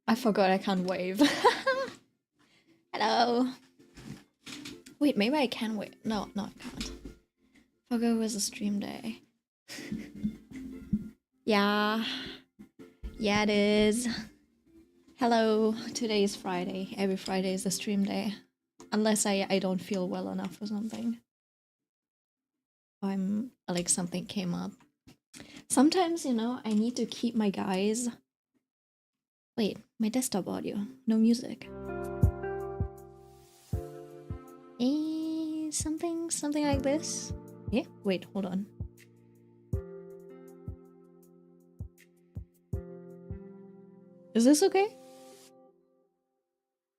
I forgot I can't wave. Hello. Wait, maybe I can wave. No, I can't. Forgot it was a stream day. Yeah. Yeah, it is. Hello. Today is Friday. Every Friday is a stream day. Unless I don't feel well enough or something. I'm like something came up. Sometimes, you know, I need to keep my guys. Wait, my desktop audio. No music. Something like this. Yeah, wait, hold on. Is this okay?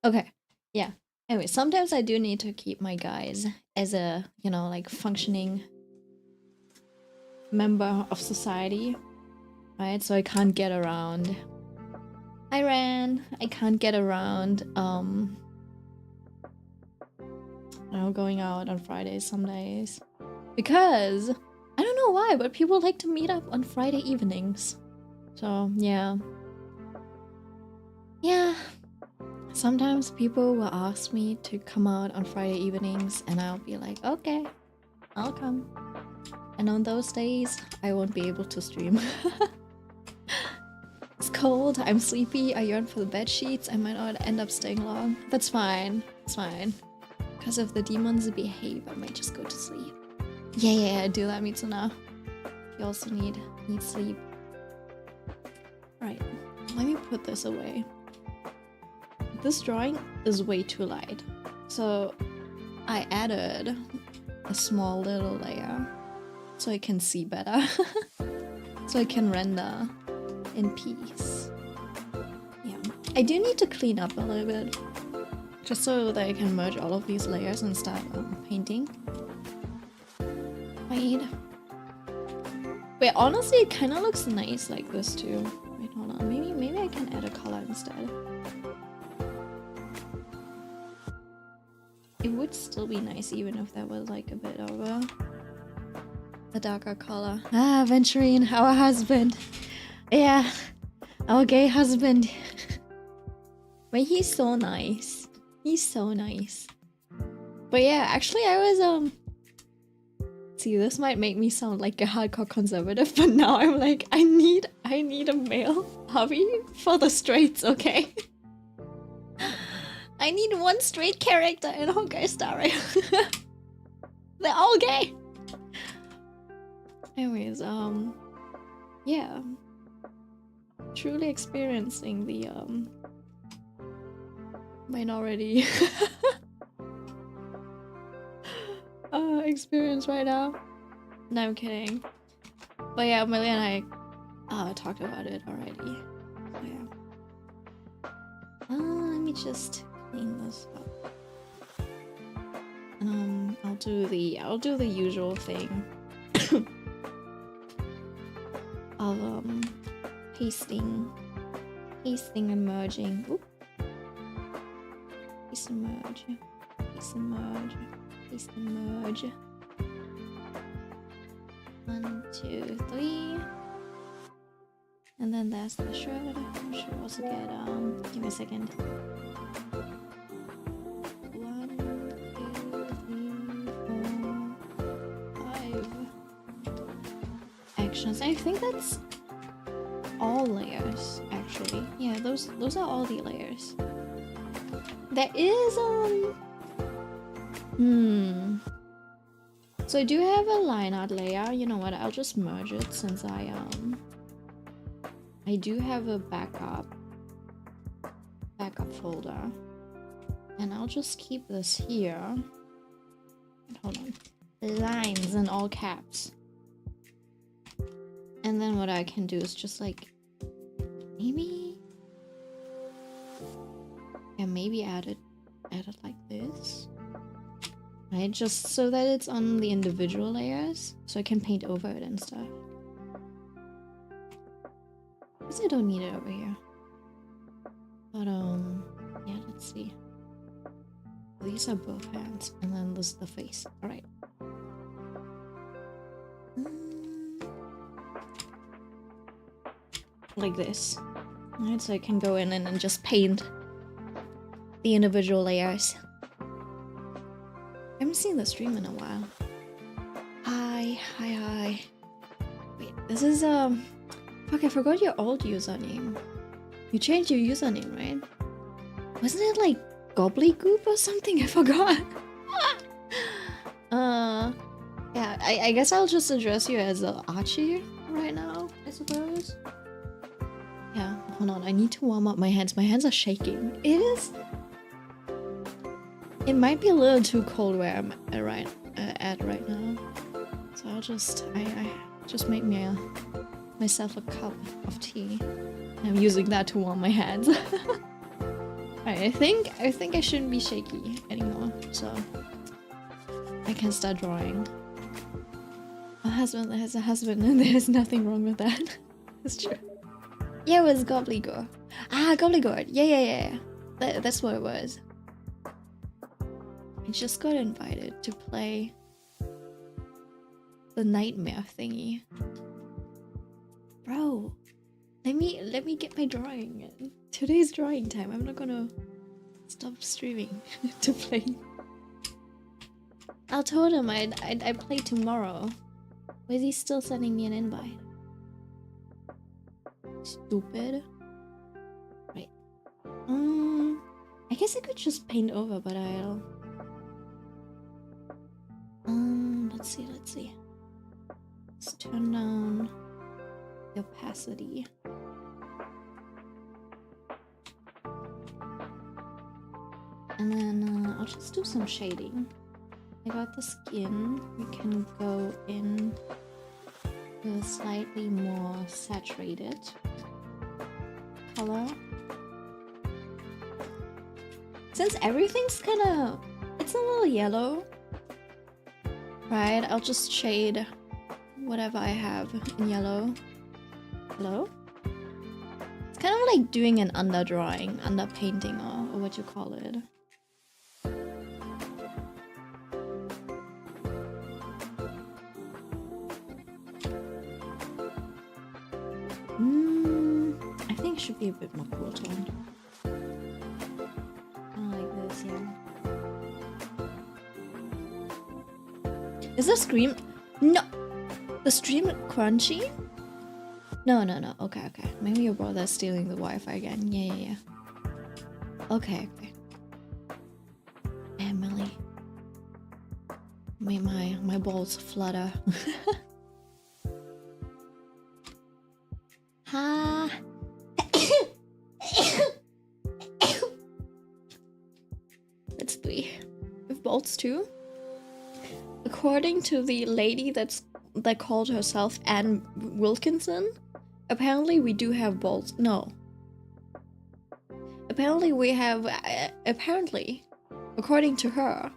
Okay, yeah. Anyway, sometimes I do need to keep my guys as a, you know, like functioning member of society, right? So I can't get around. I can't get around, you know, going out on Fridays some days. Because, I don't know why, but people like to meet up on Friday evenings. So, yeah. Yeah. Sometimes people will ask me to come out on Friday evenings and I'll be like, okay, I'll come. And on those days, I won't be able to stream. It's cold, I'm sleepy, I yearn for the bed sheets, I might not end up staying long. That's fine, it's fine. Because if the demons behave, I might just go to sleep. Yeah, do let me to know. You also need sleep. Right, let me put this away. This drawing is way too light, so I added a small little layer so I can see better. So I can render in peace. Yeah, I do need to clean up a little bit just so that I can merge all of these layers and start painting. Wait, honestly it kind of looks nice like this too. Wait, hold on, maybe I can add a color instead. It would still be nice even if that was like a bit of a darker color. Ah, Venturine, our husband. Yeah, our gay husband. But he's so nice. He's so nice. But yeah, actually I was see, this might make me sound like a hardcore conservative, but now I'm like, I need a male hobby for the straights, okay? I need one straight character in Honkai Star Rail. They're all gay. Anyways, yeah. Truly experiencing the minority experience right now. No, I'm kidding. But yeah, Millie and I talked about it already. So yeah. Let me just clean this up. I'll do the usual thing of pasting and merging. Oop. Paste and merge. Paste and merge. Paste and merge. 1, 2, 3. And then that's the shroud. I should also get give me a second. 1, 2, 3, 4, 5 actions. I think that's all layers, actually. Yeah, those are all the layers. There is so I do have a line art layer. You know what? I'll just merge it since I do have a backup folder, and I'll just keep this here. Hold on, lines in all caps. And then what I can do is just like maybe add it like this. Right, just so that it's on the individual layers, so I can paint over it and stuff. Because I don't need it over here. But yeah, let's see. These are both hands, and then this is the face. All right. Like this. Alright, so I can go in and just paint the individual layers. I haven't seen the stream in a while. Hi. Wait, this is fuck, I forgot your old username. You changed your username, right? Wasn't it like Gobbledygook or something? I forgot. Yeah, I guess I'll just address you as Archie right now, I suppose. Yeah, hold on, I need to warm up my hands. My hands are shaking. It is... It might be a little too cold where I'm at right now. So I'll just... I just made me myself a cup of tea. I'm using that to warm my hands. Alright, I think I shouldn't be shaky anymore, so I can start drawing. A husband has a husband and there's nothing wrong with that. It's true. Yeah, it was Gobbledygook. Ah, Gobbledygook. Yeah. That's what it was. I just got invited to play the nightmare thingy. Bro, let me get my drawing in. Today's drawing time. I'm not gonna stop streaming to play. I told him I'd play tomorrow. Why is he still sending me an invite? Stupid. Right. I guess I could just paint over, but I'll... let's see. Let's turn down the opacity. And then I'll just do some shading. I got the skin. We can go in with a slightly more saturated color. Since everything's kinda... It's a little yellow. Right, I'll just shade whatever I have in yellow. Hello? It's kind of like doing an underdrawing, underpainting, or what you call it. I think it should be a bit more cool toned. Kind of like this, yeah. Is the stream... No! The stream crunchy? No. Okay. Maybe your brother's stealing the Wi-Fi again. Yeah. Okay. Emily. Made my balls flutter. Ha! That's 3. With bolts too? According to the lady that called herself Anne Wilkinson, apparently we do have bolts. No. Apparently we have... apparently, according to her,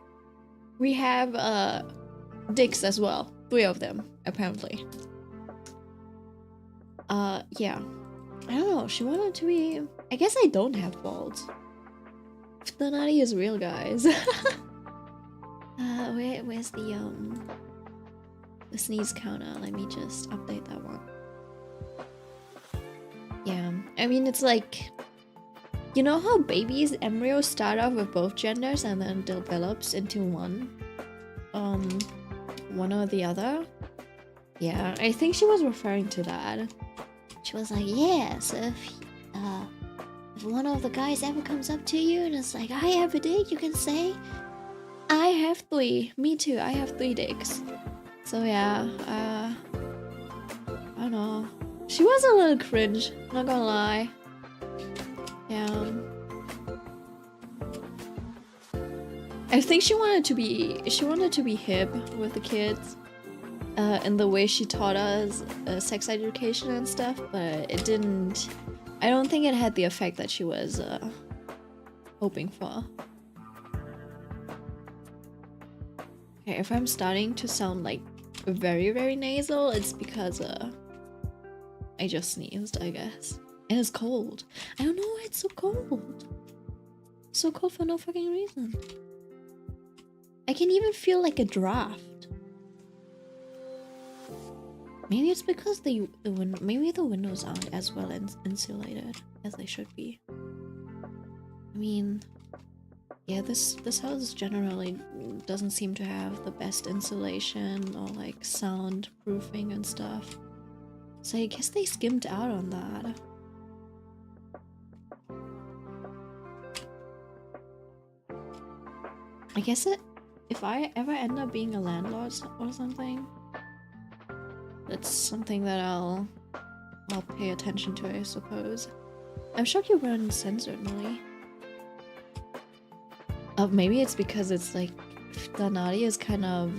we have dicks as well. 3 of them, apparently. Yeah. I don't know, she wanted to be... I guess I don't have balls. The naughty is real, guys. Where's the sneeze counter? Let me just update that one. Yeah, I mean, it's like... You know how babies' embryos start off with both genders and then develops into one or the other? Yeah, I think she was referring to that. She was like, yeah, so if one of the guys ever comes up to you and it's like, I have a dick, you can say, I have 3. Me too, I have 3 dicks. So yeah, I don't know. She was a little cringe, not gonna lie. Yeah. I think she wanted to be hip with the kids. In the way she taught us sex education and stuff, but it didn't... I don't think it had the effect that she was hoping for. Okay, if I'm starting to sound like very, very nasal, it's because I just sneezed, I guess. And it's cold. I don't know why it's so cold. So cold for no fucking reason. I can even feel like a draft. Maybe it's because maybe the windows aren't as well insulated as they should be. I mean, yeah, this house generally doesn't seem to have the best insulation or like soundproofing and stuff. So I guess they skimped out on that. I guess if I ever end up being a landlord or something, that's something that I'll pay attention to, I suppose. I'm shocked you weren't censored, Millie. Maybe it's because it's like Danadi is kind of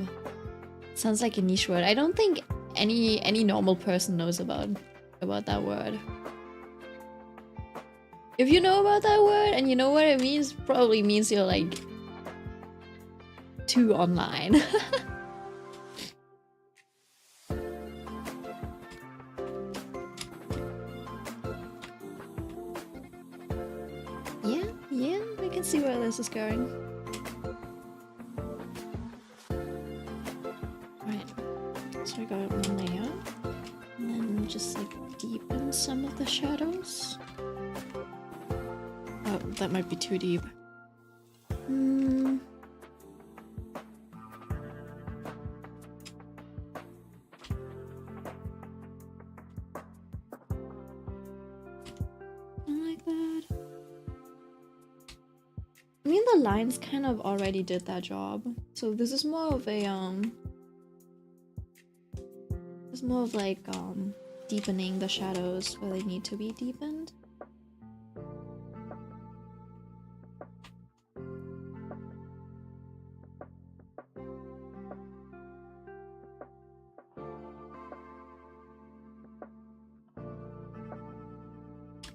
sounds like a niche word. I don't think any normal person knows about that word. If you know about that word and you know what it means, probably means you're like too online. Yeah, I can see where this is going. Right, so I got one layer, and then just like deepen some of the shadows. Oh, that might be too deep. Lines kind of already did that job, so this is more of a it's more of like deepening the shadows where they need to be deepened.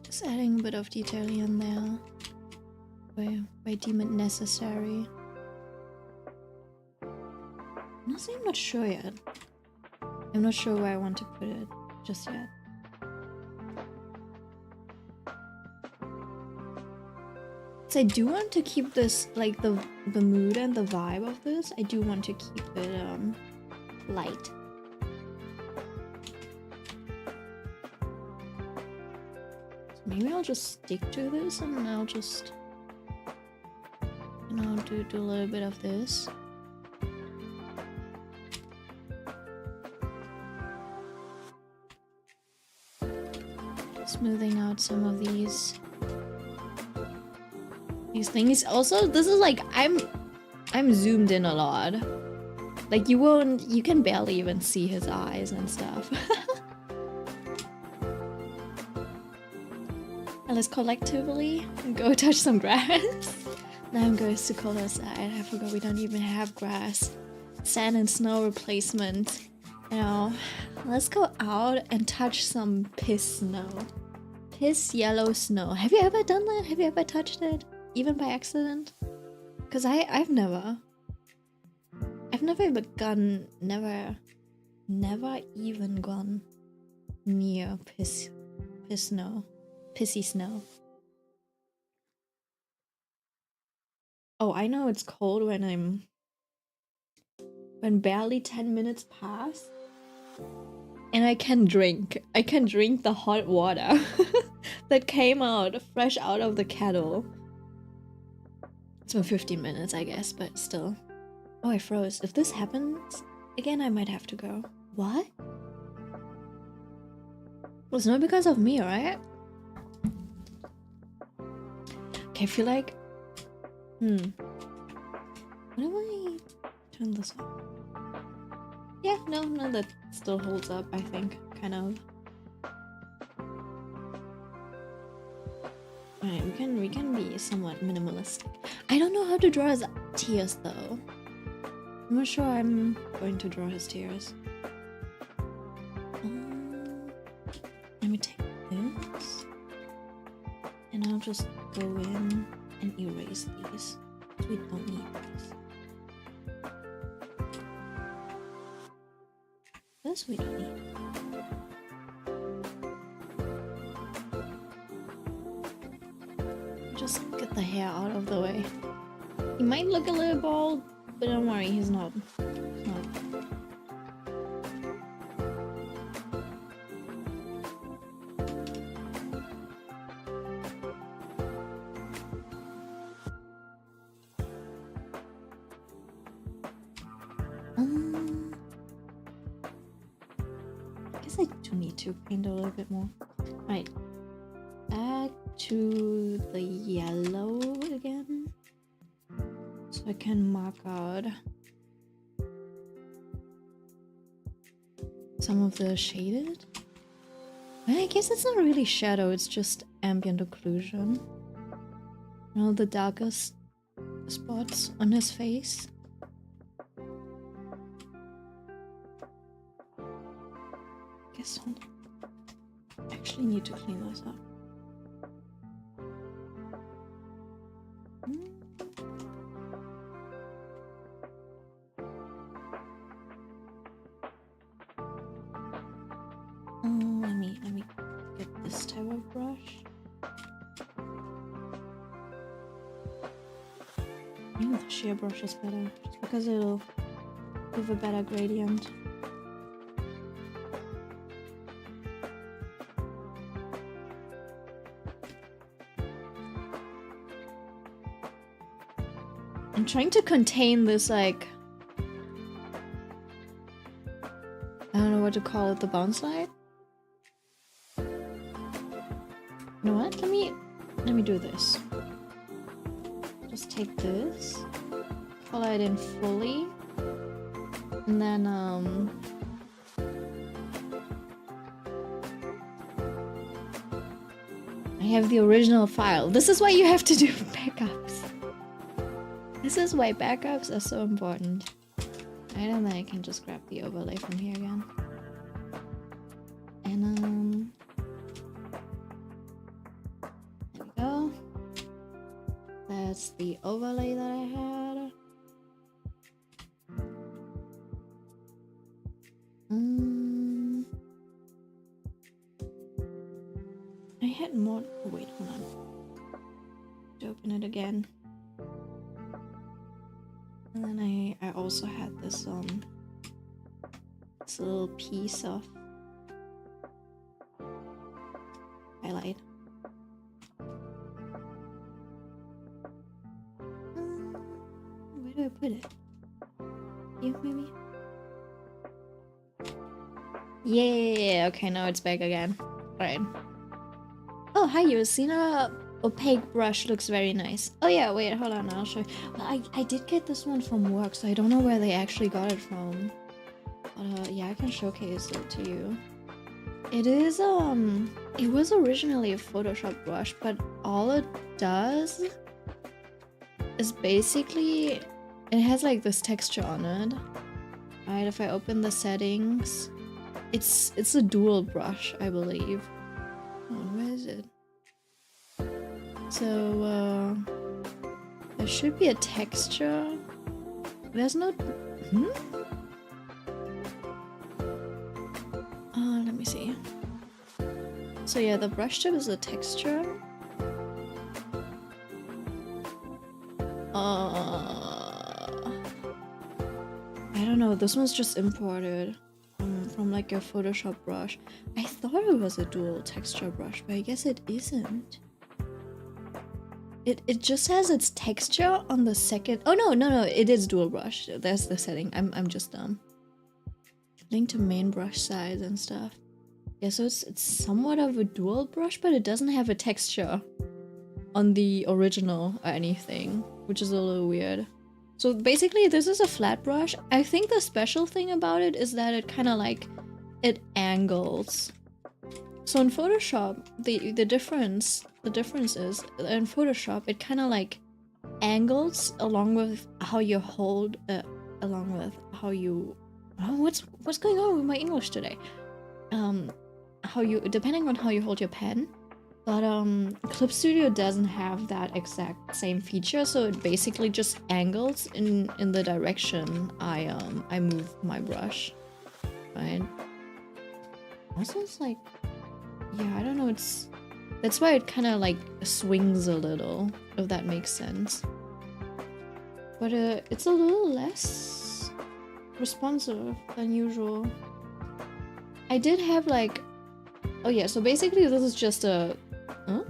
Just adding a bit of detail here and there where I deem it necessary. Honestly, I'm not sure yet. I'm not sure where I want to put it just yet. So I do want to keep this, like the mood and the vibe of this, I do want to keep it light. So maybe I'll just stick to this and I'll just do a little bit of this. Smoothing out some of these things. Also, this is like I'm zoomed in a lot. Like you can barely even see his eyes and stuff. And let's collectively go touch some grass. Now I'm going to call outside. I forgot we don't even have grass. Sand and snow replacement. You know, let's go out and touch some piss snow. Piss yellow snow. Have you ever done that? Have you ever touched it? Even by accident? Because I've never even never even gone near piss snow. Pissy snow. Oh, I know it's cold when barely 10 minutes pass and I can drink the hot water that came out fresh out of the kettle. It's been 15 minutes, I guess, but still. Oh, I froze. If this happens again, I might have to go. What? Well, it's not because of me, right? Okay, I feel like what if I turn this off? Yeah, no, that still holds up, I think, kind of. Alright, we can be somewhat minimalistic. I don't know how to draw his tears though. I'm not sure I'm going to draw his tears. Let me take this and I'll just go in and erase these. We don't need this. This we don't need. Just get the hair out of the way. He might look a little bald, but don't worry, he's not. I guess I do need to paint a little bit more. Right. Back to the yellow again. So I can mark out some of the shaded. I guess it's not really shadow, it's just ambient occlusion. All the darkest spots on his face. Guess I'll actually need to clean this up. Let me get this type of brush. I think the sheer brush is better, just because it'll give a better gradient. I'm trying to contain this, like, I don't know what to call it, the bounce light? You know what? Let me do this. Just take this, color it in fully, and then I have the original file. This is why you have to do backups. This is why backups are so important. I don't think I can just grab the overlay from here again. And there we go. That's the overlay that I had. I had more. Oh, wait, hold on. To open it again. And then I also had this this little piece of highlight. Where do I put it? You maybe? Yeah, okay, now it's back again. Alright. Oh, hi, Yosina. Opaque brush looks very nice. Oh yeah, wait, hold on, I'll show you. Well, I did get this one from work, so I don't know where they actually got it from. But yeah, I can showcase it to you. It is, it was originally a Photoshop brush, but all it does is basically, it has like this texture on it. Alright, if I open the settings, it's a dual brush, I believe. Oh, where is it? So, there should be a texture. There's no... let me see. So yeah, the brush tip is a texture. I don't know, this one's just imported from like a Photoshop brush. I thought it was a dual texture brush, but I guess it isn't. It just has its texture on the second. Oh no, it is dual brush. That's the setting. I'm just dumb. Link to main brush size and stuff. Yeah, so it's somewhat of a dual brush, but it doesn't have a texture on the original or anything, which is a little weird. So basically, this is a flat brush. I think the special thing about it is that it kind of like it angles. So in Photoshop, the difference is in Photoshop it kind of like angles along with how you hold, along with how you. Oh, what's going on with my English today? How you, depending on how you hold your pen. But Clip Studio doesn't have that exact same feature, so it basically just angles in the direction I move my brush, right? Also, it's like, yeah, I don't know. That's why it kind of like swings a little, if that makes sense. But it's a little less responsive than usual. I did have like, oh yeah. So basically, this is just a. Huh?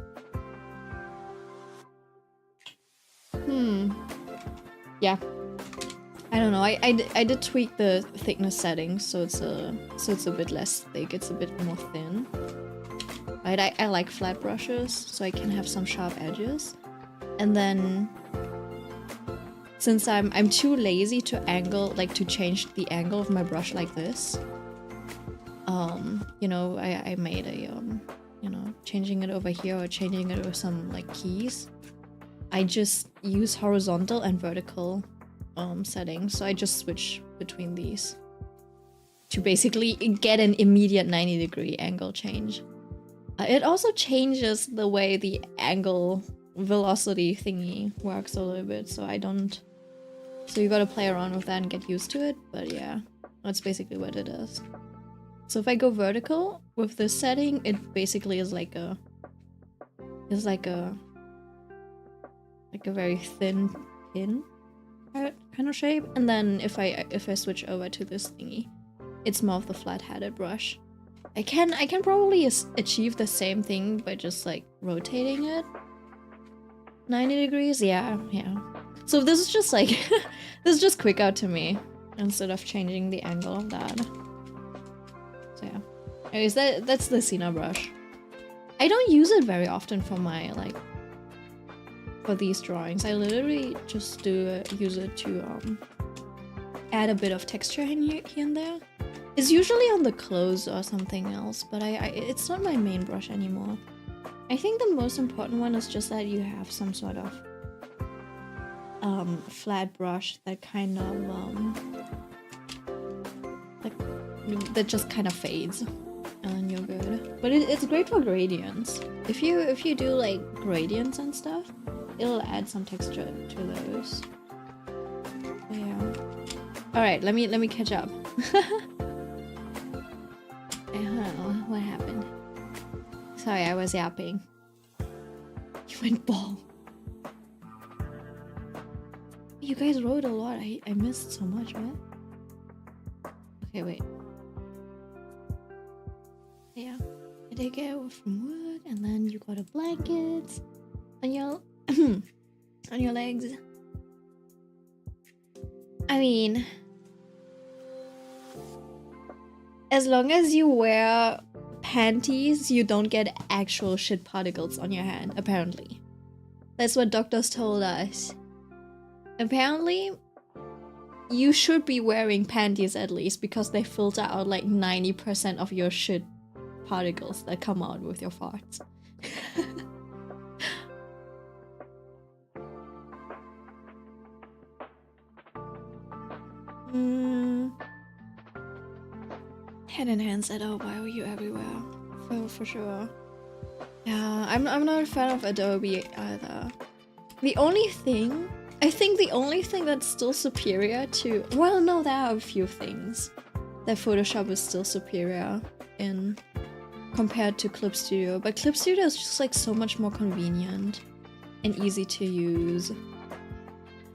Yeah. I don't know. I did tweak the thickness settings, so it's a bit less thick. It's a bit more thin. Right? I like flat brushes, so I can have some sharp edges. And then, since I'm too lazy to angle, like to change the angle of my brush like this, you know, I made a you know, changing it over here or changing it with some like keys. I just use horizontal and vertical settings, so I just switch between these to basically get an immediate 90-degree angle change. It also changes the way the angle velocity thingy works a little bit, so so you gotta play around with that and get used to it, but yeah, that's basically what it is. So if I go vertical with this setting, it basically is like a very thin pin kind of shape, and then if I switch over to this thingy, it's more of the flat-headed brush. I can probably achieve the same thing by just like rotating it 90 degrees. Yeah. So this is just like this is just quick out to me instead of changing the angle of that. So yeah. Anyways, that's the Cena brush. I don't use it very often for my like for these drawings. I literally just use it to add a bit of texture in here and there. It's usually on the clothes or something else, but it's not my main brush anymore. I think the most important one is just that you have some sort of flat brush that kind of that just kind of fades, and then you're good. But it's great for gradients. If you do like gradients and stuff, it'll add some texture to those. But yeah. All right, let me catch up. What happened? Sorry, I was yapping. You went ball. You guys wrote a lot. I missed so much, what? Okay, wait. Yeah. I take it from wood, and then you got a blanket on your on your legs. I mean, as long as you wear panties, you don't get actual shit particles on your hand, apparently. That's what doctors told us. Apparently, you should be wearing panties at least, because they filter out like 90% of your shit particles that come out with your farts. Head and hand said, "Oh, why were you everywhere?" For sure. Yeah, I'm not a fan of Adobe either. I think the only thing that's still superior to, well, no, there are a few things that Photoshop is still superior in compared to Clip Studio, but Clip Studio is just like so much more convenient and easy to use.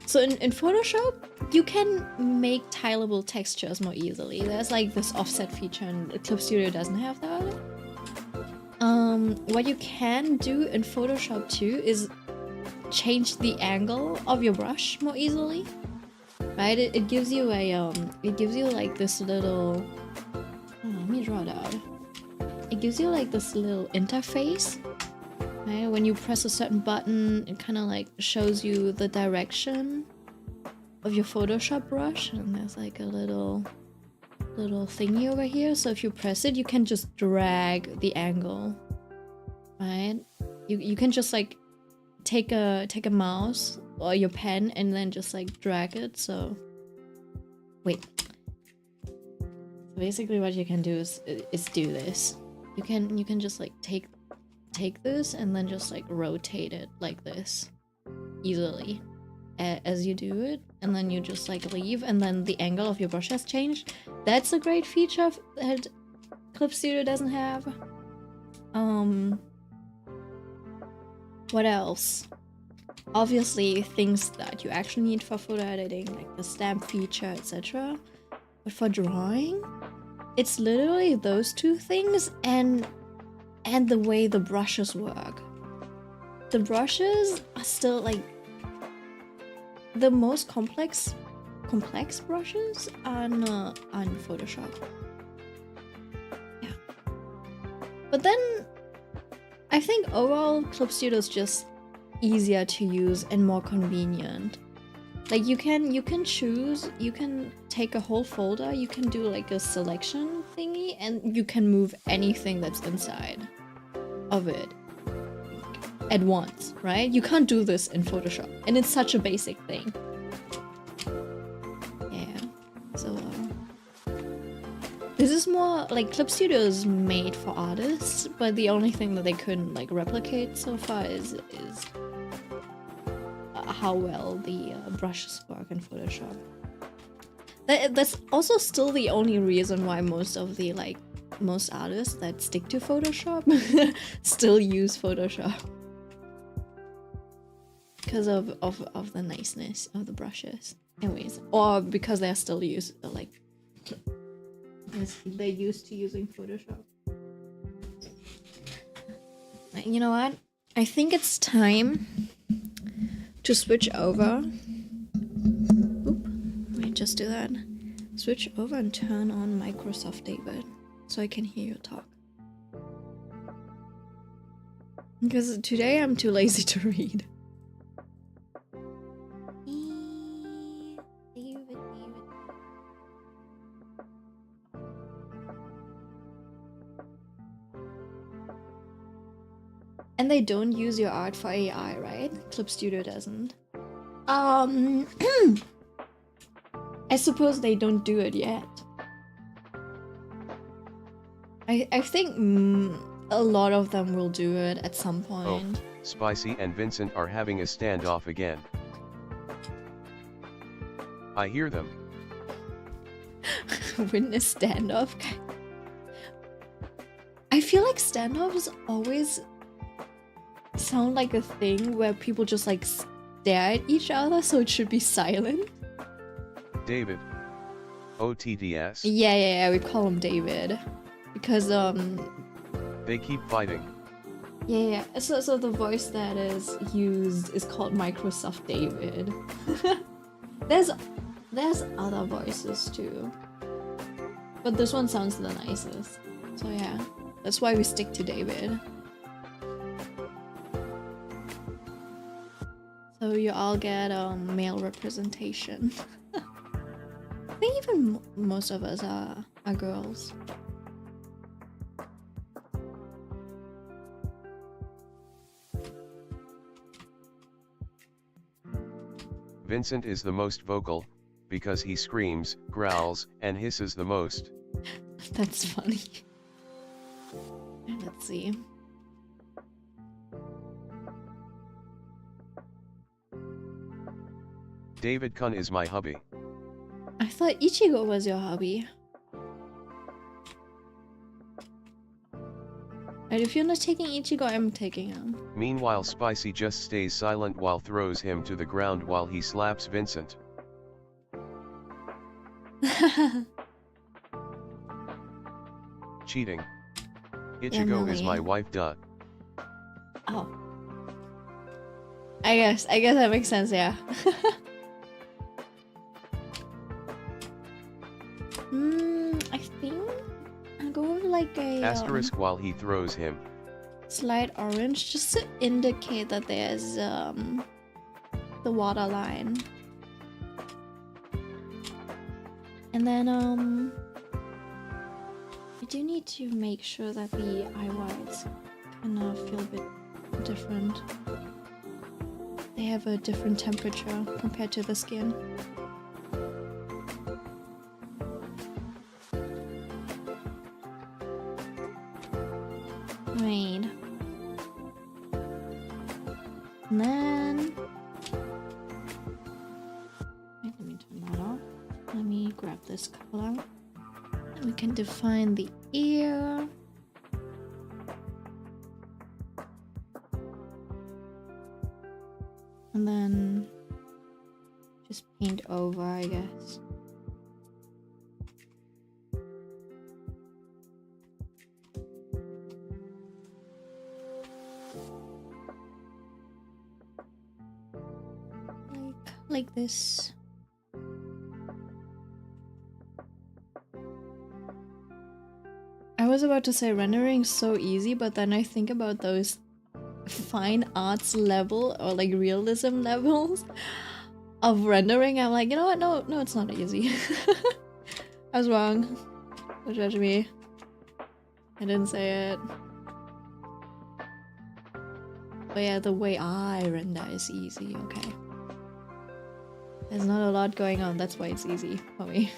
So in Photoshop, you can make tileable textures more easily. There's like this offset feature, and Clip Studio doesn't have that. What you can do in Photoshop too is change the angle of your brush more easily. Right? It gives you a it gives you like this little, let me draw it out. It gives you like this little interface. Right? When you press a certain button, it kind of like shows you the direction of your Photoshop brush, and there's like a little thingy over here. So if you press it, you can just drag the angle. Right? You can just like take a mouse or your pen and then just like drag it. So wait. So basically what you can do is do this. You can just like take this and then just like rotate it like this easily as you do it, and then you just like leave, and then the angle of your brush has changed. That's a great feature that Clip Studio doesn't have. What else? Obviously things that you actually need for photo editing, like the stamp feature, etc. But for drawing, it's literally those two things and the way the brushes work. The brushes are still like the most complex complex brushes on Photoshop. Yeah. But then I think overall Clip Studio is just easier to use and more convenient. Like you can choose, you can take a whole folder, you can do like a selection thingy, and you can move anything that's inside of it at once, right? You can't do this in Photoshop, and it's such a basic thing. Yeah, so this is more like Clip Studio is made for artists, but the only thing that they couldn't like replicate so far is how well the brushes work in Photoshop. That's also still the only reason why most artists that stick to Photoshop still use Photoshop. Because of the niceness of the brushes. Anyways, or because they're still used they're used to using Photoshop. You know what? I think it's time to switch over. Oop, wait, just do that. Switch over and turn on Microsoft David so I can hear you talk. Because today I'm too lazy to read. And they don't use your art for AI, right? Clip Studio doesn't. I suppose they don't do it yet. I think a lot of them will do it at some point. Oh, Spicy and Vincent are having a standoff again. I hear them. Witness standoff? I feel like standoffs always sound like a thing where people just like stare at each other, so it should be silent. David. OTDS. Yeah, we call him David. Because they keep fighting. Yeah. So the voice that is used is called Microsoft David. There's other voices too. But this one sounds the nicest. So yeah. That's why we stick to David. So you all get male representation. I think even most of us are girls. Vincent is the most vocal, because he screams, growls, and hisses the most. That's funny. Let's see. David Kun is my hubby. I thought Ichigo was your hobby. Right, if you're not taking Ichigo, I'm taking him. Meanwhile, Spicy just stays silent while throws him to the ground while he slaps Vincent. Cheating. Ichigo is my wife, duh. Oh. I guess that makes sense, yeah. I think I'll go with like a asterisk while he throws him. Slight orange, just to indicate that there's the water line. And then I do need to make sure that the eye whites kind of feel a bit different. They have a different temperature compared to the skin. Right. And then wait, let me turn that off. Let me grab this color. And we can define the ear. And then just paint over, I guess. Like this. was about to say rendering so easy, but then I think about those fine arts level or like realism levels of rendering. I'm like, you know what? No, it's not easy. I was wrong. Don't judge me. I didn't say it. But yeah, the way I render is easy, okay. There's not a lot going on, that's why it's easy for me.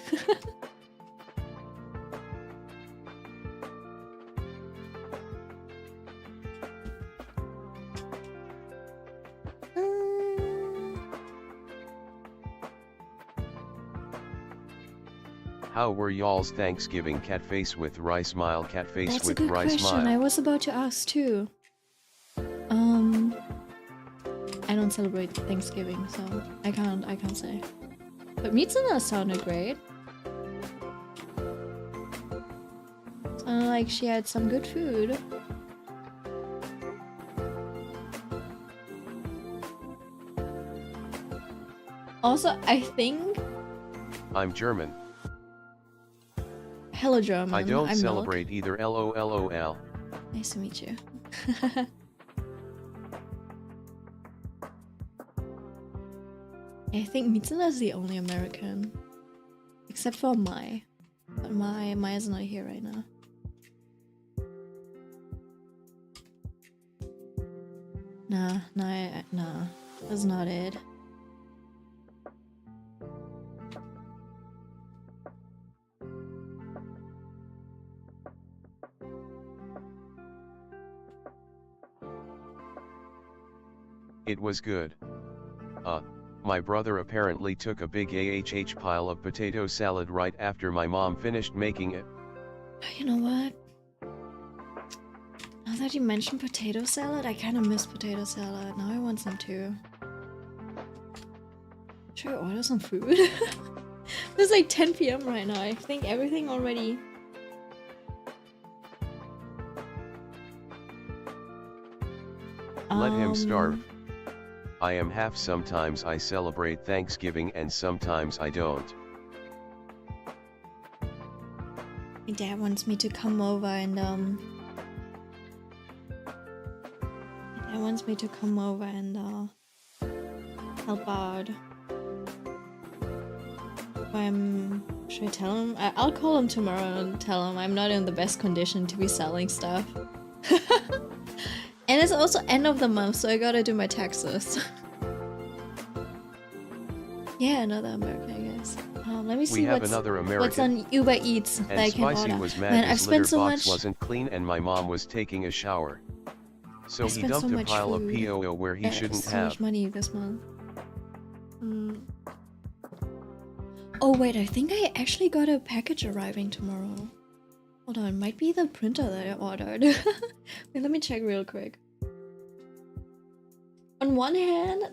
How were y'all's Thanksgiving? Catface with rice smile. Catface That's with a good rice question. smile. I was about to ask too. I don't celebrate Thanksgiving, so I can't say. But Mitsuna sounded great. Sounded like she had some good food. Also, I think... I'm German. Hello, German. I don't I'm celebrate Milk. either. LOL. Nice to meet you. I think Mitsuna is the only American. Except for Mai. But Mai is not here right now. Nah. That's not it. It was good. My brother apparently took a big AHH pile of potato salad right after my mom finished making it. You know what? Now that you mentioned potato salad, I kind of miss potato salad. Now I want some too. Should I order some food? It's like 10 PM right now. I think everything already... Let him starve. I am half. Sometimes I celebrate Thanksgiving and sometimes I don't. My dad wants me to come over and help out. Should I tell him? I'll call him tomorrow and tell him I'm not in the best condition to be selling stuff. And it's also end of the month, so I gotta do my taxes. Yeah, another American, I guess. Let me see what's on Uber Eats that I can Spicy order. was mad Man, his I've spent litter so box much. wasn't clean and my mom was taking a shower. So he dumped a pile of POO where he shouldn't so have. much money this month. Oh wait, I think I actually got a package arriving tomorrow. Hold on, it might be the printer that I ordered. Wait, let me check real quick. On one hand,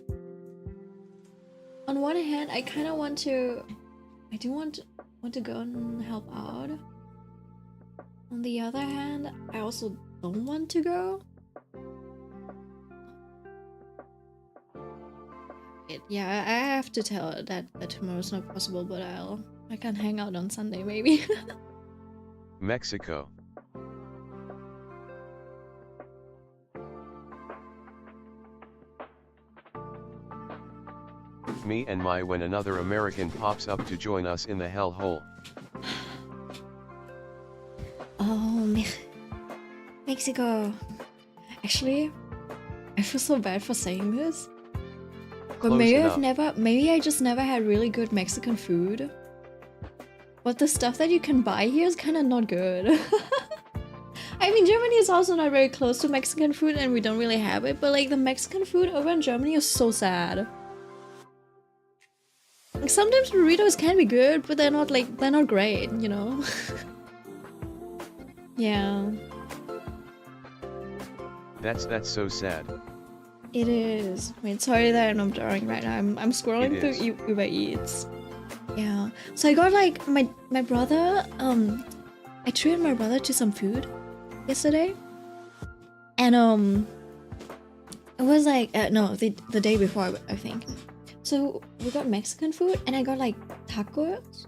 I kind of want to... I do want to go and help out. On the other hand, I also don't want to go. Yeah, I have to tell her that tomorrow's not possible, but I can hang out on Sunday maybe. Mexico. Me and my when another American pops up to join us in the hellhole. Oh, Mexico. Actually, I feel so bad for saying this. But maybe I just never had really good Mexican food. But the stuff that you can buy here is kind of not good. I mean, Germany is also not very close to Mexican food and we don't really have it, but like the Mexican food over in Germany is so sad. Like sometimes burritos can be good, but they're not great, you know? Yeah. That's so sad. It is. Wait, sorry that I'm drawing right now. I'm scrolling through Uber Eats. Yeah. So I got like my brother. I treated my brother to some food yesterday, and it was like no, the day before I think. So we got Mexican food, and I got like tacos.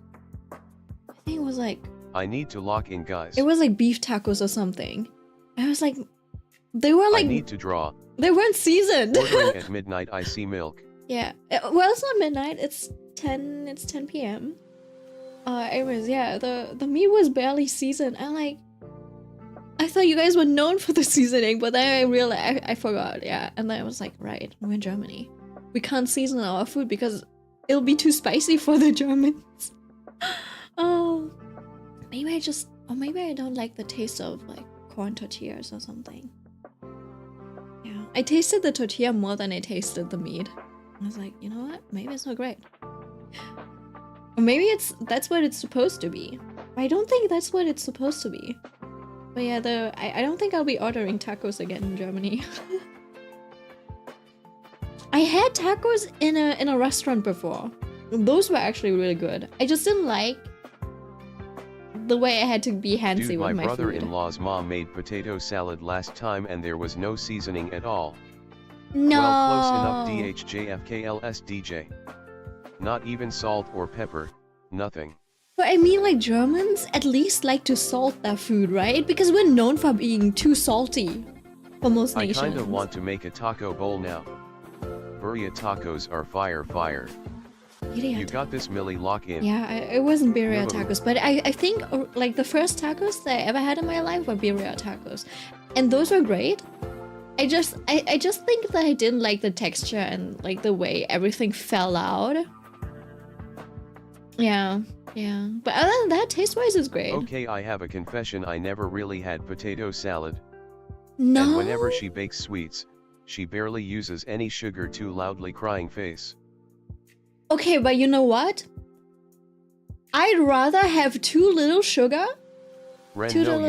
I think it was like I need to lock in, guys. It was like beef tacos or something. I was like, they were like, I need to draw. They weren't seasoned. Ordering at midnight, I see milk. Yeah. Well, it's not midnight. It's 10 p.m. Anyways, yeah, the meat was barely seasoned. I thought you guys were known for the seasoning, but then I realized I forgot. Yeah, and then I was like, right, we're in Germany. We can't season our food because it'll be too spicy for the Germans. Oh, maybe I don't like the taste of like corn tortillas or something. Yeah, I tasted the tortilla more than I tasted the meat. I was like, you know what? Maybe it's not great. Or maybe that's what it's supposed to be. I don't think that's what it's supposed to be. But yeah, I don't think I'll be ordering tacos again in Germany. I had tacos in a restaurant before. Those were actually really good. I just didn't like the way I had to be handsy Dude, with my my food. brother-in-law's mom made potato salad last time and there was no seasoning at all. No. Well, close enough, DHJFKLSDJ. Not even salt or pepper, nothing. But I mean, like, Germans at least like to salt their food, right? Because we're known for being too salty for most nations. I kinda want to make a taco bowl now. Birria tacos are fire. Idiot. You got this, Millie, lock in. Yeah, it wasn't birria tacos, but I think like the first tacos that I ever had in my life were birria tacos, and those were great. I just think that I didn't like the texture and like the way everything fell out. Yeah. But other than that, taste-wise, it's great. Okay, I have a confession. I never really had potato salad. No. And whenever she bakes sweets, she barely uses any sugar. Too loudly crying face. Okay, but you know what? I'd rather have too little sugar, Ren, no,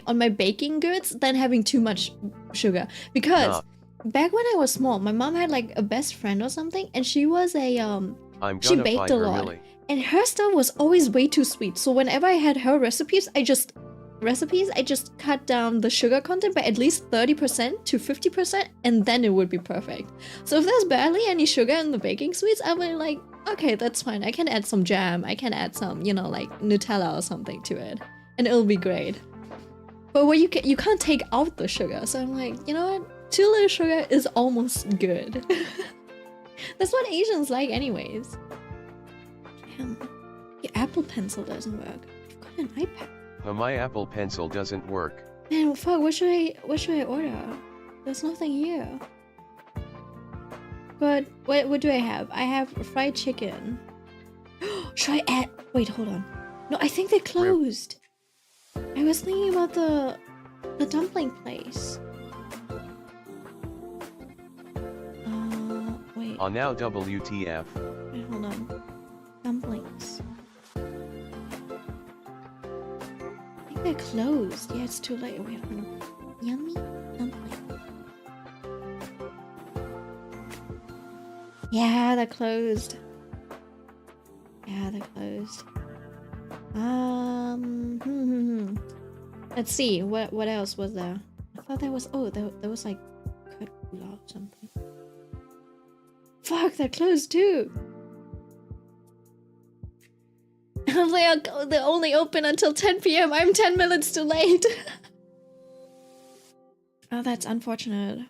on my baking goods than having too much sugar. Because back when I was small, my mom had like a best friend or something, and she was she baked a lot, Millie. And her stuff was always way too sweet. So whenever I had her recipes, I just cut down the sugar content by at least 30% to 50%, and then it would be perfect. So if there's barely any sugar in the baking sweets, I'll be like, okay, that's fine. I can add some jam. I can add some, like Nutella or something to it, and it'll be great. But what you can't take out the sugar. So I'm like, you know what? Too little sugar is almost good. That's what Asians like, anyways. Damn, your Apple Pencil doesn't work. You've got an iPad. My Apple Pencil doesn't work. Man, fuck, what should I order? There's nothing here. But what do I have? I have fried chicken. Should I add? Wait, hold on. No, I think they closed. I was thinking about the dumpling place. Wait. Oh, now WTF. Wait, hold on. Dumplings. They're closed. Yeah, it's too late. Wait, hold on. Yummy dumpling. Yeah, they're closed. Let's see. What else was there? I thought there was. Oh, there was like curd gula or something. Fuck, they're closed too. They're only open until 10 p.m. I'm 10 minutes too late. Oh, that's unfortunate.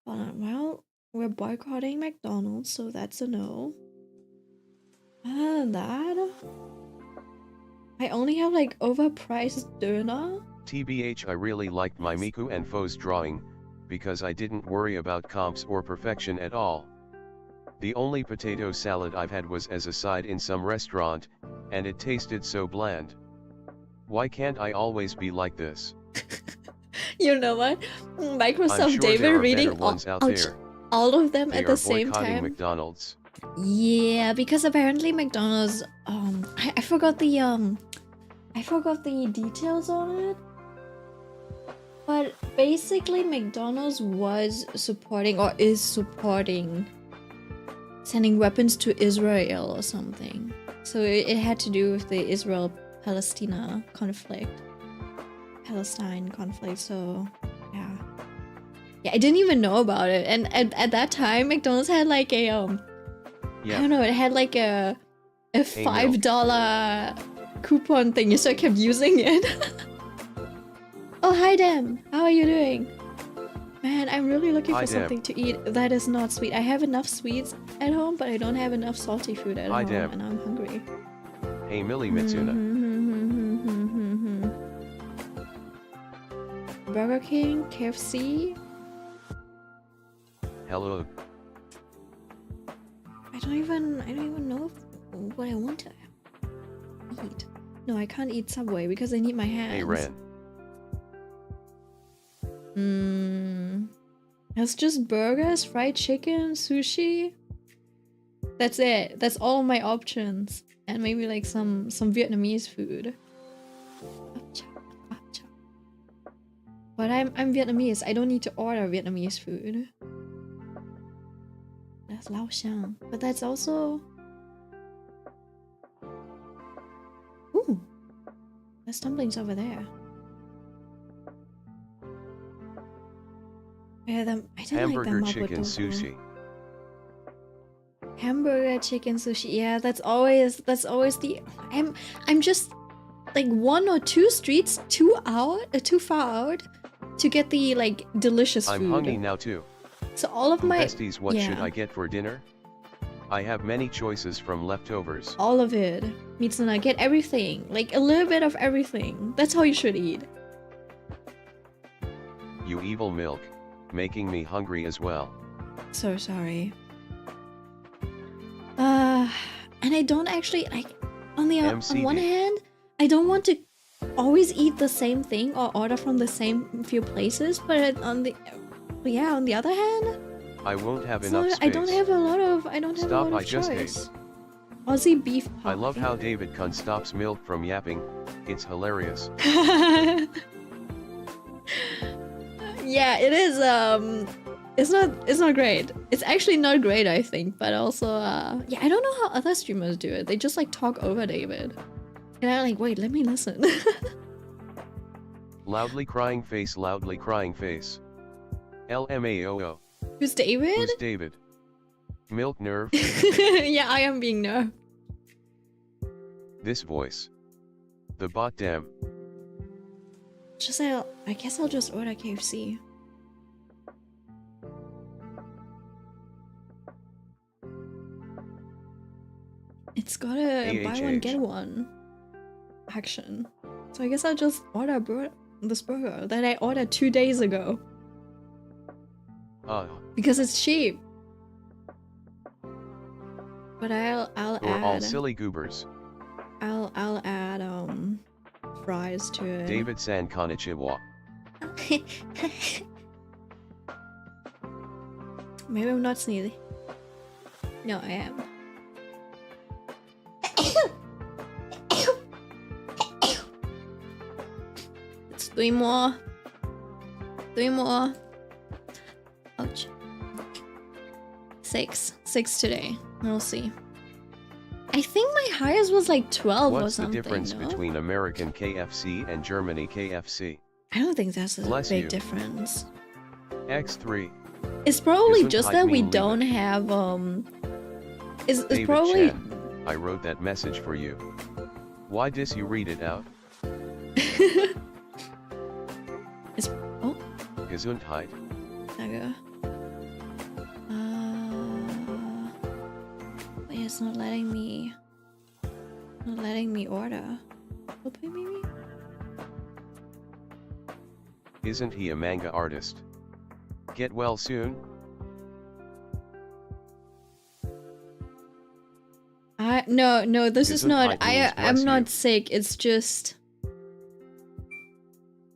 Well, we're boycotting McDonald's, so that's a no. Other than that, I only have like overpriced doner. TBH, I really liked my Miku and Fo's drawing, because I didn't worry about comps or perfection at all. The only potato salad I've had was as a side in some restaurant, and it tasted so bland. Why can't I always be like this? You know what? Microsoft sure David reading all of them at the same time. McDonald's. Yeah, because apparently McDonald's I forgot the details on it. But basically McDonald's was supporting or is supporting sending weapons to Israel or something. So it had to do with the Israel-Palestine conflict. So yeah, I didn't even know about it. And at that time McDonald's had like a I don't know, it had like a $5 coupon thingy, so I kept using it. Oh, hi, Dem. How are you doing? Man, I'm really looking for something to eat that is not sweet. I have enough sweets at home, but I don't have enough salty food at home, and I'm hungry. Hey, Millie Mitsuna. Burger King, KFC. Hello. I don't even know what I want to eat. No, I can't eat Subway because I need my hands. Hey, Ran. It's just burgers, fried chicken, sushi. That's it. That's all my options. And maybe like some Vietnamese food. But I'm Vietnamese. I don't need to order Vietnamese food. That's Lao Xiang. But that's also... Ooh! There's dumplings over there. Yeah, I don't Hamburger, like chicken, sushi. Hamburger, chicken, sushi. Yeah, that's always the... I'm just like 1 or 2 streets too far out to get the like delicious food. I'm hungry now too. So all of my besties, what should I get for dinner? I have many choices from leftovers. All of it. Mitsuna, get everything. Like a little bit of everything. That's how you should eat. You evil milk. Making me hungry as well. So sorry. And I don't actually like on one hand, I don't want to always eat the same thing or order from the same few places, but on the other hand, I won't have enough space. I don't have a lot of choice. Aussie beef pie. I love how David Kun stops milk from yapping. It's hilarious. Yeah, it is. It's not great. It's actually not great, I think. But also, yeah, I don't know how other streamers do it. They just like talk over David, and I'm like, wait, let me listen. Loudly crying face, loudly crying face. LMAO. Who's David? Who's David? Milk nerve. Yeah, I am being nerve. This voice. The bot damn. I guess I'll just order KFC. It's got a buy one get one action. So I guess I'll just order this burger that I ordered 2 days ago. Because it's cheap. But I'll add all silly goobers. I'll add fries to it. David San Konnichiwa. Maybe I'm not sneezy. No, I am. It's 3 more. 3 more. Ouch. 6 today. We'll see. I think my highest was like 12 or something. What's the difference between American KFC and Germany KFC? I don't think that's a big difference. X3. It's probably just that we don't have it's probably Chan, I wrote that message for you. Why dis you read it out? It's Gesundheit. Okay. Wait, it's not letting me order. Okay, maybe? Isn't he a manga artist? Get well soon. No, this is not. I'm not sick. It's just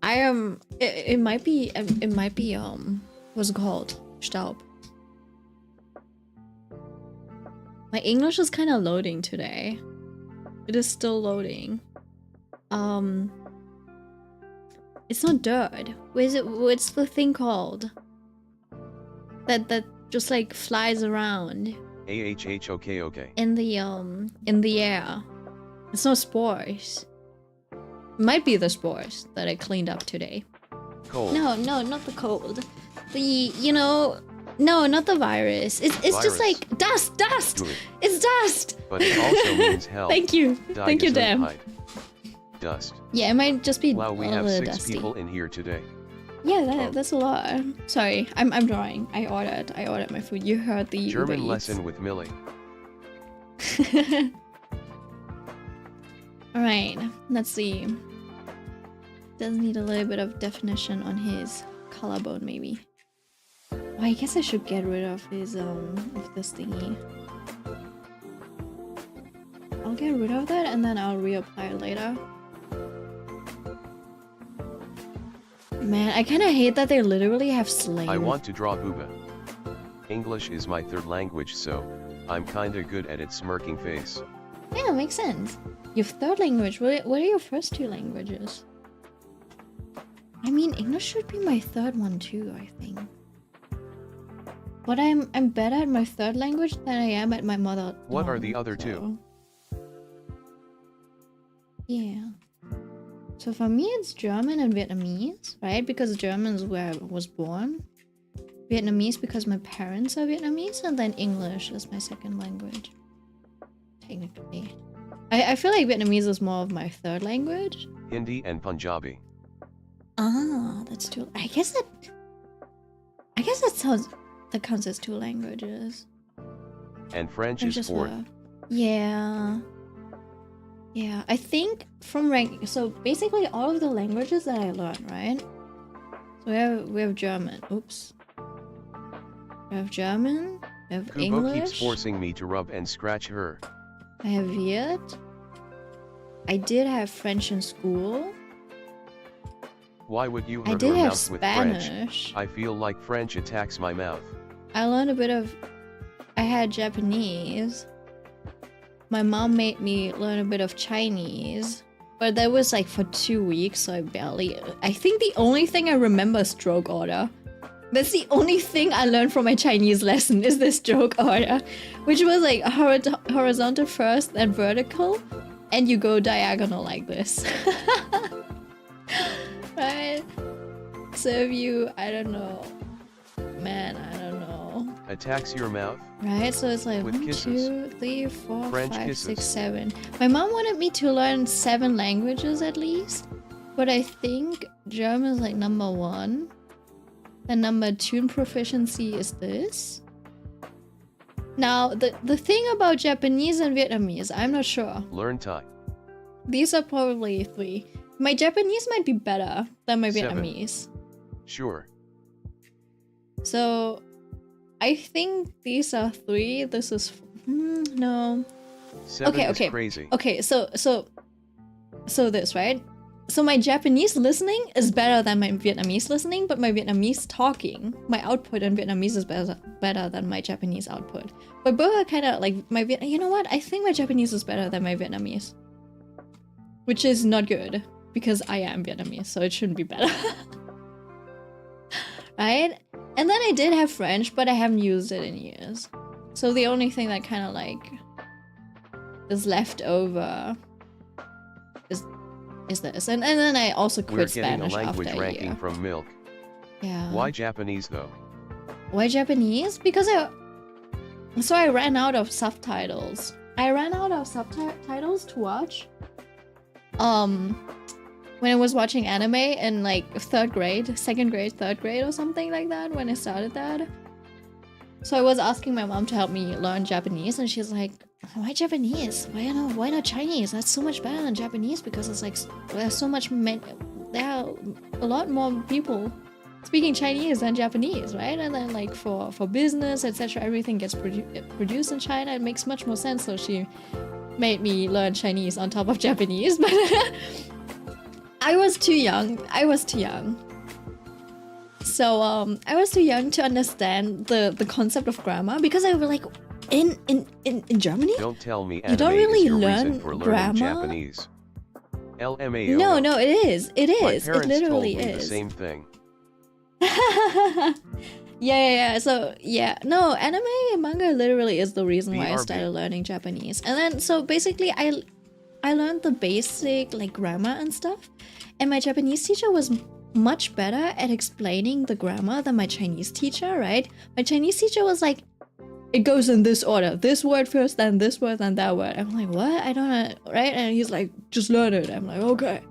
I am. It might be. What's it called? Staub. My English is kind of loading today. It is still loading. It's not dirt. What's the thing called? That just like flies around. Okay. In the air. It's not spores. It might be the spores that I cleaned up today. Cold. No, not the cold. No, not the virus. It's virus. just like dust. Good. It's dust. But it also means hell. Thank you, Dan. Dust. Yeah, it might just be Wow, we a have little 6 dusty. people in here today. Yeah, that's a lot. Sorry, I'm drawing. I ordered my food. You heard the German Uber Eats. lesson with Millie. Alright, let's see. Does need a little bit of definition on his collarbone, maybe. Oh, I guess I should get rid of his of this thingy. I'll get rid of that and then I'll reapply it later. Man, I kind of hate that they literally have slave. I want to draw booba. English is my 3rd language, so I'm kinda good at it. Smirking face. Yeah, makes sense. Your 3rd language. What are your first 2 languages? I mean, English should be my 3rd one too, I think. But I'm better at my 3rd language than I am at my mother. What are the other 2? Yeah. So for me, it's German and Vietnamese, right? Because German is where I was born. Vietnamese because my parents are Vietnamese, and then English is my 2nd language. Technically. I feel like Vietnamese is more of my 3rd language. Hindi and Punjabi. Ah, that's 2. I guess that counts as 2 languages. And French is 4th. Yeah. Yeah, I think from rank. So basically, all of the languages that I learned, right? So we have German. Oops. We have German. We have Kubo English. keeps forcing me to rub and scratch her. I have Viet. I did have French in school. Why would you I hurt did your have mouth with Spanish. French? I feel like French attacks my mouth. I learned a bit of. I had Japanese. My mom made me learn a bit of Chinese, but that was like for 2 weeks, so I think the only thing I remember is stroke order. That's the only thing I learned from my Chinese lesson is the stroke order, which was like horizontal first, then vertical, and you go diagonal like this. Right? So if you, I don't know, man, I don't know. Attacks your mouth? Right, so it's like With 1, kisses. 2, 3, 4, French 5, kisses. 6, 7. My mom wanted me to learn 7 languages at least, but I think German is like number 1. And number 2 in proficiency is this. Now, the thing about Japanese and Vietnamese, I'm not sure. Learn Thai. These are probably 3. My Japanese might be better than my 7. Vietnamese. Sure. So, I think these are 3. This is... no. 7 is okay. crazy. Okay, so this, right? So my Japanese listening is better than my Vietnamese listening, but my Vietnamese talking, my output in Vietnamese is better than my Japanese output. But both are kind of like you know what? I think my Japanese is better than my Vietnamese. Which is not good, because I am Vietnamese, so it shouldn't be better. Right? And then I did have French, but I haven't used it in years. So the only thing that kind of like is left over is this. And then I also quit We're getting Spanish a language after a ranking year. from Milk. Yeah. Why Japanese though? Why Japanese? Because I ran out of subtitles. I ran out of subtitles to watch. When I was watching anime in like 3rd grade, 2nd grade, 3rd grade or something like that when I started that. So I was asking my mom to help me learn Japanese, and she's like, why Japanese? Why not Chinese? That's so much better than Japanese, because it's like there's so much there are a lot more people speaking Chinese than Japanese, right? And then like for business, etc., everything gets produced in China. It makes much more sense. So she made me learn Chinese on top of Japanese, but I was too young. So I was too young to understand the concept of grammar, because I was like, in Germany, Don't tell me you anime don't really is your learn reason for learning grammar. Japanese. LMAO. No, it is. It My is. It parents literally told me is. the same thing. Yeah. So yeah, no, anime and manga literally is the reason why I BRB. started learning Japanese. And then so basically I learned the basic like grammar and stuff, and my Japanese teacher was much better at explaining the grammar than my Chinese teacher, right? My Chinese teacher was like, it goes in this order. This word first, then this word, then that word. I'm like, what? I don't know, right? And he's like, just learn it. I'm like, okay.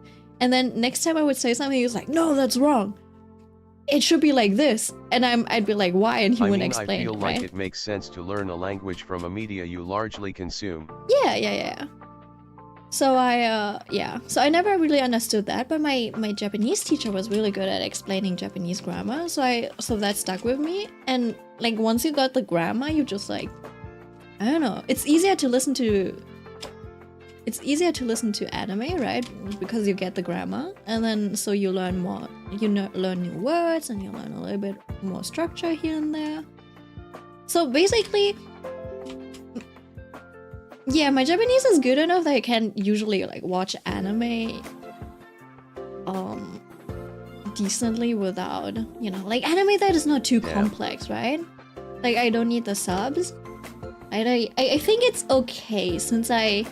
And then next time I would say something, he was like, no, that's wrong. It should be like this. And I'd be like, why? And he wouldn't explain. I feel right? like it makes sense to learn a language from a media you largely consume. Yeah. So so I never really understood that, but my Japanese teacher was really good at explaining Japanese grammar, so that stuck with me. And like once you got the grammar, you just like, I don't know, it's easier to listen to anime, right? Because you get the grammar, and then so you learn more, learn new words, and you learn a little bit more structure here and there. So basically, yeah, my Japanese is good enough that I can usually like watch anime decently without, like anime that is not too complex, right? Like I don't need the subs. I think it's okay since I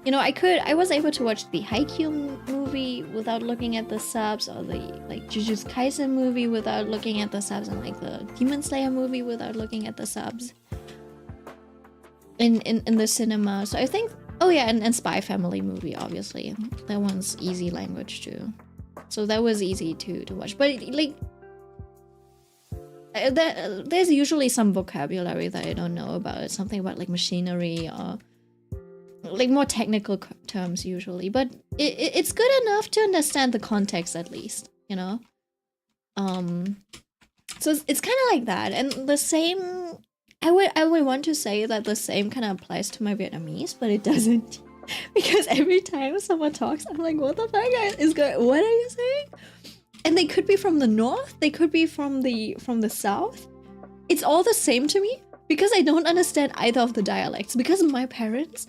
was able to watch the Haikyuu movie without looking at the subs, or the like Jujutsu Kaisen movie without looking at the subs, and like the Demon Slayer movie without looking at the subs. In the cinema. So I think, and Spy Family movie, obviously. That one's easy language too. So that was easy to watch. But like, there's usually some vocabulary that I don't know about. It's something about like machinery or like more technical terms usually. But it's good enough to understand the context at least, So it's kind of like that. And the same... I would want to say that the same kind of applies to my Vietnamese, but it doesn't. Because every time someone talks, I'm like, what the fuck is going? What are you saying? And they could be from the north, they could be from the south. It's all the same to me because I don't understand either of the dialects. Because my parents,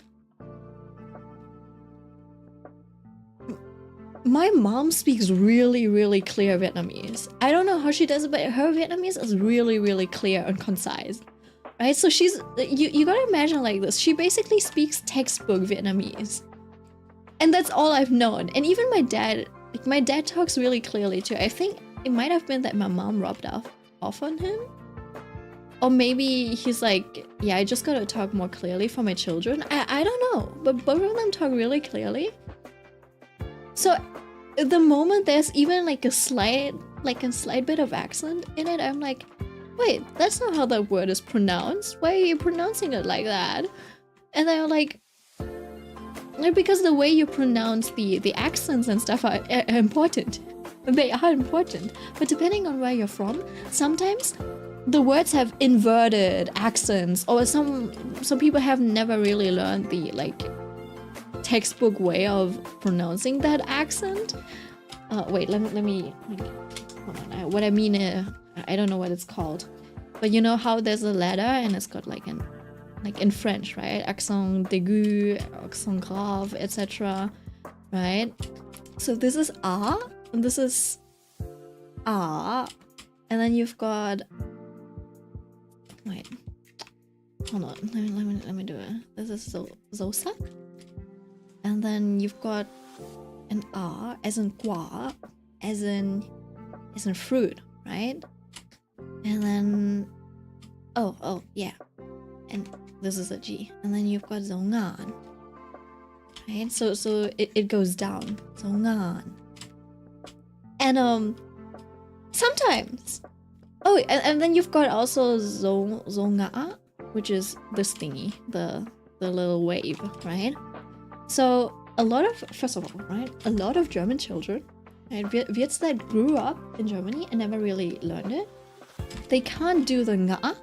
my mom speaks really, really clear Vietnamese. I don't know how she does it, but her Vietnamese is really, really clear and concise. Right, so she's you gotta imagine like this. She basically speaks textbook Vietnamese, and that's all I've known. And even my dad talks really clearly too. I think it might have been that my mom rubbed off on him, or maybe he's like, yeah, I just gotta talk more clearly for my children. I don't know, but both of them talk really clearly. So the moment there's even like a slight bit of accent in it, I'm like, wait, that's not how that word is pronounced. Why are you pronouncing it like that? And they're like, because the way you pronounce the accents and stuff are important. They are important. But depending on where you're from, sometimes the words have inverted accents, or some people have never really learned the like textbook way of pronouncing that accent. Wait, let me hold on. What I mean is, I don't know what it's called, but you know how there's a letter and it's got like in French, right? Accent aigu, accent grave, etc. Right? So this is A, and this is A, and then you've got, wait, hold on, let me do it. This is Zosak, and then you've got an A as in gua, as in fruit, right? And then yeah, and this is a G, and then you've got zongan, right? So it goes down, zongan, and sometimes and then you've got also zonga, which is this thingy, the little wave, right? So a lot of German children, right, Viets that grew up in Germany and never really learned it, they can't do the nga,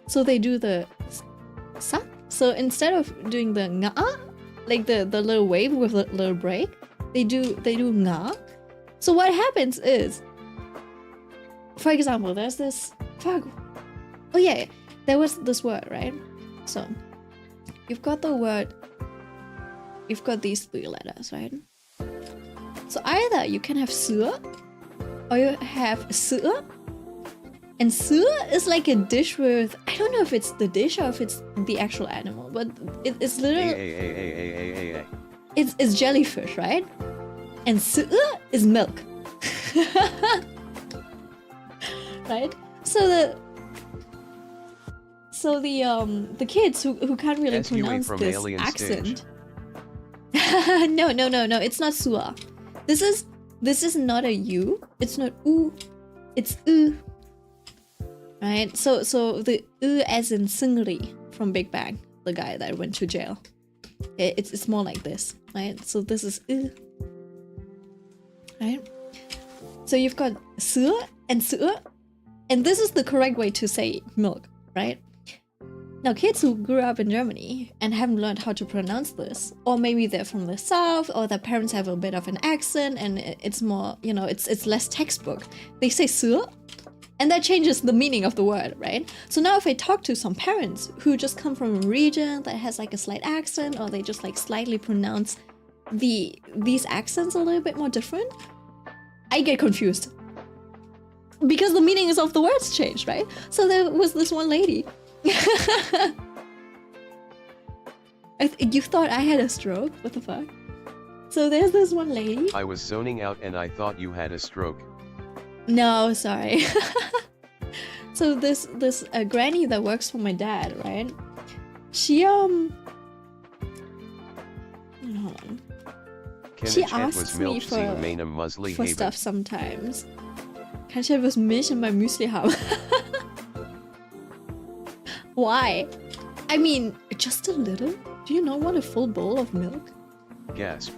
so they do the sa. So instead of doing the nga, like the little wave with a little break, they do nga. So what happens is, for example, there's this there was this word, right? So you've got these three letters, right? So either you can have sữa, or you have sữa. And sữa is like a dish with, I don't know if it's the dish or if it's the actual animal, but it's literally... It's jellyfish, right? And sữa is milk. Right? So so the kids who can't really SUA pronounce from this Alien accent. No, it's not sua. This is not a u. It's not u. It's u. Right? So the u as in Seungri from Big Bang, the guy that went to jail. It's more like this, right? So this is u. Right? So you've got sữa and sữa, and this is the correct way to say milk, right? Now, kids who grew up in Germany and haven't learned how to pronounce this, or maybe they're from the south, or their parents have a bit of an accent, and it's more, you know, it's less textbook. They say sữa, and that changes the meaning of the word, right? So now if I talk to some parents who just come from a region that has like a slight accent, or they just like slightly pronounce these accents a little bit more different, I get confused. Because the meanings of the words changed, right? So there was this one lady. You thought I had a stroke? What the fuck? So there's this one lady. I was zoning out and I thought you had a stroke. No, sorry. So this granny that works for my dad, right? She hold on. She asks me for stuff sometimes. Kann ich etwas Milch in my muesli haben? Why? I mean, just a little? Do you not want a full bowl of milk? Gasp.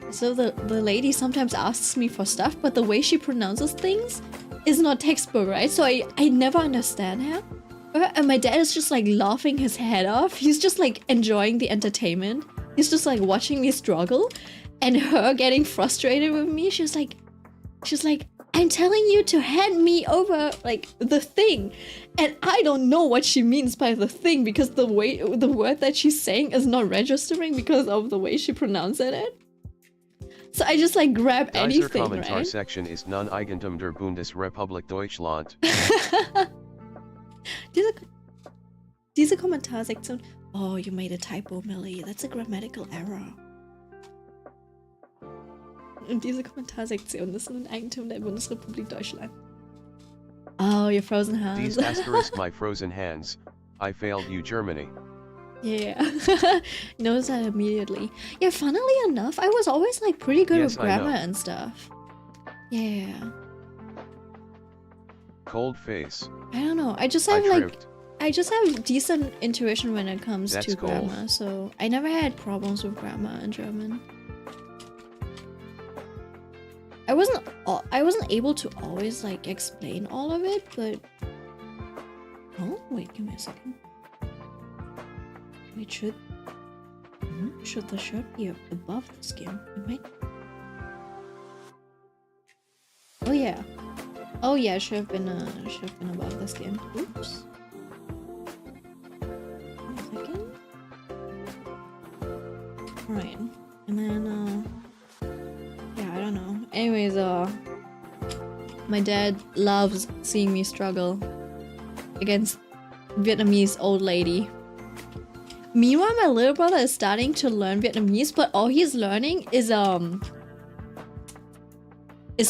So the lady sometimes asks me for stuff, but the way she pronounces things is not textbook, right? So I never understand her. And my dad is just like laughing his head off. He's just like enjoying the entertainment. He's just like watching me struggle. And her getting frustrated with me. She's like, I'm telling you to hand me over like the thing. And I don't know what she means by the thing, because the word that she's saying is not registering because of the way she pronounces it. So I just like grab anything, right? Kommentar section ist Non-Eigentum der Bundesrepublik Deutschland. Diese Kommentarsektion. Oh, you made a typo, Millie. That's a grammatical error. Und diese Kommentarsektion ist nun Eigentum der Bundesrepublik Deutschland. Oh, your frozen hands. These asterisk my frozen hands. I failed you, Germany. Yeah. Knows that immediately. Yeah, funnily enough, I was always like pretty good with grammar and stuff. Yeah. Cold face. I don't know. I just have decent intuition when it comes to grammar, so I never had problems with grammar in German. I wasn't able to always like explain all of it, but oh wait, give me a second. Wait, should the shirt be above the skin? It might. Oh yeah, it should have been above the skin. Oops. Right, and then yeah, I don't know. Anyways, my dad loves seeing me struggle against Vietnamese old lady. Meanwhile, my little brother is starting to learn Vietnamese, but all he's learning is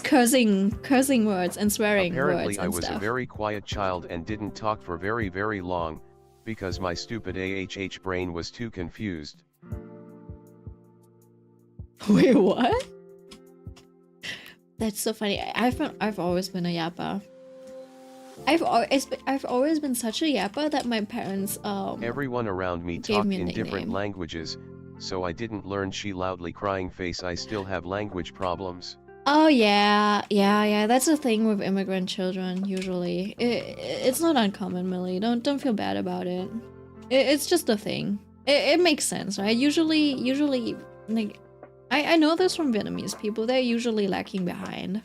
cursing words and swearing words and Apparently, I was stuff. a very quiet child and didn't talk for very, very long, because my stupid AHH brain was too confused. Wait, what? That's so funny. I've always been a yapper. I've always been such a yapper that my parents Everyone around me gave talked me a in nickname. different languages, so I didn't learn. She loudly crying face. I still have language problems. Oh yeah. That's the thing with immigrant children. Usually, it's not uncommon, Millie. Don't feel bad about it. It's just a thing. It makes sense, right? Usually, like I know this from Vietnamese people. They're usually lacking behind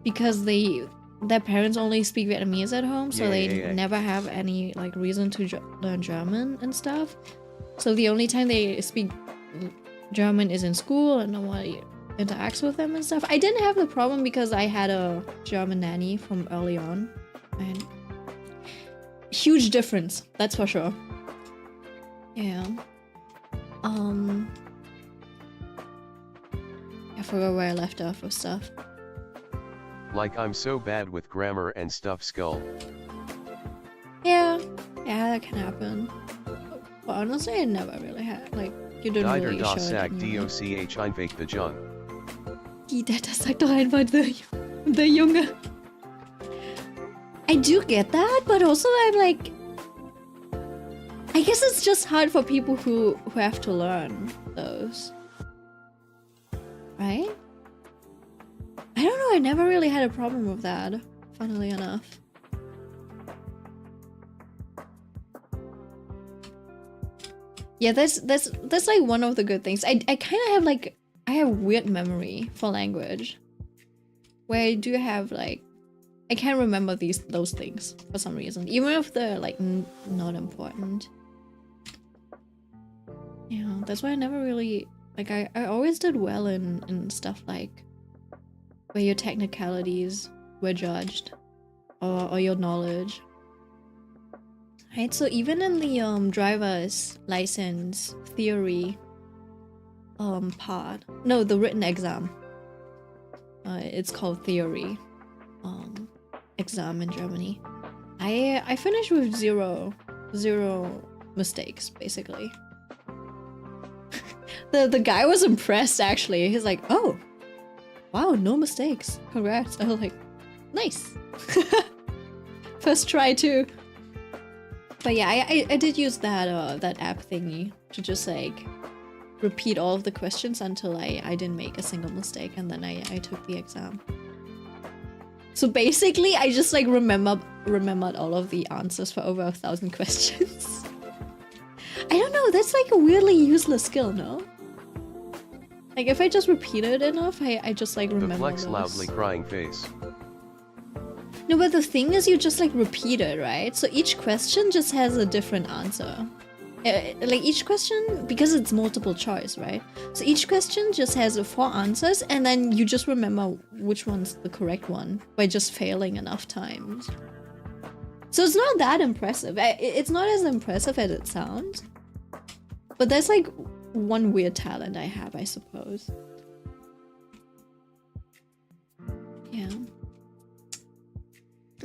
because their parents only speak Vietnamese at home, so they never have any like reason to learn German and stuff. So the only time they speak German is in school, and nobody interacts with them and stuff. I didn't have the problem because I had a German nanny from early on, and huge difference, that's for sure. Yeah. I forgot where I left off with stuff. Like I'm so bad with grammar and stuff, skull. Yeah, that can happen. But honestly, I never really had, like, you didn't Dider really das show it sagt anyway. DOCH einfach the Jung. Die Data sagt doch einfach der Junge. I do get that, but also I'm like, I guess it's just hard for people who have to learn those. Right? I don't know, I never really had a problem with that, funnily enough. Yeah, that's like one of the good things. I kind of have like, I have weird memory for language. Where I do have like, I can't remember those things for some reason. Even if they're like not important. Yeah, that's why I never really, like I always did well in stuff like where your technicalities were judged or your knowledge. Right, so even in the driver's license theory part, no, the written exam, it's called theory exam in Germany. I finished with zero mistakes basically. The guy was impressed actually. He's like, oh, wow, no mistakes, congrats. I was like, nice. First try too. But yeah, I did use that that app thingy to just like repeat all of the questions until I didn't make a single mistake, and then I took the exam. So basically, I just like remembered all of the answers for over 1,000 questions. I don't know, that's like a weirdly useless skill, no? Like if I just repeat it enough, I just like remember The flex those. loudly crying face. No, but the thing is you just like repeat it, right? So each question just has a different answer. Like each question, because it's multiple choice, right? So each question just has 4 answers, and then you just remember which one's the correct one by just failing enough times. So it's not that impressive. It's not as impressive as it sounds. But that's like one weird talent I have, I suppose. Yeah.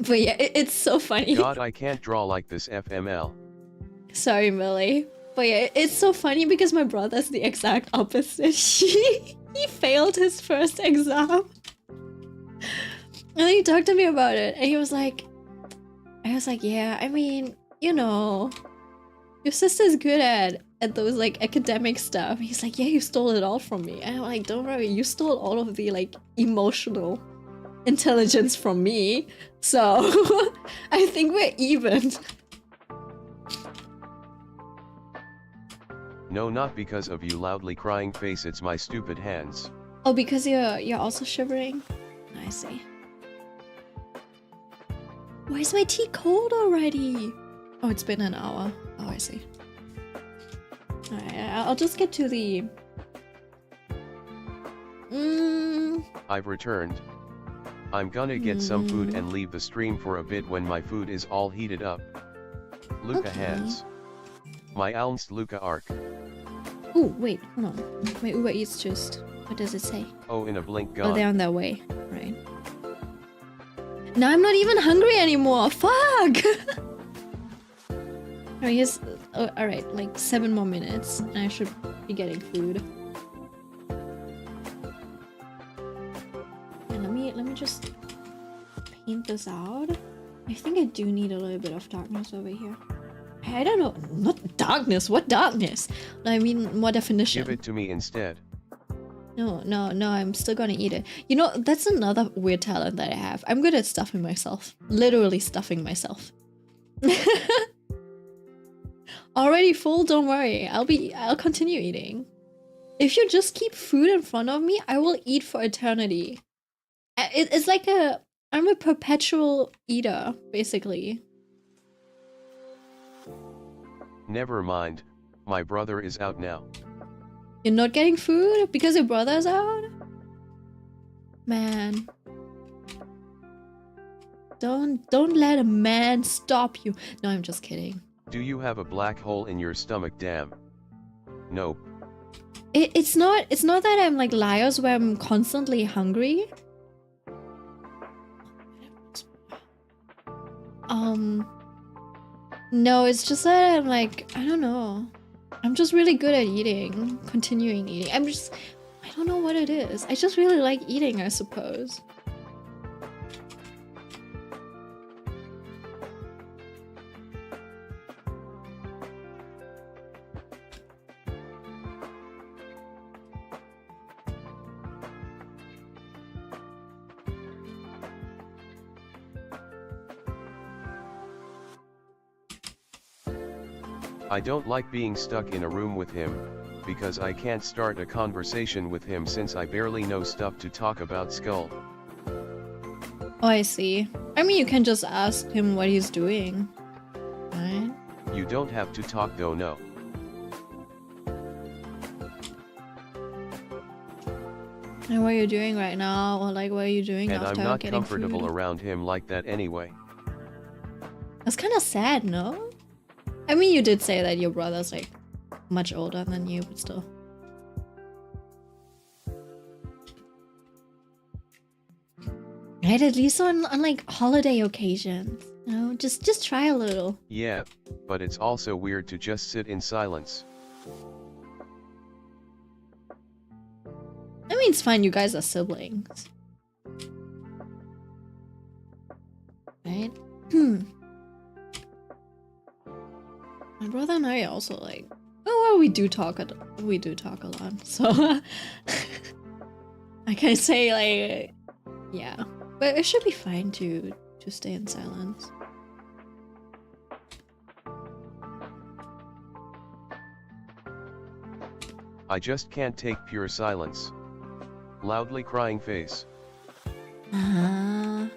But yeah, it's so funny. God, I can't draw like this FML. Sorry, Millie. But yeah, it's so funny because my brother's the exact opposite. He failed his first exam. And he talked to me about it, and he was like, I was like, yeah, I mean, you know, your sister's good at those like academic stuff. He's like, yeah, you stole it all from me. And I'm like, don't worry, you stole all of the like emotional intelligence from me. So I think we're even. No, not because of you loudly crying face, it's my stupid hands. Oh, because you're also shivering? I see. Why is my tea cold already? Oh, it's been an hour. Oh, I see. Alright, I'll just get to the... I've returned. I'm gonna get some food and leave the stream for a bit when my food is all heated up. Luca Okay. hands. My Alnst Luca arc. Oh, wait, hold on. My Uber Eats just... What does it say? Oh, in a blink Oh, gone. they're on their way. Right. Now I'm not even hungry anymore. Fuck! Oh, here's... Oh, alright, like 7 more minutes, and I should be getting food. And let me just paint this out. I think I do need a little bit of darkness over here. I don't know, not darkness, what darkness? No, I mean more definition. Give it to me instead. No, I'm still gonna eat it. You know, that's another weird talent that I have. I'm good at stuffing myself. Literally stuffing myself. Already full, don't worry. I'll continue eating. If you just keep food in front of me, I will eat for eternity. It's like I'm a perpetual eater, basically. Never mind, my brother is out now. You're not getting food because your brother's out? Man. Don't let a man stop you. No, I'm just kidding. Do you have a black hole in your stomach, damn? Nope. It's not that I'm like liars where I'm constantly hungry. No, it's just that I'm like, I don't know. I'm just really good at eating, continuing eating. I don't know what it is. I just really like eating, I suppose. I don't like being stuck in a room with him, because I can't start a conversation with him since I barely know stuff to talk about Skull. Oh, I see. I mean, you can just ask him what he's doing, right? You don't have to talk though, no. And what you're doing right now, or like what are you doing And after I'm not getting comfortable food? around him like that anyway. That's kind of sad, no? I mean, you did say that your brother's like much older than you, but still. Right, at least on like holiday occasions, you know, just try a little. Yeah, but it's also weird to just sit in silence. I mean, it's fine, you guys are siblings. Right? My brother and I also like, oh well, we do talk a lot, so I can say like, yeah, but it should be fine to stay in silence. I just can't take pure silence. Loudly crying face. I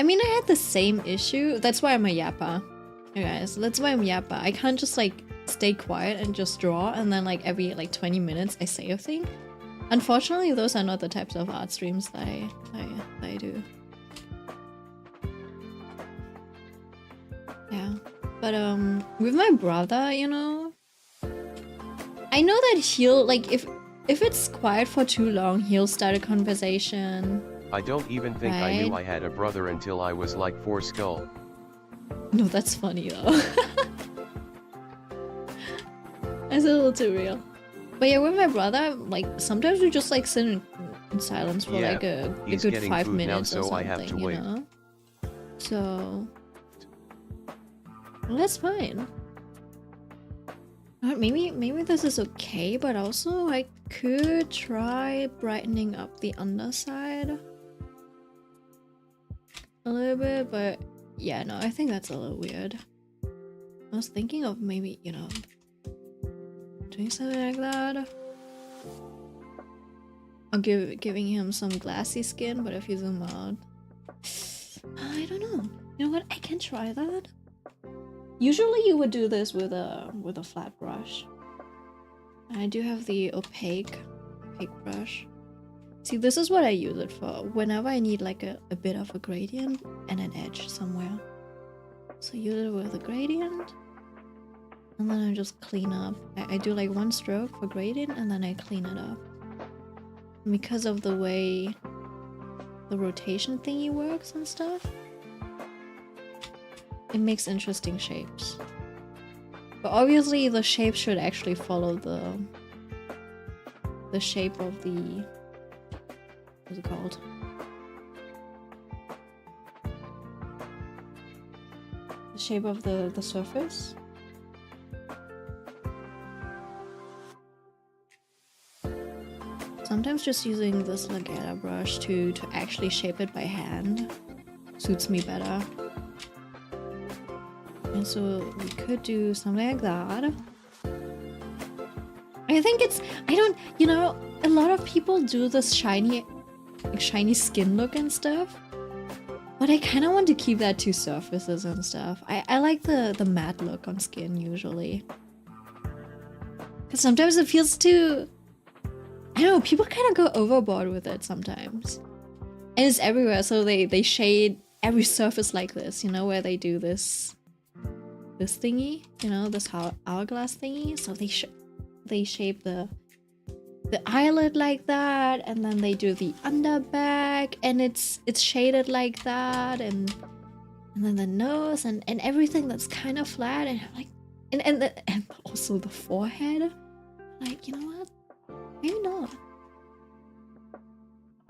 mean, I had the same issue. That's why I'm a yapper. You guys, that's why I'm yapper. I can't just like stay quiet and just draw and then like every like 20 minutes I say a thing. Unfortunately, those are not the types of art streams that I do. Yeah. But with my brother, you know, I know that he'll like if it's quiet for too long, he'll start a conversation. I don't even think I knew I had a brother until I was like 4 Skull. No, that's funny though. That's a little too real. But yeah, with my brother, like sometimes we just like sit in silence for like a good 5 minutes now, or so something, I have to you wait. know? So well, that's fine. Maybe this is okay, but also I could try brightening up the underside a little bit, but yeah, no, I think that's a little weird. I was thinking of maybe, you know, doing something like that. Or giving him some glassy skin, but if you zoom out, I don't know. You know what? I can try that. Usually you would do this with a flat brush. I do have the opaque brush. See, this is what I use it for. Whenever I need like a bit of a gradient and an edge somewhere. So use it with a gradient. And then I just clean up. I do like one stroke for gradient and then I clean it up. And because of the way the rotation thingy works and stuff, it makes interesting shapes. But obviously the shape should actually follow the shape of the... what's it called? The shape of the surface. Sometimes just using this Leggera brush to actually shape it by hand suits me better. And so we could do something like that. I think it's, you know, a lot of people do this shiny skin look and stuff. But I kind of want to keep that to surfaces and stuff. I like the matte look on skin usually. Because sometimes it feels too... I don't know, people kind of go overboard with it sometimes. And it's everywhere, so they shade every surface like this, you know, where they do this thingy, you know, this hourglass thingy. So they shape the eyelid like that, and then they do the underback, and it's shaded like that, and and then the nose and everything that's kind of flat, and I'm like, and also the forehead. Like, you know what? Maybe not.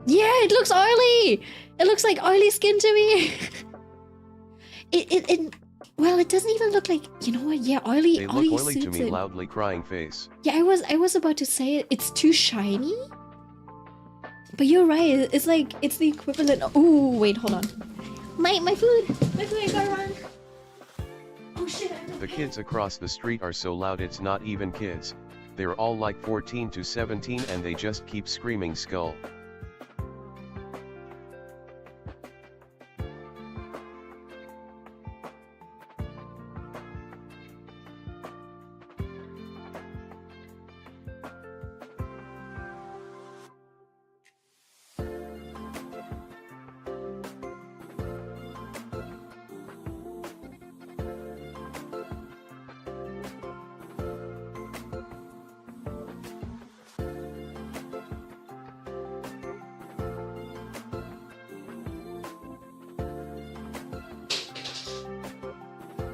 Yeah, it looks oily. It looks like oily skin to me. Well, it doesn't even look like, you know what? Yeah, oily. They oily look oily to suits me, it. loudly crying face. Yeah, I was about to say it. It's too shiny. But you're right. It's like it's the equivalent. Oh wait, hold on. My food. I gotta run. Oh shit. The kids across the street are so loud it's not even kids. They're all like 14 to 17 and they just keep screaming skull.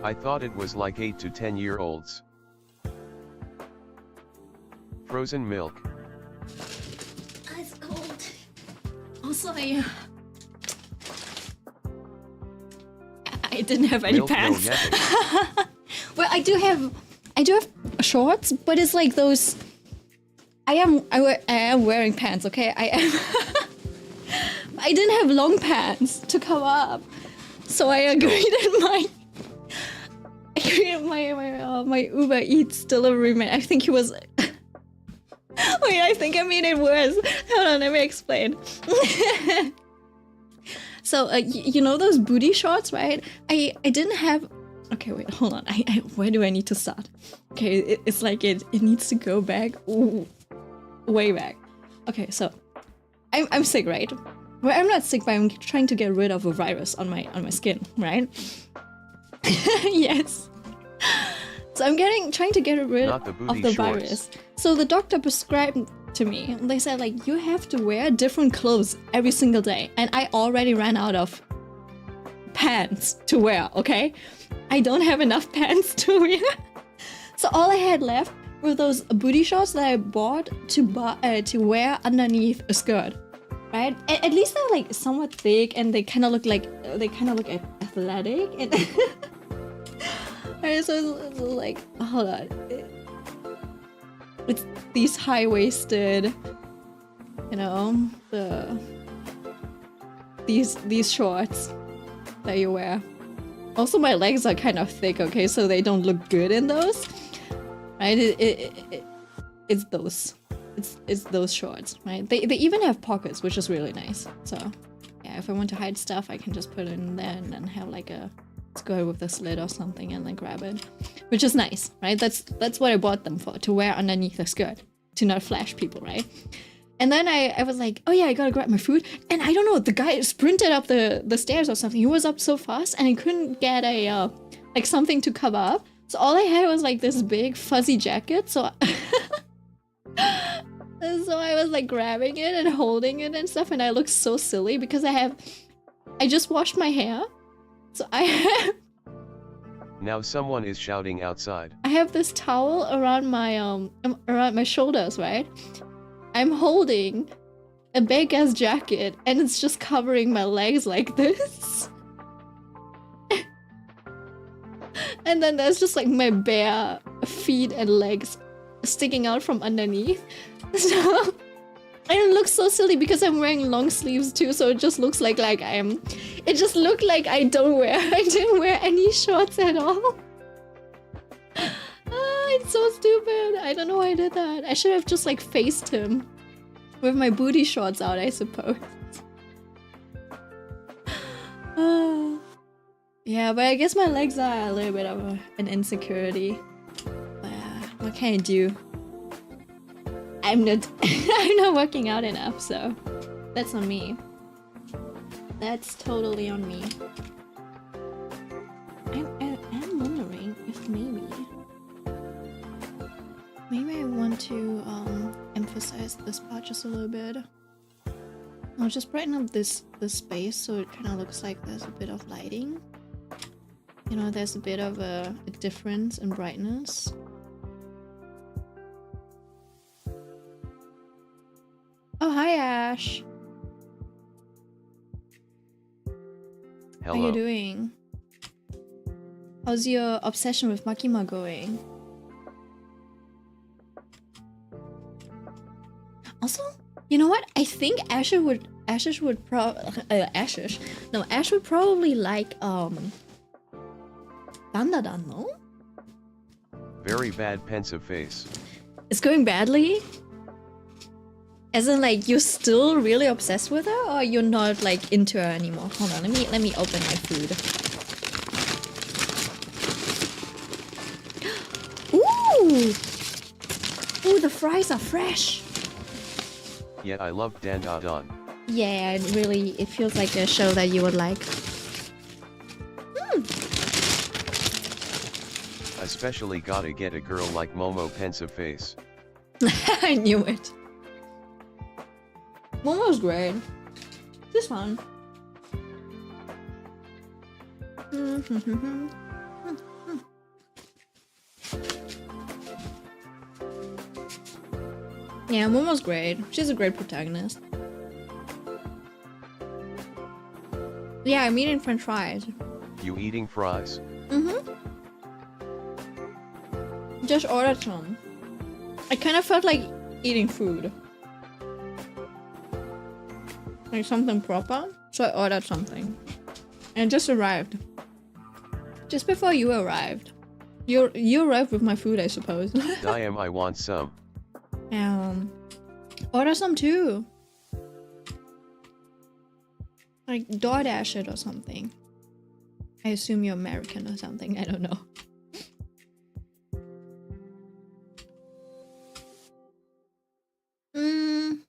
I thought it was like 8 to 10-year-olds. Frozen milk. It's cold. Also, I didn't have any Milk, no pants. yapping. Well, I do have shorts, but it's like those. I am wearing pants. Okay, I am. I didn't have long pants to cover up, so I agreed that my Uber Eats delivery man. I think he was. Wait, I think I made it worse. Hold on, let me explain. So, you know those booty shorts, right? I didn't have. Okay, wait, hold on. Where do I need to start? Okay, it's like it needs to go back. Ooh, way back. Okay, so I'm sick, right? Well, I'm not sick, but I'm trying to get rid of a virus on my skin, right? Yes. So I'm trying to get rid of the virus. So the doctor prescribed to me. They said like you have to wear different clothes every single day, and I already ran out of pants to wear. Okay, I don't have enough pants to wear. So all I had left were those booty shorts that I bought to wear underneath a skirt. Right? At least they're like somewhat thick, and they kind of look athletic. And right, so it's like, hold on. It's these high-waisted, you know, these shorts that you wear. Also, my legs are kind of thick, okay, so they don't look good in those. Right? It's those. It's those shorts, right? They even have pockets, which is really nice. So, yeah, if I want to hide stuff, I can just put it in there and then have like a skirt with a slit or something and then grab it, which is nice, right? That's what I bought them for, to wear underneath the skirt, to not flash people, right? And then I was like, oh yeah, I gotta grab my food, and I don't know, the guy sprinted up the stairs or something. He was up so fast, and I couldn't get a like something to cover up. So all I had was like this big fuzzy jacket. So so I was like grabbing it and holding it and stuff, and I looked so silly because I just washed my hair. So Now someone is shouting outside. I have this towel around my shoulders, right? I'm holding a big ass jacket and it's just covering my legs like this. And then there's just like my bare feet and legs sticking out from underneath. So it looks so silly because I'm wearing long sleeves too, so it just looks like it just looked like I didn't wear any shorts at all. It's so stupid. I don't know why I did that. I should have just like faced him with my booty shorts out, I suppose. Yeah, but I guess my legs are a little bit of an insecurity. What can I do? I'm not working out enough, so that's on me. That's totally on me. I'm wondering if maybe I want to emphasize this part just a little bit. I'll just brighten up this space so it kind of looks like there's a bit of lighting. You know, there's a bit of a difference in brightness. Oh, hi, Ash. Hello. How you doing? How's your obsession with Makima going? Also, you know what? I think Ash would probably like Dandadan, no? Very bad pensive face. It's going badly? As in, like, you're still really obsessed with her, or you're not like into her anymore? Hold on, let me open my food. Ooh! Ooh, the fries are fresh. Yeah, I love Dandadan. Yeah, it feels like a show that you would like. Especially gotta get a girl like Momo pensive face. I knew it. Momo's great. This one. Yeah, Momo's great. She's a great protagonist. Yeah, I'm eating french fries. You eating fries? Just ordered some. I kind of felt like eating food. Like something proper. So I ordered something. And it just arrived. Just before you arrived. You arrived with my food, I suppose. Damn, I want some. Order some too. Like DoorDash it or something. I assume you're American or something, I don't know. You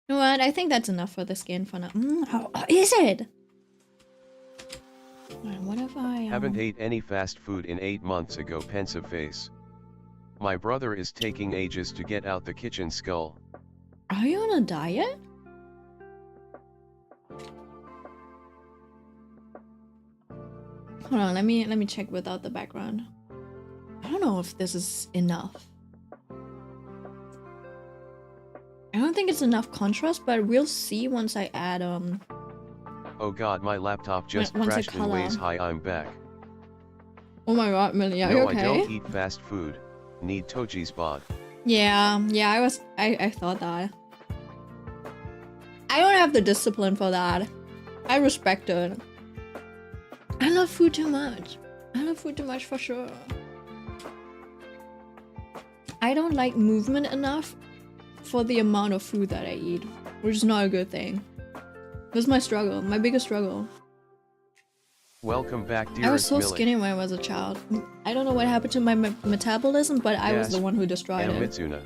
know what? I think that's enough for the skin for now. How is it? What if I Haven't ate any fast food in 8 months ago, pensive face. My brother is taking ages to get out the kitchen skull. Are you on a diet? Hold on, let me check without the background. I don't know if this is enough. I don't think it's enough contrast, but we'll see once I add Oh god, my laptop just once I crashed in color. ways. Hi, I'm back. Oh my god, Millie, are No, you okay? I don't eat fast food. Need Toji's bod. Yeah, I thought that. I don't have the discipline for that. I respect it. I love food too much. I love food too much for sure. I don't like movement enough for the amount of food that I eat, which is not a good thing. This is my struggle, my biggest struggle. Welcome back, dearest I was so Millie. skinny when I was a child. I don't know what happened to my metabolism, but I was the one who destroyed and it. Mitsuna.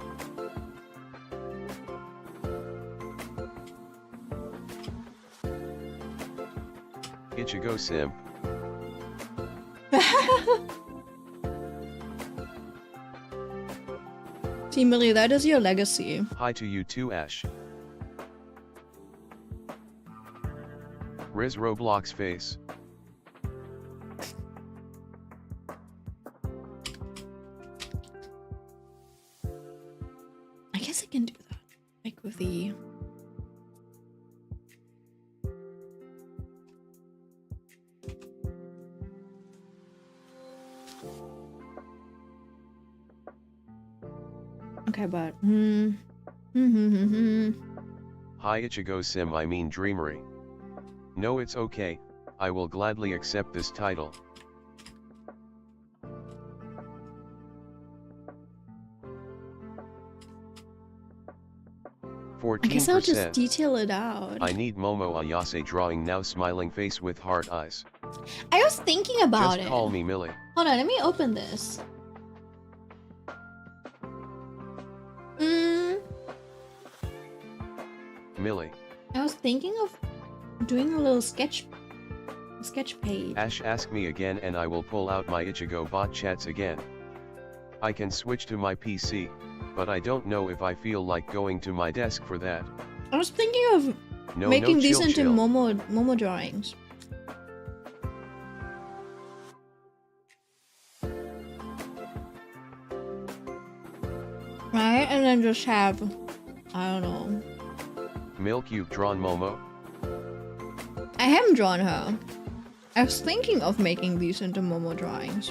Ichigo simp. See, Millie, that is your legacy. Hi to you too, Ash. Riz Roblox face. I guess I can do that. Like with the... Okay, but... Hi Ichigo sim, I mean Dreamery. No, it's okay, I will gladly accept this title. I guess I'll just detail it out. I need Momo Ayase drawing now, smiling face with heart eyes. I was thinking about it. Just call me Millie. Hold on, let me open this. Millie. I was thinking of doing a little sketch page. Ash, ask me again and I will pull out my Ichigo bot chats again. I can switch to my PC, but I don't know if I feel like going to my desk for that. I was thinking of making these into chill. Momo drawings. Right? And then just have, I don't know. Milk, you've drawn Momo? I haven't drawn her. I was thinking of making these into Momo drawings.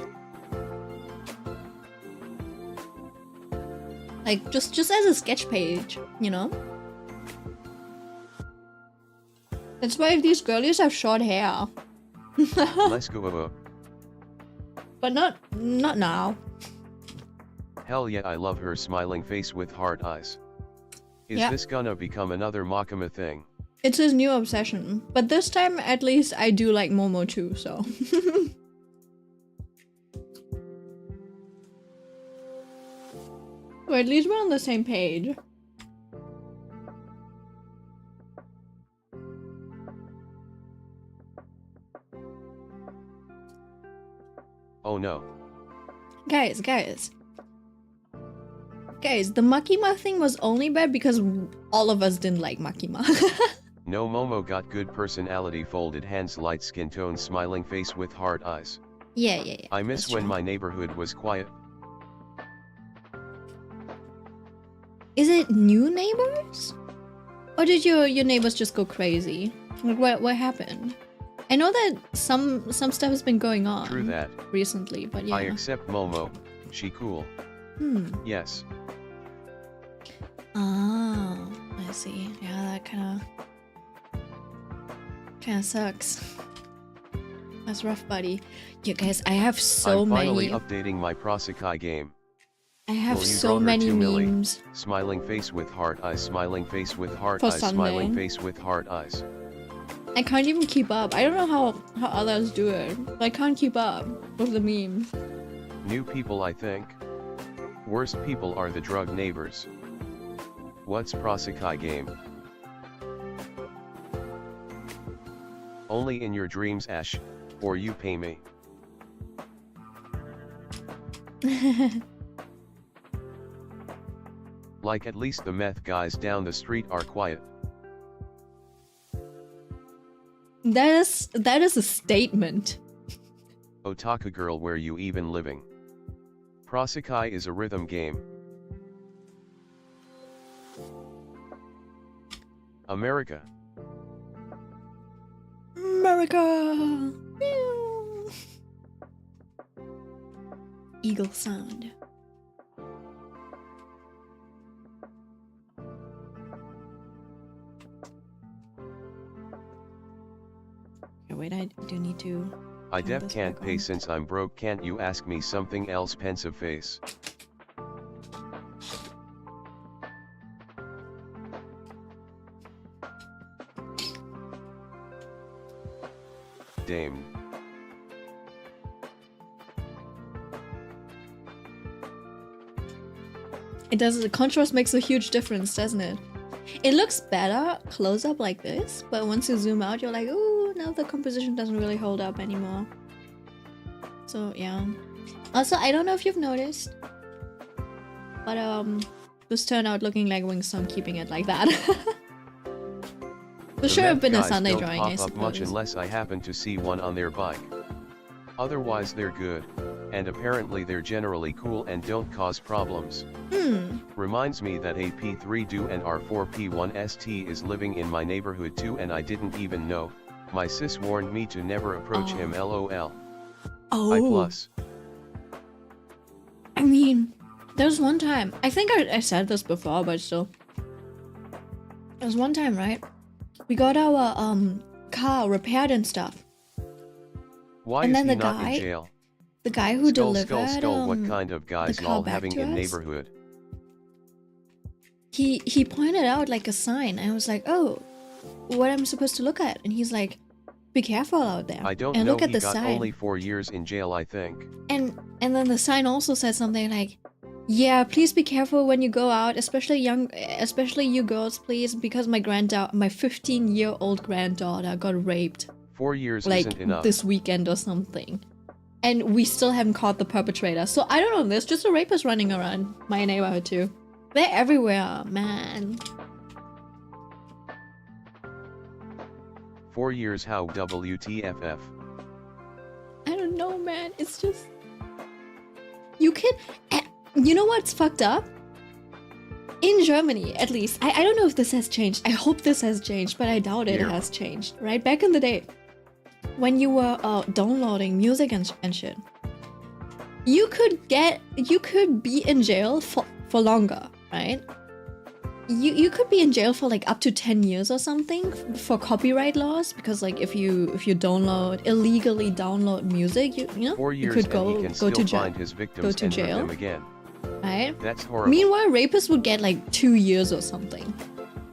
Like, just as a sketch page, you know? That's why these girlies have short hair. Let's go. But not now. Hell yeah, I love her smiling face with heart eyes. Is this gonna become another Makima thing? It's his new obsession. But this time, at least, I do like Momo too, so. Well, at least we're on the same page. Oh no. Guys, the Makima thing was only bad because all of us didn't like Makima. No, Momo got good personality, folded hands, light skin tone, smiling face with heart eyes. Yeah. I miss That's when true. my neighborhood was quiet. Is it new neighbors? Or did your neighbors just go crazy? Like what happened? I know that some stuff has been going on. True that. Recently, but yeah. I accept Momo, she cool. Yes. Oh, I see. Yeah, that kinda sucks. That's rough, buddy. You guys, I have so I'm finally many. updating my Prosekai game. I have Will you so draw her many too, Millie? memes. Smiling face with heart eyes, smiling face with heart For eyes, smiling Sunday. face with heart eyes. I can't even keep up. I don't know how others do it. I can't keep up with the memes. New people, I think. Worst people are the drug neighbors. What's Prosekai game? Only in your dreams, Ash, or you pay me. Like, at least the meth guys down the street are quiet. That is a statement. Otaku girl, where you even living? Prosekai is a rhythm game. America. America. Meow. Eagle sound. Okay, wait, I do need to. I turn def this can't back pay on. since I'm broke. Can't you ask me something else, pensive face? Dame. It does. The contrast makes a huge difference, doesn't it? It looks better close up like this, but once you zoom out, you're like, ooh, now the composition doesn't really hold up anymore. So yeah. Also, I don't know if you've noticed, but this turned out looking like Wingstone keeping it like that. There The should have meth been a guys Sunday don't drawing, pop I up much suppose. unless I happen to see one on their bike. Otherwise they're good, and apparently they're generally cool and don't cause problems. Reminds me that a P3 and R4P1ST is living in my neighborhood too, and I didn't even know. My sis warned me to never approach him, lol. Oh. I plus. I mean, there was one time, I think I said this before, but still. There was one time, right? We got our car repaired and stuff. Why And is then he the not guy- in jail? The guy who Skull, delivered what kind of guys car y'all back having to in us? neighborhood? He pointed out like a sign. I was like, oh, what am I supposed to look at? And he's like, be careful out there. I don't and know, look at he the got sign. only 4 years in jail, I think. And then the sign also said something like, yeah, please be careful when you go out, especially you girls, please, because my 15-year-old granddaughter got raped 4 years like isn't enough. this weekend or something. And we still haven't caught the perpetrator. So I don't know, there's just a rapist running around my neighborhood too. They're everywhere, man. 4 years, how WTFF? I don't know, man. It's just... You can... You know what's fucked up? in Germany, at least, I don't know if this has changed. I hope this has changed, but I doubt it Here. has changed. Right back in the day, when you were downloading music and shit, you could be in jail for longer, right? You could be in jail for like up to 10 years or something for copyright laws, because like if you illegally download music, you know 4 years you could go and he can still to jail. find his victims and hurt them again. Right? That's horrible. Meanwhile, rapists would get like 2 years or something.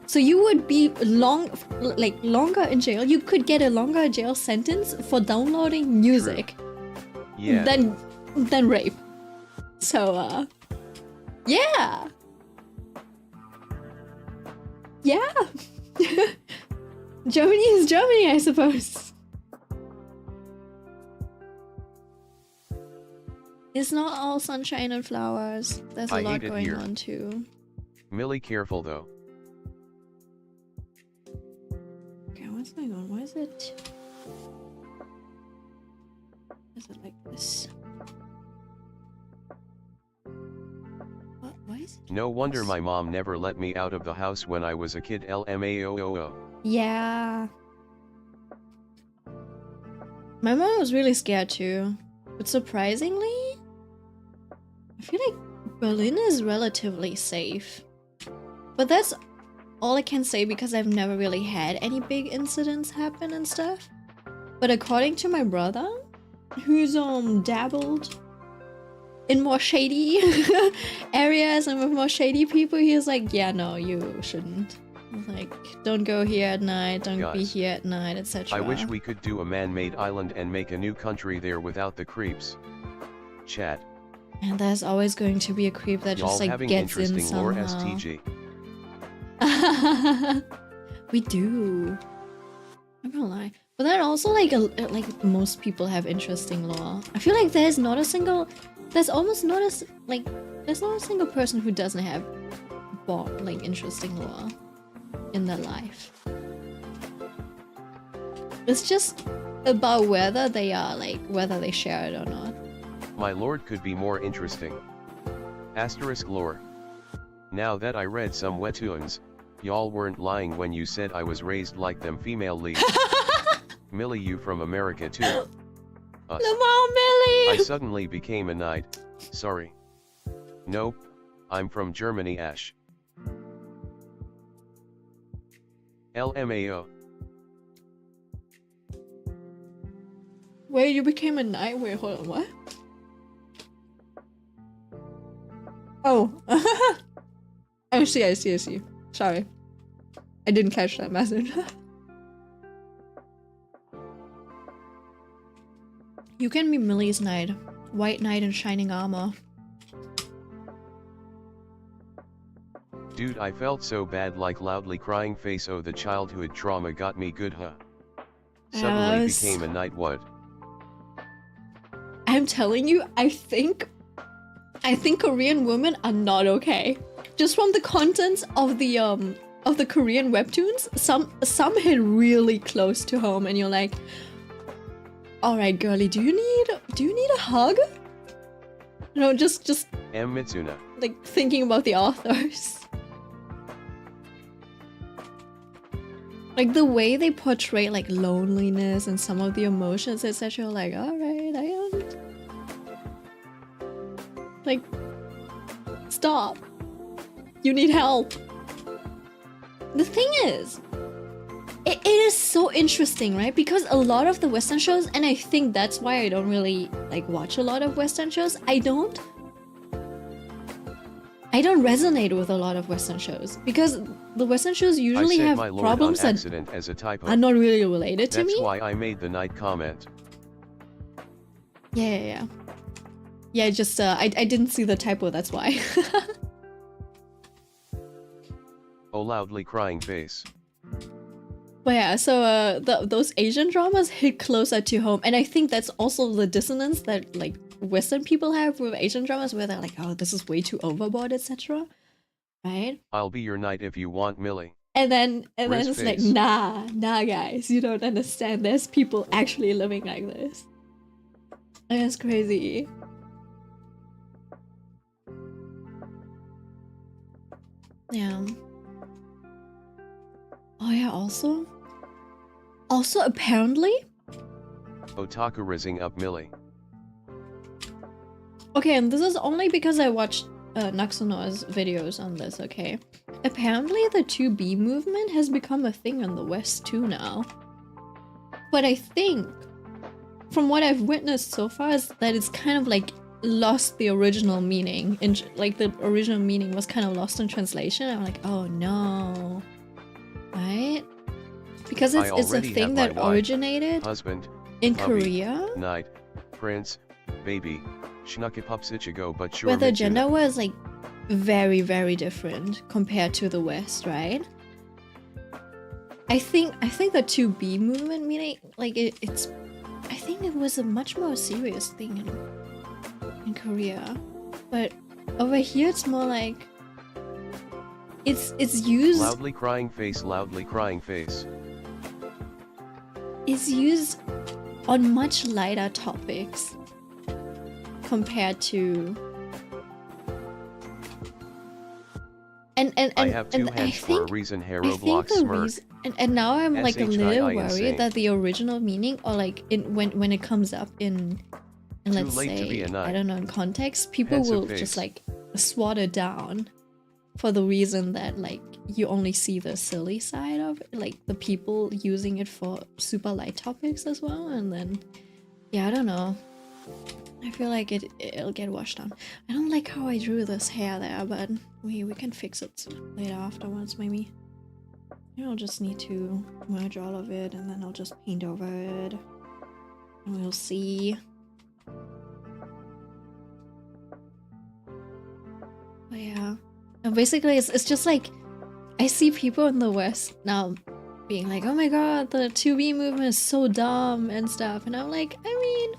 So you would be longer in jail. You could get a longer jail sentence for downloading music than rape. So yeah. Yeah. Germany is Germany, I suppose. It's not all sunshine and flowers. There's a lot going on too. Millie, careful though. Okay, what's going on? Why is it? Is it like this? What? Why is it? No wonder my mom never let me out of the house when I was a kid. LMAO. Yeah. My mom was really scared too. But surprisingly, I feel like Berlin is relatively safe. But that's all I can say because I've never really had any big incidents happen and stuff. But according to my brother, who's dabbled in more shady areas and with more shady people, he's like, yeah, no, you shouldn't. Like, don't go here at night, don't be here at night, etc. I wish we could do a man-made island and make a new country there without the creeps. Chat. And there's always going to be a creep that just like gets in somehow. Lore STG. We do. I'm not gonna lie. But then also like most people have interesting lore. I feel like there's not a single person who doesn't have like interesting lore in their life. It's just about whether they are whether they share it or not. My lord could be more interesting. Asterisk lore. Now that I read some webtoons, y'all weren't lying when you said I was raised like them female leads. Millie, you from America too. LMAO Millie! I suddenly became a knight. Sorry. Nope. I'm from Germany, Ash. LMAO. Wait, you became a knight? Wait, hold on, what? Oh. I see. Sorry. I didn't catch that message. You can be Millie's knight. White knight in shining armor. Dude, I felt so bad, like loudly crying face. Oh, the childhood trauma got me good, huh? Suddenly became a knight. What? I'm telling you, I think Korean women are not okay. Just from the contents of the Korean webtoons, some hit really close to home, and you're like, all right, girly, do you need a hug? No, just M. Mitsuna. Like thinking about the authors. Like the way they portray like loneliness and some of the emotions, etc. Like, all right, I am. Like, stop. You need help. The thing is, it is so interesting, right? Because a lot of the Western shows, and I think that's why I don't really like watch a lot of Western shows. I don't resonate with a lot of Western shows because the Western shows usually have problems that are not really related to me. That's why I made the knight comment. Yeah. Just I didn't see the typo. That's why. Oh, loudly crying face. But yeah, so those Asian dramas hit closer to home, and I think that's also the dissonance that like Western people have with Asian dramas, where they're like, oh, this is way too overboard, etc. Right? I'll be your knight if you want, Millie. And then it's like, nah, guys, you don't understand. There's people actually living like this. And it's crazy. Yeah. Oh yeah, also apparently, Otaku rizzing up Millie. okay, and this is only because I watched Naxono's videos on this, okay? Apparently the 2B movement has become a thing in the West too now. But I think, from what I've witnessed so far, is that it's kind of like lost the original meaning. Like the original meaning was kind of lost in translation. I'm like, oh no. Right? Because it's a thing that originated husband, in hubby, Korea. knight, prince, baby, schnuckipupsichigo, but sure. Where the gender was like very, very different compared to the West, right? I think the 2B movement meaning like it's I think it was a much more serious thing in Korea. But over here it's more like it's used loudly crying face, loudly crying face. Is used on much lighter topics compared to and I have two and hands for a reason. Hero block smirk. And now I'm like a little worried insane. that the original meaning, or like when it comes up in let's say I don't know, in context, people will just like swat it down for the reason that like you only see the silly side of it, like the people using it for super light topics as well, and then yeah, I don't know. I feel like it'll get washed down. I don't like how I drew this hair there, but we can fix it later afterwards maybe. I'll just need to merge all of it and then I'll just paint over it and we'll see. But yeah, and basically it's just like I see people in the West now being like, oh my god, the 2B movement is so dumb and stuff, and I'm like, I mean,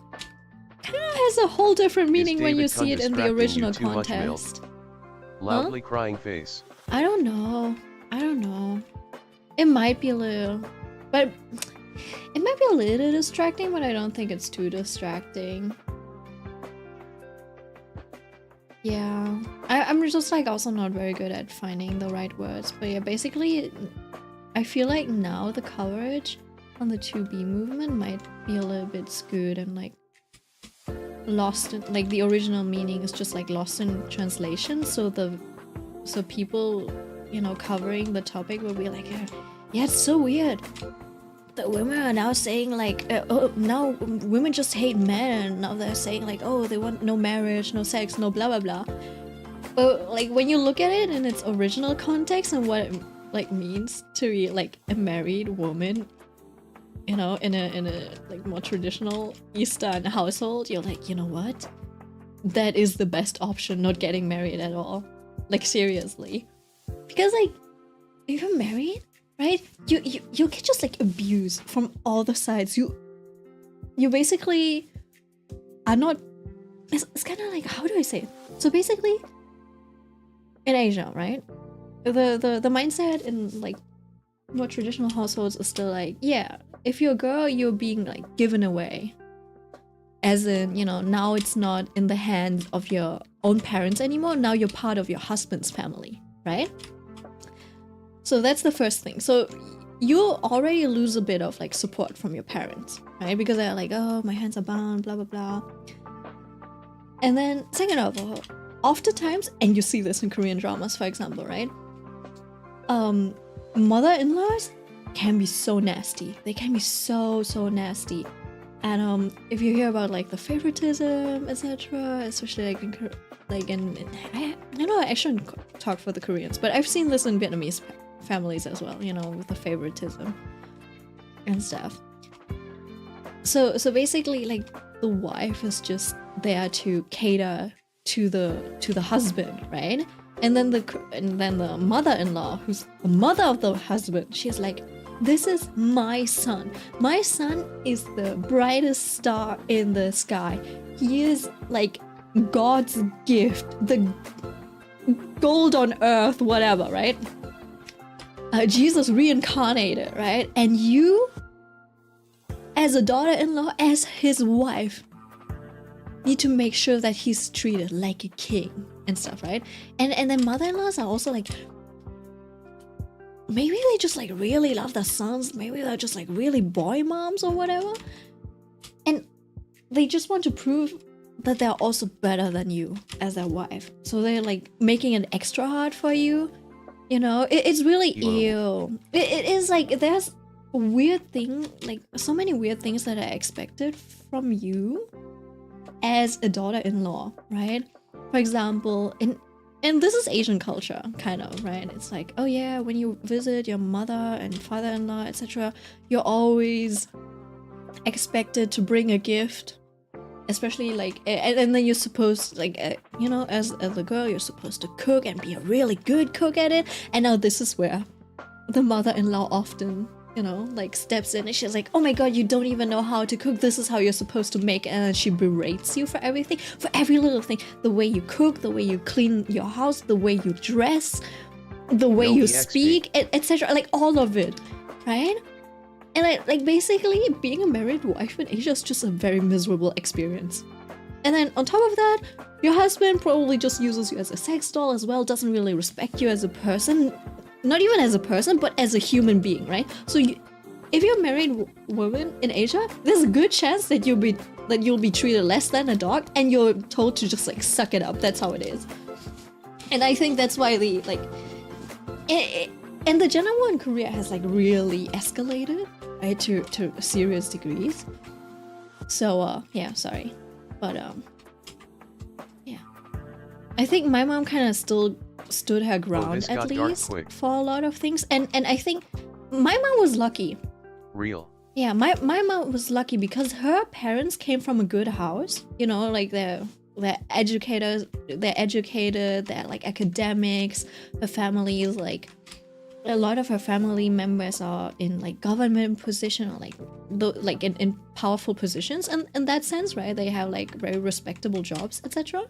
kind of has a whole different meaning when you see it in the original context. Loudly crying face. I don't know. It might be a little, but it might be a little distracting, but I don't think it's too distracting. Yeah, I'm just like also not very good at finding the right words, but yeah, basically I feel like now the coverage on the 2B movement might be a little bit skewed and like lost in, like the original meaning is just like lost in translation, so people, you know, covering the topic will be like, yeah, it's so weird that women are now saying like, oh, now women just hate men, and now they're saying like, oh, they want no marriage, no sex, no blah blah blah. But like when you look at it in its original context and what it like means to be like a married woman, you know, in a like more traditional Eastern household, you're like, you know what? That is the best option, not getting married at all. Like seriously. Because like if you're married, right? You get just like abused from all the sides. You basically are not. It's kind of like, how do I say it? So basically, in Asia, right? The mindset in like more traditional households is still like, yeah, if you're a girl, you're being like given away. As in, you know, now it's not in the hands of your own parents anymore. Now you're part of your husband's family, right? So that's the first thing. So you already lose a bit of like support from your parents, right? Because they're like, oh, my hands are bound, blah, blah, blah. And then second of all, oftentimes, and you see this in Korean dramas, for example, right? Mother-in-laws can be so nasty. They can be so nasty. And if you hear about like the favoritism, etc., especially like in I know I shouldn't talk for the Koreans, but I've seen this in Vietnamese families as well, you know, with the favoritism and stuff. So basically, like the wife is just there to cater to the husband, right? And then the mother-in-law, who's the mother of the husband, she's like, this is my son. My son is the brightest star in the sky. He is like God's gift, the gold on earth, whatever, right? Jesus reincarnated, right? And you, as a daughter-in-law, as his wife, need to make sure that he's treated like a king and stuff, right? And then mother-in-laws are also like, maybe they just like really love their sons, maybe they're just like really boy moms or whatever, and they just want to prove that they're also better than you as their wife, so they're like making it extra hard for you, you know. It's really ew. It is like there's a weird thing, like so many weird things that are expected from you as a daughter-in-law, right? For example, and this is Asian culture, kind of, right? It's like, oh yeah, when you visit your mother and father-in-law, etc., you're always expected to bring a gift, especially like, and then you're supposed, like, you know, as a girl, you're supposed to cook and be a really good cook at it. And now this is where the mother-in-law often, you know, like steps in and she's like, oh my god, you don't even know how to cook, this is how you're supposed to make it. And then she berates you for everything, for every little thing, the way you cook, the way you clean your house, the way you dress, the way you speak, etc., like all of it, right? And like basically being a married wife in Asia is just a very miserable experience. And then on top of that, your husband probably just uses you as a sex doll as well, doesn't really respect you as a person. Not even as a person, but as a human being, right? So if you're a married woman in Asia, there's a good chance that you'll be treated less than a dog, and you're told to just like suck it up. That's how it is. And I think that's why the like, and the gender war in Korea has like really escalated, right, to serious degrees. So yeah, sorry, but yeah, I think my mom kind of still stood her ground at least for a lot of things, and I think my mom was lucky. Real. Yeah, my mom was lucky because her parents came from a good house, you know, like they're educators, they're educated, they're like academics. Her family is like, a lot of her family members are in like government position or like in powerful positions, and in that sense, right, they have like very respectable jobs, etc.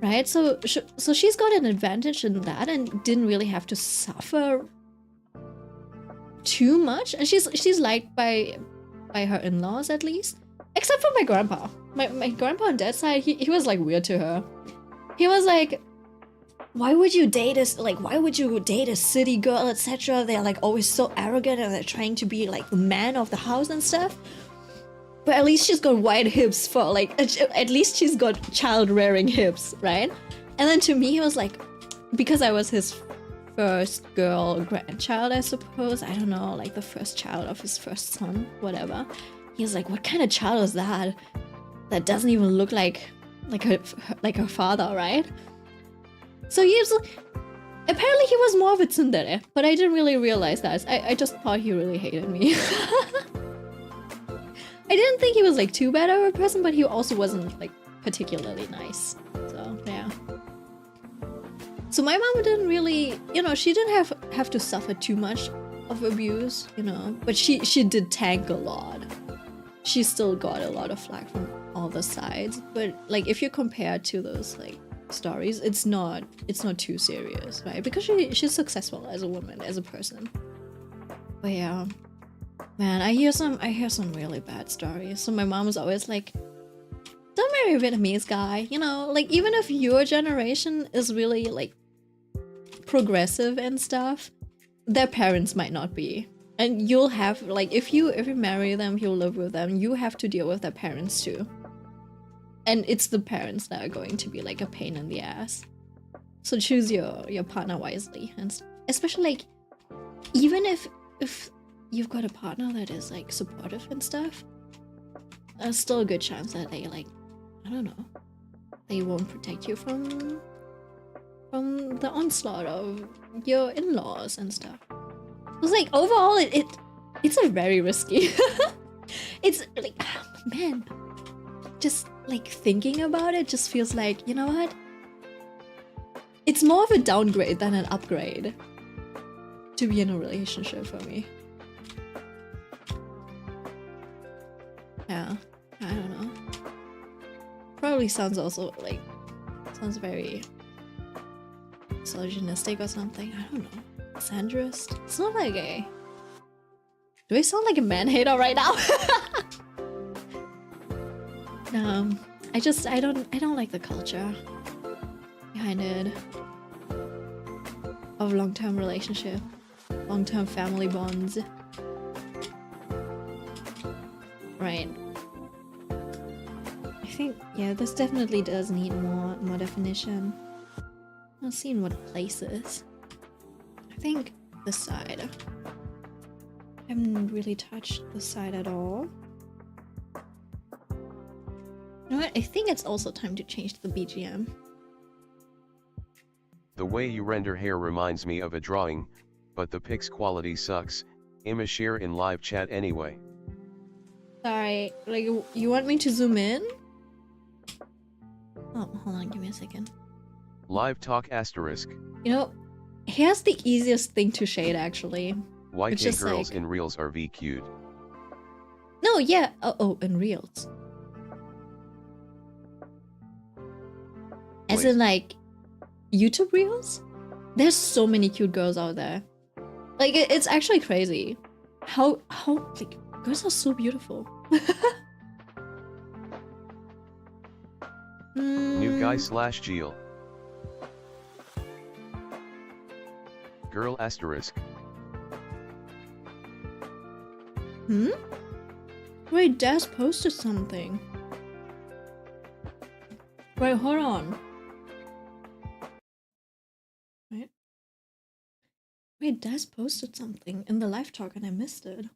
Right, so she's got an advantage in that and didn't really have to suffer too much, and she's liked by her in-laws at least, except for my grandpa. My grandpa on dad's side, he was like weird to her. He was like, why would you date a city girl, etc.? They're like always so arrogant and they're trying to be like the man of the house and stuff. But at least she's got wide hips for like, at least she's got child-rearing hips, right? And then to me, he was like, because I was his first girl grandchild, I suppose, I don't know, like the first child of his first son, whatever. He was like, what kind of child is that? That doesn't even look like her father, right? So he was, apparently he was more of a tsundere, but I didn't really realize that. I just thought he really hated me. I didn't think he was like too bad of a person, but he also wasn't like particularly nice. So yeah. So my mom didn't really, you know, she didn't have to suffer too much of abuse, you know, but she did tank a lot. She still got a lot of flack from all the sides, but like if you compare to those like stories, it's not too serious, right? Because she's successful as a woman, as a person. But yeah. Man, I hear some really bad stories. So my mom was always like, don't marry a Vietnamese guy, you know, like even if your generation is really like progressive and stuff, their parents might not be. And you'll have like, if you marry them, you'll live with them, you have to deal with their parents too. And it's the parents that are going to be like a pain in the ass. So choose your partner wisely, and especially like, even if you've got a partner that is like supportive and stuff, there's still a good chance that they like, I don't know, they won't protect you from the onslaught of your in-laws and stuff. It's like overall it's a very risky. It's like, man, just like thinking about it just feels like, you know what? It's more of a downgrade than an upgrade to be in a relationship for me. Yeah, I don't know. Probably sounds very misogynistic or something. I don't know. Misandrist? It's not that gay. Do I sound like a man-hater right now? No, I don't like the culture behind it of long-term relationship. long-term family bonds. Right. I think, yeah, this definitely does need more definition. I'll see in what places. I think this side. I haven't really touched this side at all. You know what? I think it's also time to change the BGM. The way you render hair reminds me of a drawing, but the pic's quality sucks. I'ma share in live chat anyway. Sorry, like, you want me to zoom in? Oh, hold on, give me a second. Live talk asterisk. You know, here's the easiest thing to shade, actually. YK girls in reels are VQ'd. No, yeah. Oh, in reels. As Wait. in, like, YouTube reels? There's so many cute girls out there. Like, it's actually crazy. How, like, girls are so beautiful. New guy / Geel. Girl asterisk. Hmm? Wait, Des posted something. Wait, hold on. Wait, Des posted something in the live talk and I missed it.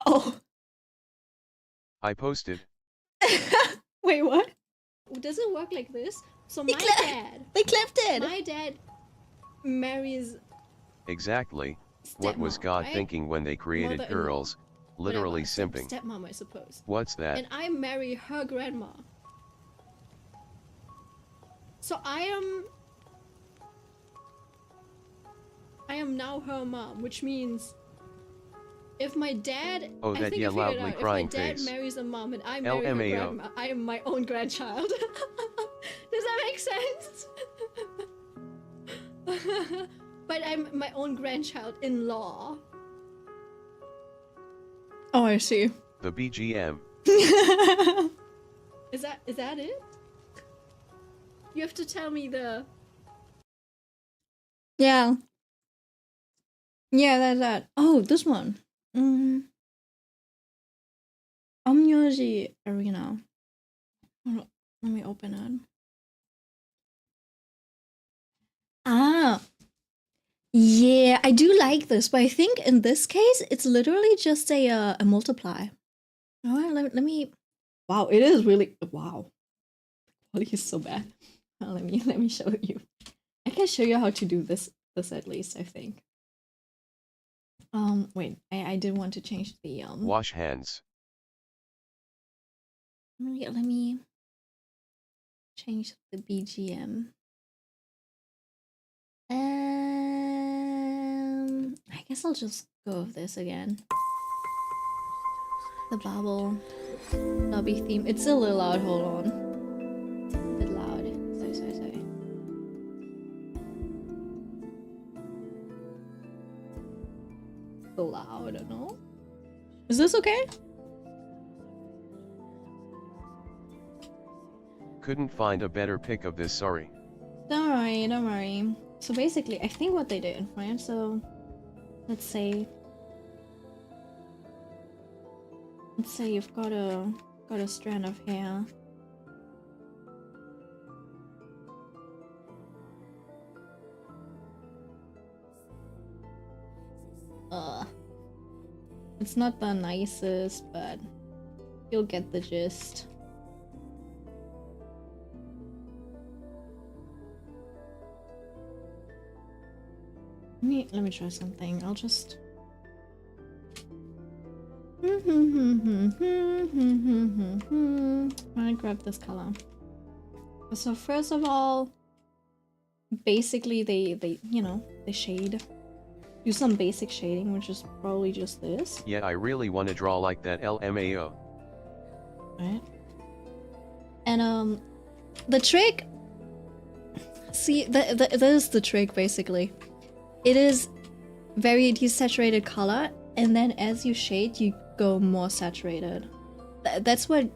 Oh. I posted. Wait, what? Does it work like this? So my dad... They clipped it! My dad marries... Exactly. What was stepmom, God right? thinking when they created Mother-in-law. girls? Literally Whatever, simping. Stepmom, I suppose. What's that? And I marry her grandma. So I am now her mom, which means if my dad, Oh, I that think yeah, I figured loudly out, crying if my dad face. marries a mom and I marry her LMAO. grandma, I am my own grandchild. Does that make sense? But I'm my own grandchild-in-law. Oh, I see. The BGM. Is that it? You have to tell me the... Yeah. Yeah, that's that. Oh, this one. Omyoji Arena. Hold on, let me open it. Ah. Yeah, I do like this, but I think in this case, it's literally just a multiply. Oh, let me... Wow, it is really... Wow. Quality is so bad. Let me show you. I can show you how to do this at least, I think. Wait, I did want to change the Wash hands. let me change the BGM. I guess I'll just go with this again. The bubble lobby theme. It's a little loud, hold on. A bit loud. Sorry. So loud, I don't know. Is this okay? Couldn't find a better pic of this, sorry. Don't worry. So basically, I think what they did, right? So, let's say you've got a strand of hair. It's not the nicest, but you'll get the gist. Let me try something. I'll just... I grab this color. So first of all, basically they shade. Do some basic shading, which is probably just this. Yeah, I really want to draw like that LMAO. Right. And the trick... See, that is the trick, basically. It is very desaturated color, and then as you shade, you go more saturated. That's what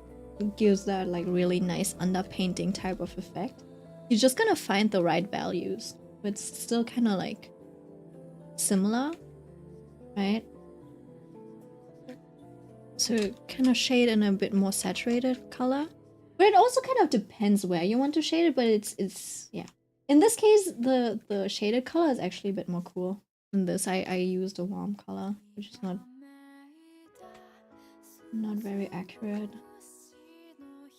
gives that like really nice underpainting type of effect. You're just gonna find the right values. But it's still kind of like similar, right? So kind of shade in a bit more saturated color. But it also kind of depends where you want to shade it, but it's yeah. In this case, the shaded color is actually a bit more cool. In this, I used a warm color, which is not very accurate.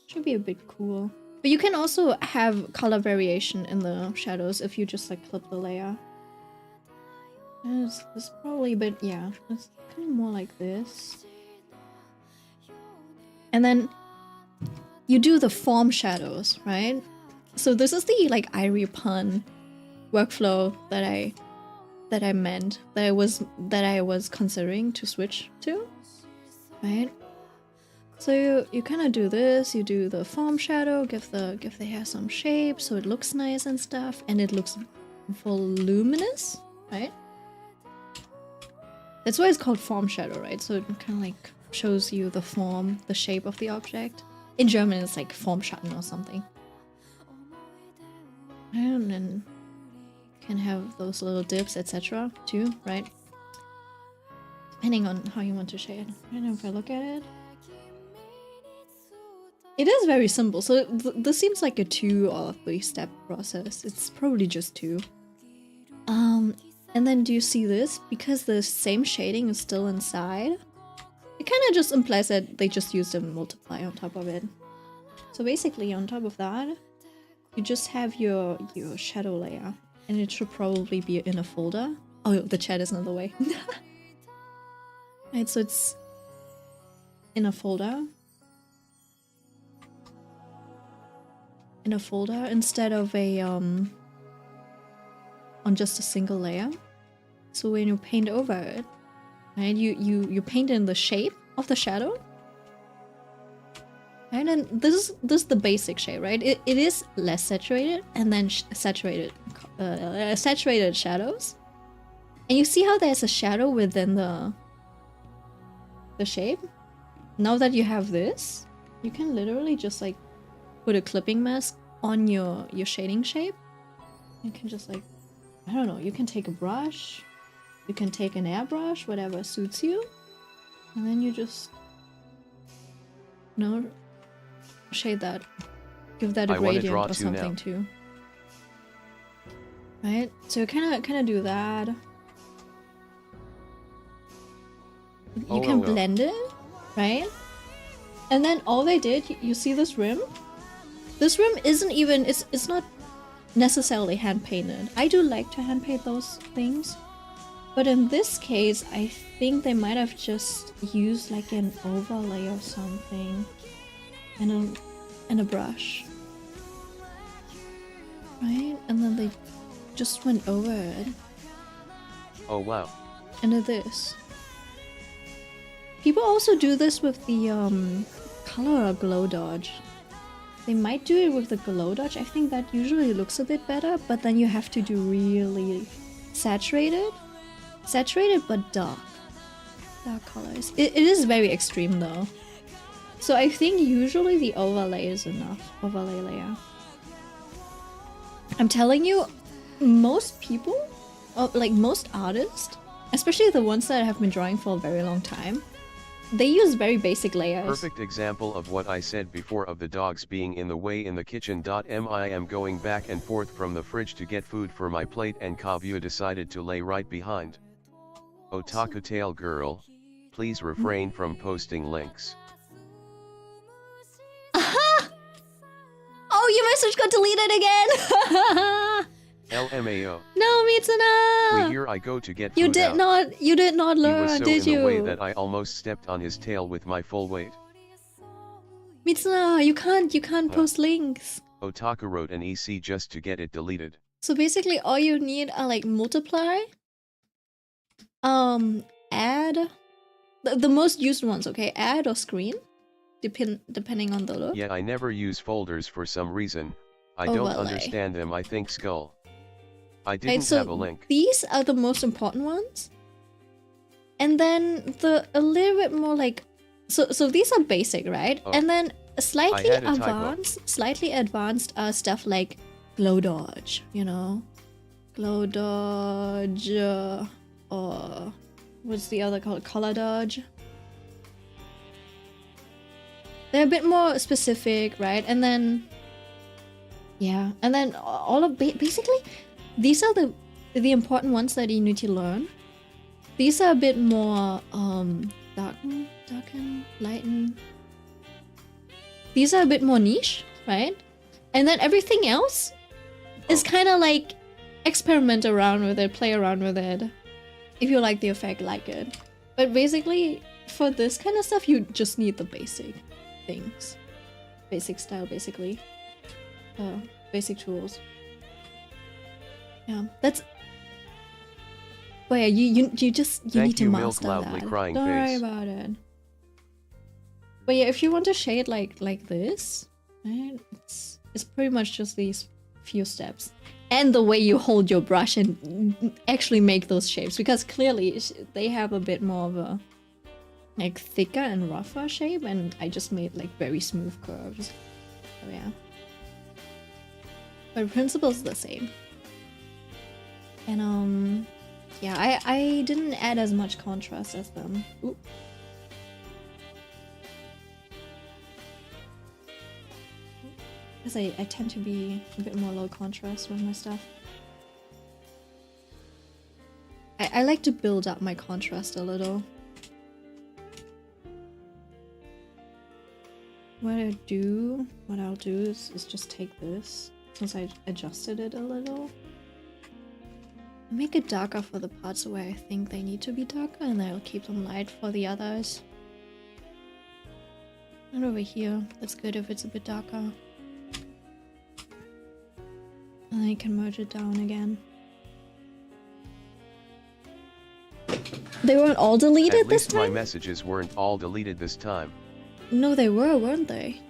Should be a bit cool. But you can also have color variation in the shadows if you just like clip the layer. It's probably a bit, yeah, it's kind of more like this. And then you do the form shadows, right? So this is the like Irie pun workflow that I meant, that I was considering to switch to, right? So you kind of do this, you do the form shadow, give the hair some shape so it looks nice and stuff, and it looks voluminous, right? That's why it's called form shadow, right? So it kind of like shows you the form, the shape of the object. In German, it's like Formschatten or something. And then you can have those little dips, etc. too, right? Depending on how you want to shade. I don't know if I look at it. It is very simple. So this seems like a 2 or 3 step process. It's probably just 2. And then do you see this? Because the same shading is still inside, it kind of just implies that they just used a multiply on top of it. So basically on top of that, you just have your shadow layer, and it should probably be in a folder. Oh, the chat is in the way. Right, so it's in a folder. In a folder instead of a on just a single layer. So when you paint over it, right, you paint in the shape of the shadow. Right, and this is the basic shade, right? It is less saturated, and then saturated shadows. And you see how there's a shadow within the shape? Now that you have this, you can literally just like put a clipping mask on your shading shape. You can just like, I don't know, you can take a brush, you can take an airbrush, whatever suits you, and then you just, you know, shade that, give that a gradient or something too. Right? So you kind of do that. You can blend it, right? And then all they did, you see this rim? This rim isn't even, it's not necessarily hand painted. I do like to hand paint those things, but in this case, I think they might have just used like an overlay or something, and a brush, right? And then they just went over it. Oh wow! And this. People also do this with the color or glow dodge. They might do it with the glow dodge. I think that usually looks a bit better, but then you have to do really saturated but dark colors. It is very extreme though. So I think usually the overlay is enough, overlay layer. I'm telling you, most people, like most artists, especially the ones that have been drawing for a very long time, they use very basic layers. Perfect example of what I said before of the dogs being in the way in the kitchen. I am going back and forth from the fridge to get food for my plate, and Kaguya decided to lay right behind. Otaku tail girl, please refrain from posting links. Oh, your message got deleted again! LMAO. No, Mitsuna! Here I go to get food You did not learn, he was so did in you? the way that I almost stepped on his tail with my full weight. Mitsuna, you can't post links. Otaku wrote an EC just to get it deleted. So basically all you need are like multiply, add, the most used ones, okay? Add or screen, depending on the look. Yeah, I never use folders for some reason. I don't understand them. I think skull. I didn't have a link. These are the most important ones. And then a little bit more like, so these are basic, right? Oh, and then slightly advanced stuff like glow dodge, you know? Glow dodge, or what's the other called? Color dodge. They're a bit more specific, right? And then, yeah, and then all of basically, these are the important ones that you need to learn. These are a bit more darken, lighten. These are a bit more niche, right? And then everything else is kind of like experiment around with it, play around with it. If you like the effect, like it. But basically, for this kind of stuff, you just need the basic things. Basic style, basically. Basic tools. Yeah, that's... But yeah, you need to master that. Don't worry about it. But yeah, if you want to shade like this, right? It's pretty much just these few steps. And the way you hold your brush and actually make those shapes, because clearly they have a bit more of a like thicker and rougher shape, and I just made like very smooth curves. So yeah. But the principle's the same. And yeah, I didn't add as much contrast as them. Ooh. Because I tend to be a bit more low contrast with my stuff. I like to build up my contrast a little. What I'll do is just take this, since I adjusted it a little. Make it darker for the parts where I think they need to be darker, and I'll keep them light for the others. And over here, that's good if it's a bit darker. And then you can merge it down again. They weren't all deleted this time? At least my messages weren't all deleted this time. No, they were, weren't they?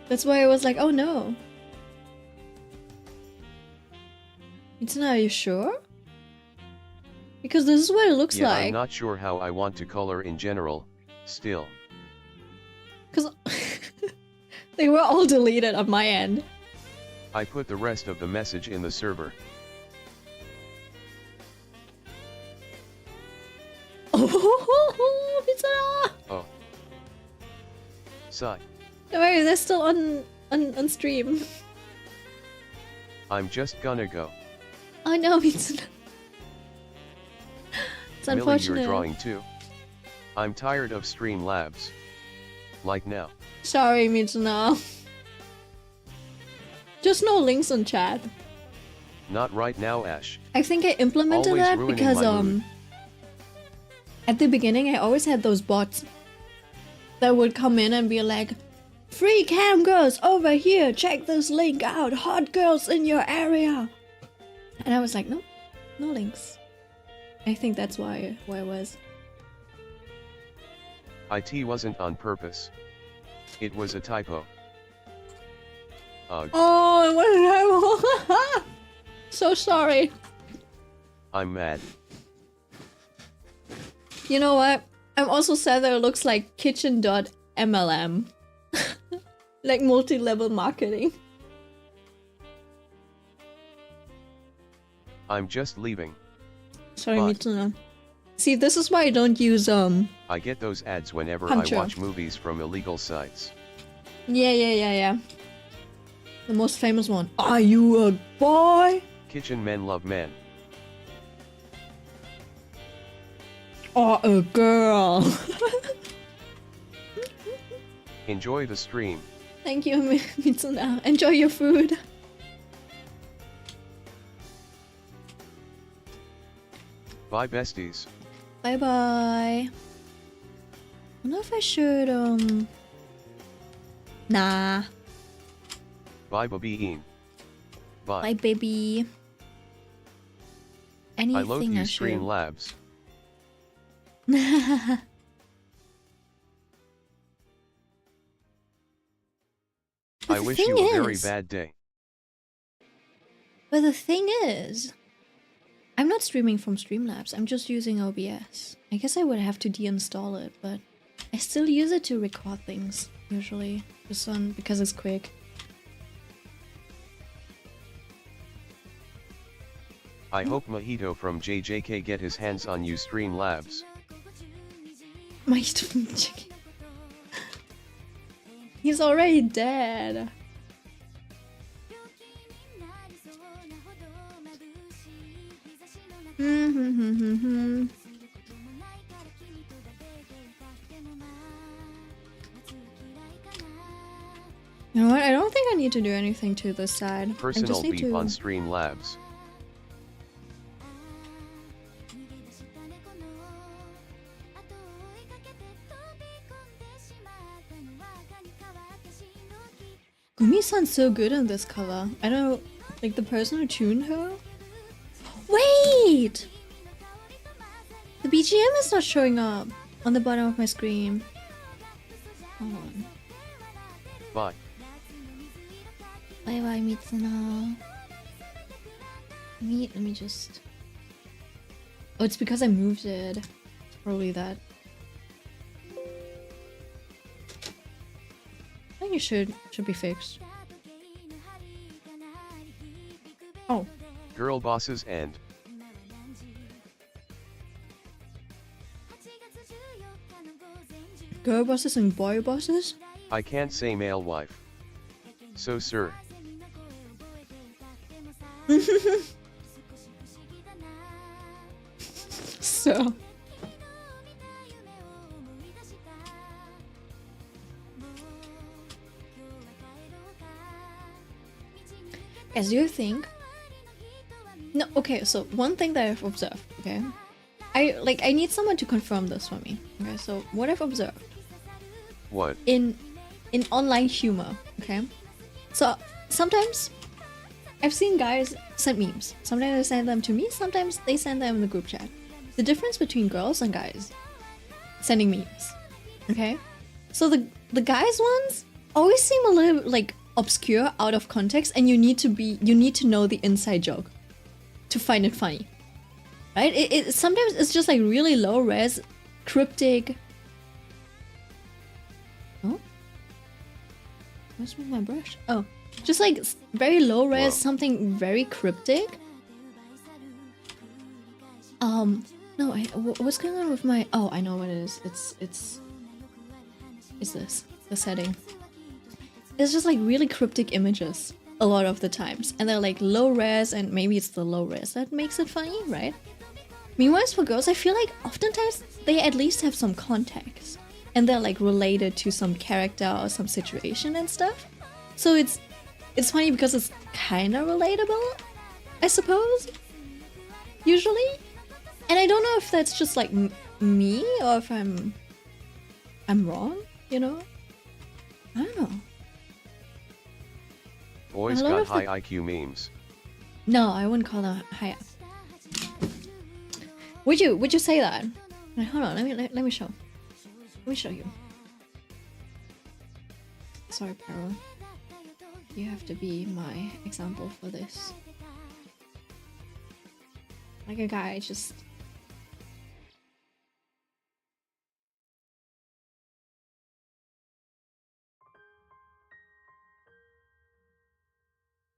That's why I was like, oh no. Are you sure? Because this is what it looks like. I'm not sure how I want to color in general, still. Because they were all deleted on my end. I put the rest of the message in the server. Oh, pizza! Oh. Sigh. Don't worry, they're still on stream. I'm just gonna go. Oh no, pizza. It's unfortunate. Millie, you're drawing too. I'm tired of Streamlabs. Like now. Sorry, Mitsuna. Just no links on chat. Not right now, Ash. I think I implemented Always that because at the beginning I always had those bots that would come in and be like, free cam girls over here, check this link out, hot girls in your area. And I was like, no links. I think that's why it was. It wasn't on purpose. It was a typo. Oh, what a typo. So sorry. I'm mad. You know what? I'm also sad that it looks like kitchen.mlm. Like multi-level marketing. I'm just leaving. Sorry, Mitsuno. See, this is why I don't use I get those ads whenever Puncher. I watch movies from illegal sites. Yeah. The most famous one. Are you a boy? Kitchen men love men. Or a girl? Enjoy the stream. Thank you, Mitsuna. Enjoy your food. Bye, besties. Bye bye. I don't know if I should Nah. Bye, Babine. Bye. Bye, baby. Anything I loathe you, should. Streamlabs. I wish you a very bad day. But the thing is, I'm not streaming from Streamlabs, I'm just using OBS. I guess I would have to deinstall it, but I still use it to record things, usually. Just because it's quick. I hope Mojito from JJK get his hands on you Streamlabs. He's already dead. You know what? I don't think I need to do anything to this side. Personal beef on Streamlabs. Gumi-san's so good in this cover. I don't know, like the person who tuned her? Wait! The BGM is not showing up on the bottom of my screen. Hold on. Bye. Bye bye, Mitsuna. Let me just... Oh, it's because I moved it. Probably that. I think it should be fixed. Oh. Girl bosses and Girl bosses and boy bosses? I can't say male wife. So sir. So. As you think? No, okay, so one thing that I've observed, okay? I need someone to confirm this for me. Okay, so what I've observed. What? In online humor, okay? So sometimes I've seen guys send memes. Sometimes they send them to me, sometimes they send them in the group chat. The difference between girls and guys sending memes. Okay? So the guys ones always seem a little like obscure, out of context, and you need to know the inside joke to find it funny. Right? It sometimes it's just like really low res, cryptic. Oh? What's with my brush? Oh. Just like very low res, something very cryptic. No, what's going on with my... Oh, I know what it is. It's this. The setting. It's just like really cryptic images a lot of the times. And they're like low res, and maybe it's the low res that makes it funny, right? Meanwhile, for girls, I feel like oftentimes they at least have some context. And they're like related to some character or some situation and stuff. So it's funny because it's kind of relatable, I suppose. Usually. And I don't know if that's just like me or if I'm wrong, you know? I don't know. Boys got high IQ memes. No, I wouldn't call them high. Would you say that? Wait, hold on, let me show. Let me show you. Sorry, Peril. You have to be my example for this. Like a guy just...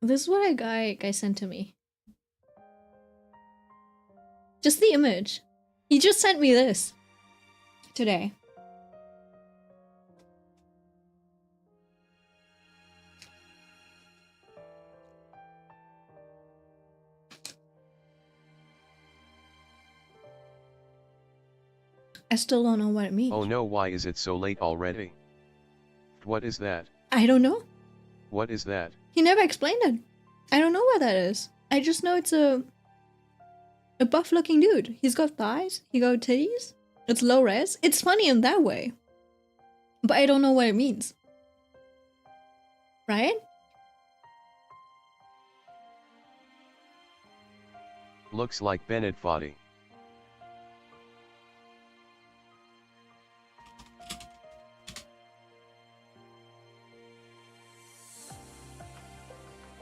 This is what a guy sent to me. Just the image. He just sent me this. Today. I still don't know what it means. Oh no, why is it so late already? What is that? I don't know. What is that? He never explained it. I don't know what that is. I just know it's a buff looking dude. He's got thighs, he got titties. It's low res. It's funny in that way. But I don't know what it means. Right? Looks like Bennett Foddy.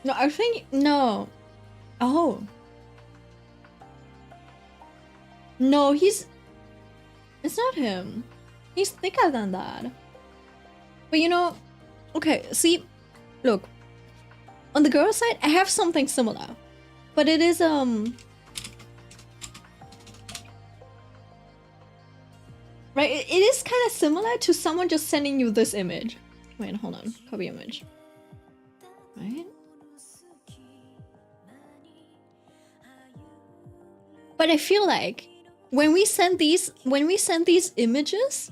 No, I think... No. Oh. No, he's... It's not him. He's thicker than that. But you know... Okay, see... Look. On the girl side, I have something similar. But it is, Right? It is kind of similar to someone just sending you this image. Wait, hold on. Copy image. Right? But I feel like when we send these images,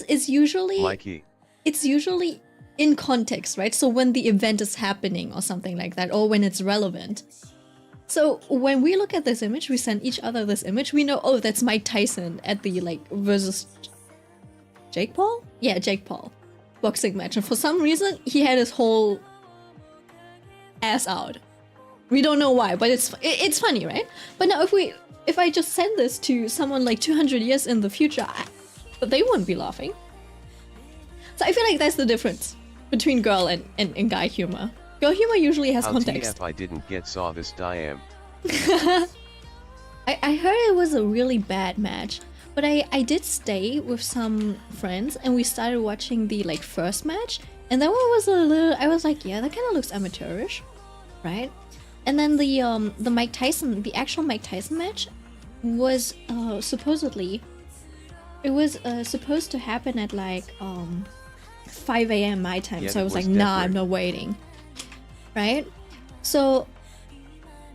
it's usually Mikey. it's usually in context, right? So when the event is happening or something like that, or when it's relevant. So when we look at this image, we send each other this image, we know, oh, that's Mike Tyson at the versus Jake Paul? Yeah, Jake Paul boxing match. And for some reason, he had his whole ass out. We don't know why, but it's funny, right? But now if I just send this to someone like 200 years in the future, they wouldn't be laughing. So I feel like that's the difference between girl and guy humor. Girl humor usually has context. TF I didn't get saw this Diam. I heard it was a really bad match, but I did stay with some friends and we started watching the first match, and that one was a little, I was like, yeah, that kind of looks amateurish, right? And then the Mike Tyson, the actual Mike Tyson match was supposedly, it was supposed to happen at 5 a.m. my time, Yeah, so I was like, different. nah, I'm not waiting, right? So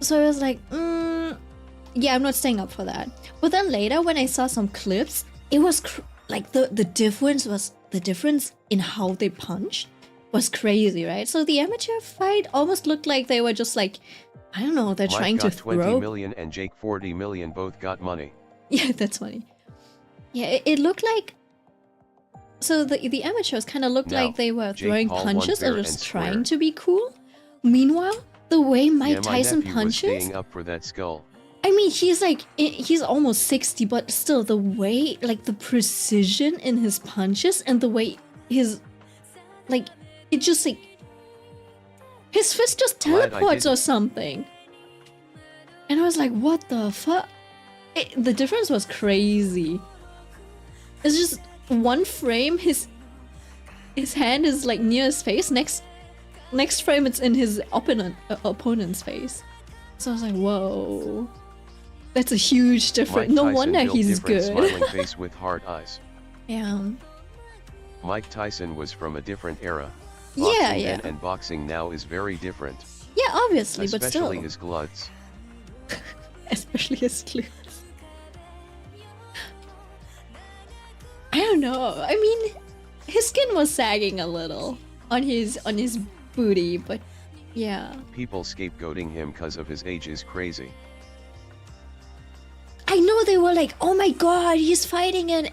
I was like, yeah, I'm not staying up for that. But then later, when I saw some clips, it was the difference in how they punched was crazy, right? So the amateur fight almost looked like they were just I don't know, they're Mike trying to got 20 throw. million and Jake 40 million both got money. Yeah, that's funny. Yeah, it looked like. So the amateurs kind of looked Now, like they were Jake throwing Paul punches won or fair just and trying square. to be cool. Meanwhile, the way Mike Yeah, my Tyson nephew was punches. staying up for that skull. I mean, he's almost 60, but still the way, the precision in his punches and the way it just his fist just teleports or something. And I was like, what the fuck? The difference was crazy. It's just one frame, his hand is near his face, next frame it's in his opponent's face. So I was like, whoa. That's a huge difference. Mike No Tyson wonder built he's different good. Smiling face with hard eyes. Yeah. Mike Tyson was from a different era. Yeah, Boxing yeah. then and boxing now is very different. Yeah, obviously, but still. Especially his gluts. Especially his glutes. I don't know. I mean, his skin was sagging a little on his booty, but yeah. People scapegoating him cause of his age is crazy. I know they were like, oh my god, he's fighting an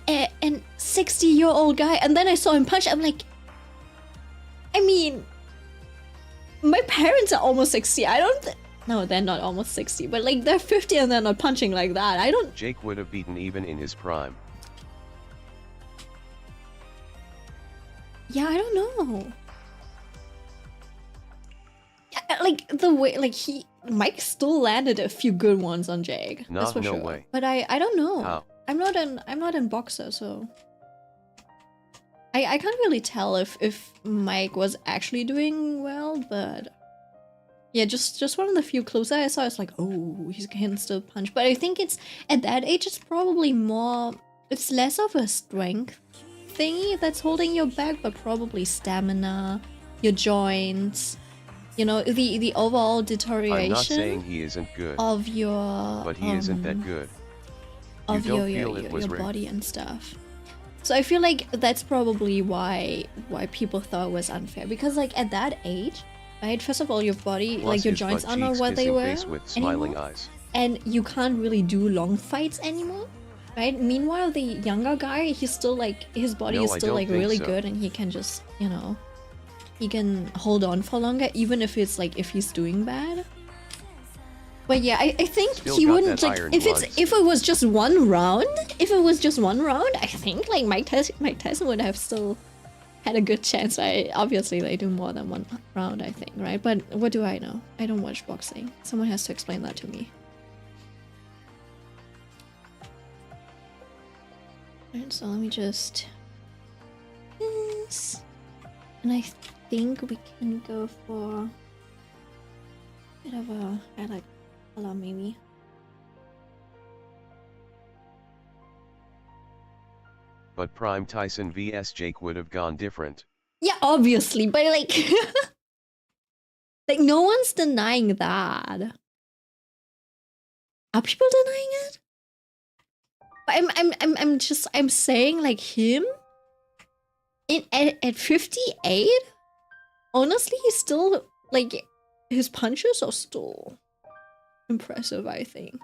60-year-old guy, and then I saw him punch. I'm like, I mean, my parents are almost 60. No, they're not almost 60, but they're 50 and they're not punching like that. I don't. Jake would have beaten even in his prime. Yeah, I don't know. Yeah, the way, Mike still landed a few good ones on Jake. That's for no sure. way. But I don't know. How? I'm not in boxer, so I can't really tell if Mike was actually doing well, but yeah, just one of the few clues I saw, it's like, oh, he can still punch. But I think it's at that age, it's probably more, it's less of a strength thingy that's holding you back, but probably stamina, your joints, the overall deterioration. I'm not saying he isn't good, of your, but he isn't that good. Of You don't your feel it was rigged? body and stuff. So I feel like that's probably why people thought it was unfair, because at that age, right? First of all, your body, Plus your his joints butt are not cheeks what they kissing were face with smiling anymore, eyes. and you can't really do long fights anymore, right? Meanwhile, the younger guy, he's still his body No, is I still don't think really so. good, and he can just he can hold on for longer, even if it's if he's doing bad. But yeah, I think Still he got wouldn't that iron if lungs. it was just one round. If it was just one round, I think Mike Tyson would have still had a good chance. Obviously they do more than one round, I think, right? But what do I know? I don't watch boxing. Someone has to explain that to me. Alright, so let me just this, and I think we can go for a bit of a highlight color, maybe. but Prime Tyson vs Jake would have gone different. Yeah, obviously, but like, like no one's denying that. Are people denying it? I'm saying like him at 58. Honestly, he's still like his punches are still impressive, I think.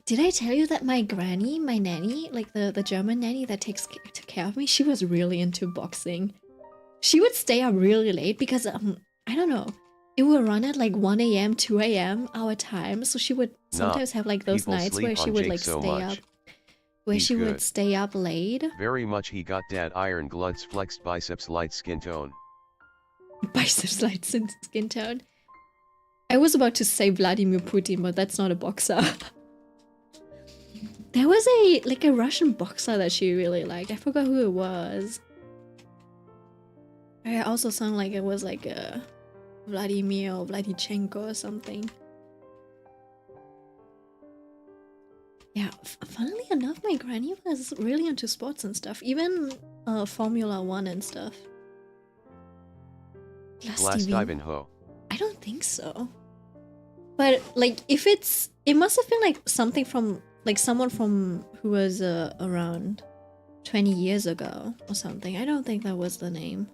Did I tell you that my granny, my nanny, like the German nanny that took care of me, she was really into boxing. She would stay up really late because I don't know, it would run at like 1 a.m., 2 a.m. our time. So she would sometimes have like those nights where she would like stay up. Where she would stay up late. Very much he got that iron gluts flexed biceps light skin tone. Biceps light skin tone. I was about to say Vladimir Putin, but that's not a boxer. There was a Russian boxer that she really liked. I forgot who it was. It also sounded like it was like a Vladimir or Vladichenko or something. Yeah, funnily enough, my granny was really into sports and stuff. Even Formula 1 and stuff. Last Ivanhoe. I don't think so. But like, if it must have been like something from like someone from who was around 20 years ago or something. I don't think that was the name.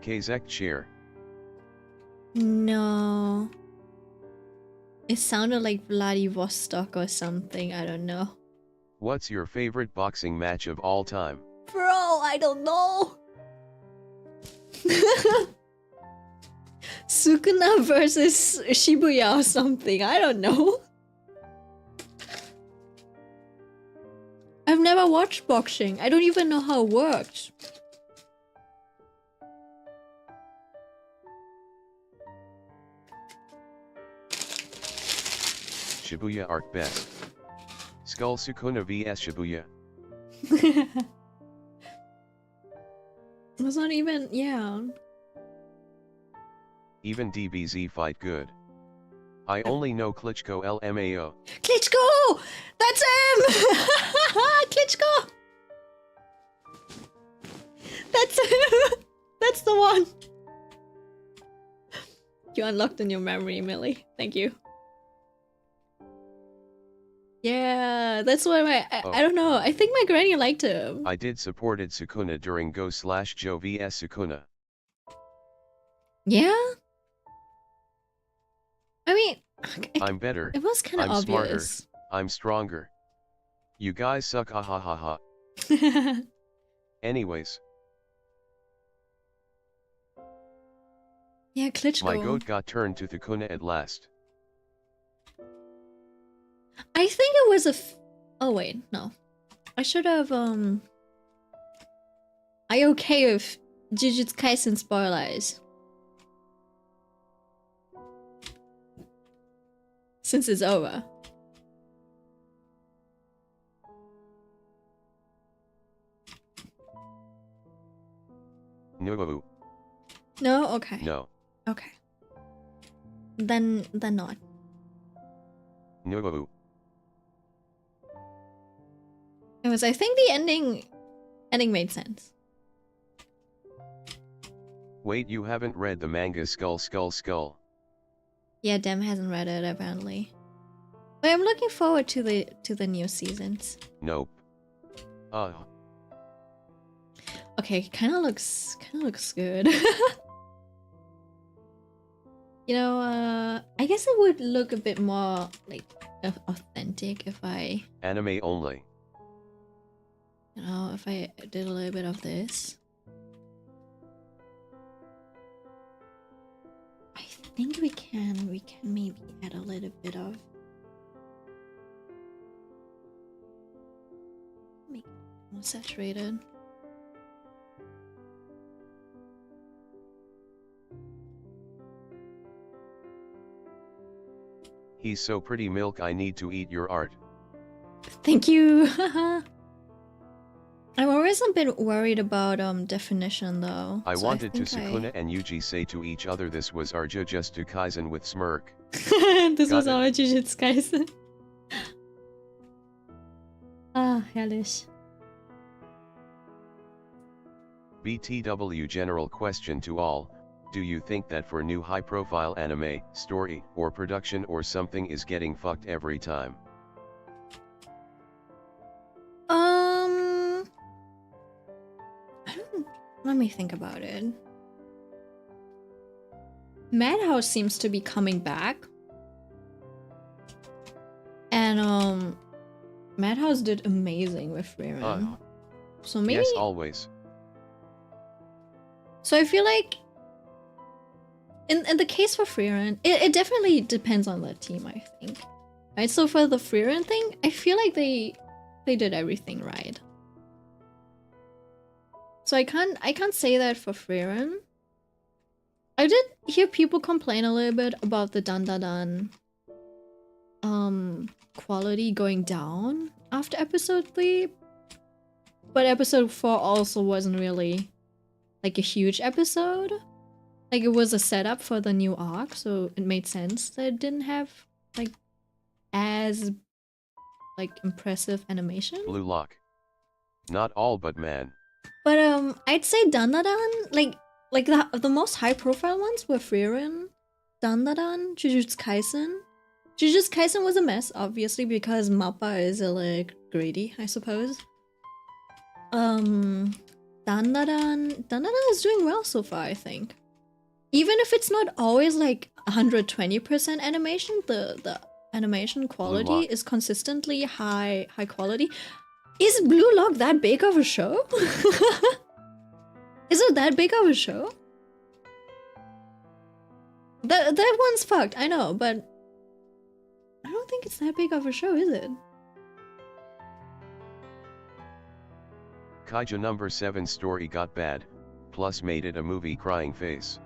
Kazakh chair. No. It sounded like Vladivostok or something, I don't know. What's your favorite boxing match of all time? Bro, I don't know. Sukuna versus Shibuya or something, I don't know. I've never watched boxing. I don't even know how it works. Shibuya arc best. Skull Sukuna vs Shibuya. It's not even, yeah. Even DBZ fight good. I only know Klitschko LMAO. Klitschko! That's him! Klitschko! That's him! That's the one! You unlocked in your memory, Millie. Thank you. Yeah, that's why I don't know. I think my granny liked him. I did supported Sukuna during Go/Joe vs Sukuna. Yeah? I mean, I'm better. It was kind of obvious. Smarter. I'm stronger. You guys suck, ha ha ha ha. Anyways. Yeah, Klitschko. My goat got turned to Sukuna at last. I think it was oh wait, no. I should have Are you okay with Jujutsu Kaisen spoilers? Since it's over. No. No? Okay. No. Okay. Then not. No. Anyways, I think the ending made sense. Wait, you haven't read the manga Skull? Yeah, Dem hasn't read it apparently. But I'm looking forward to the new seasons. Nope. Okay, kind of looks good. You know, I guess it would look a bit more like authentic if I Anime only. You know, if I did a little bit of this. I think we can maybe add a little bit of... Make it more saturated. He's so pretty, Milk. I need to eat your art. Thank you. I'm always a bit worried about definition though. I so wanted to think Sukuna and Yuji say to each other this was our Jujutsu Kaisen with smirk. Das Got was it. our Jujutsu Kaisen. Ah, herrlich. BTW general question to all, do you think that for new high-profile anime, story, or production or something is getting fucked every time? I don't... Let me think about it. Madhouse seems to be coming back. And, Madhouse did amazing with Frieren. So maybe... Yes, always. So I feel like... In the case for Frieren, it definitely depends on the team, I think. Right, so for the Frieren thing, I feel like they did everything right. So I can't say that for Frieren. I did hear people complain a little bit about the Dan quality going down after episode 3. But episode 4 also wasn't really like a huge episode. Like, it was a setup for the new arc, so it made sense that it didn't have, like, as, like, impressive animation. Blue Lock. Not all but man. But, I'd say Dandadan, like the most high-profile ones were Frieren, Dandadan, Jujutsu Kaisen. Jujutsu Kaisen was a mess, obviously, because Mappa is, like, greedy, I suppose. Dandadan is doing well so far, I think. Even if it's not always like 120% animation, the animation quality is consistently high quality. Is Blue Lock that big of a show? Is it that big of a show? That one's fucked, I know, but I don't think it's that big of a show, is it? Kaiju number 7 story got bad, plus made it a movie crying face.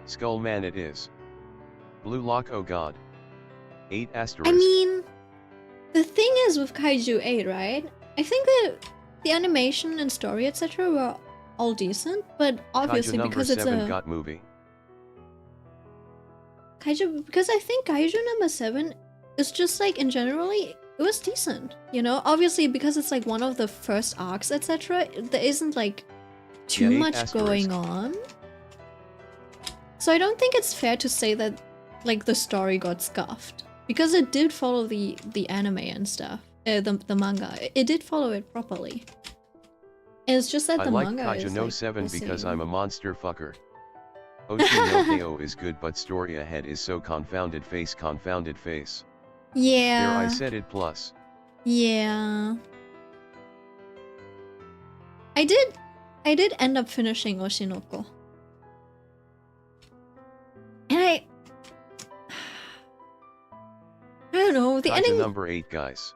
Skull Man it is. Blue Lock oh god. 8 asterisk. I mean, the thing is with Kaiju 8, right? I think that the animation and story, etc. were all decent, but obviously Kaiju because number it's 7 a... got movie. Kaiju, because I think Kaiju number 7 is just like, in generally, it was decent, you know? Obviously, because it's like one of the first arcs, etc., there isn't like too much going on. So I don't think it's fair to say that like the story got scuffed, because it did follow the anime and stuff, the manga. It did follow it properly. It's just that the manga I like is Kaiju no like 7 because same. I'm a monster fucker. Oshi no KO is good, but story ahead is so confounded face. Yeah. There I said it plus. Yeah. I did end up finishing Oshinoko. And I don't know, the Kaiju ending number 8 guys.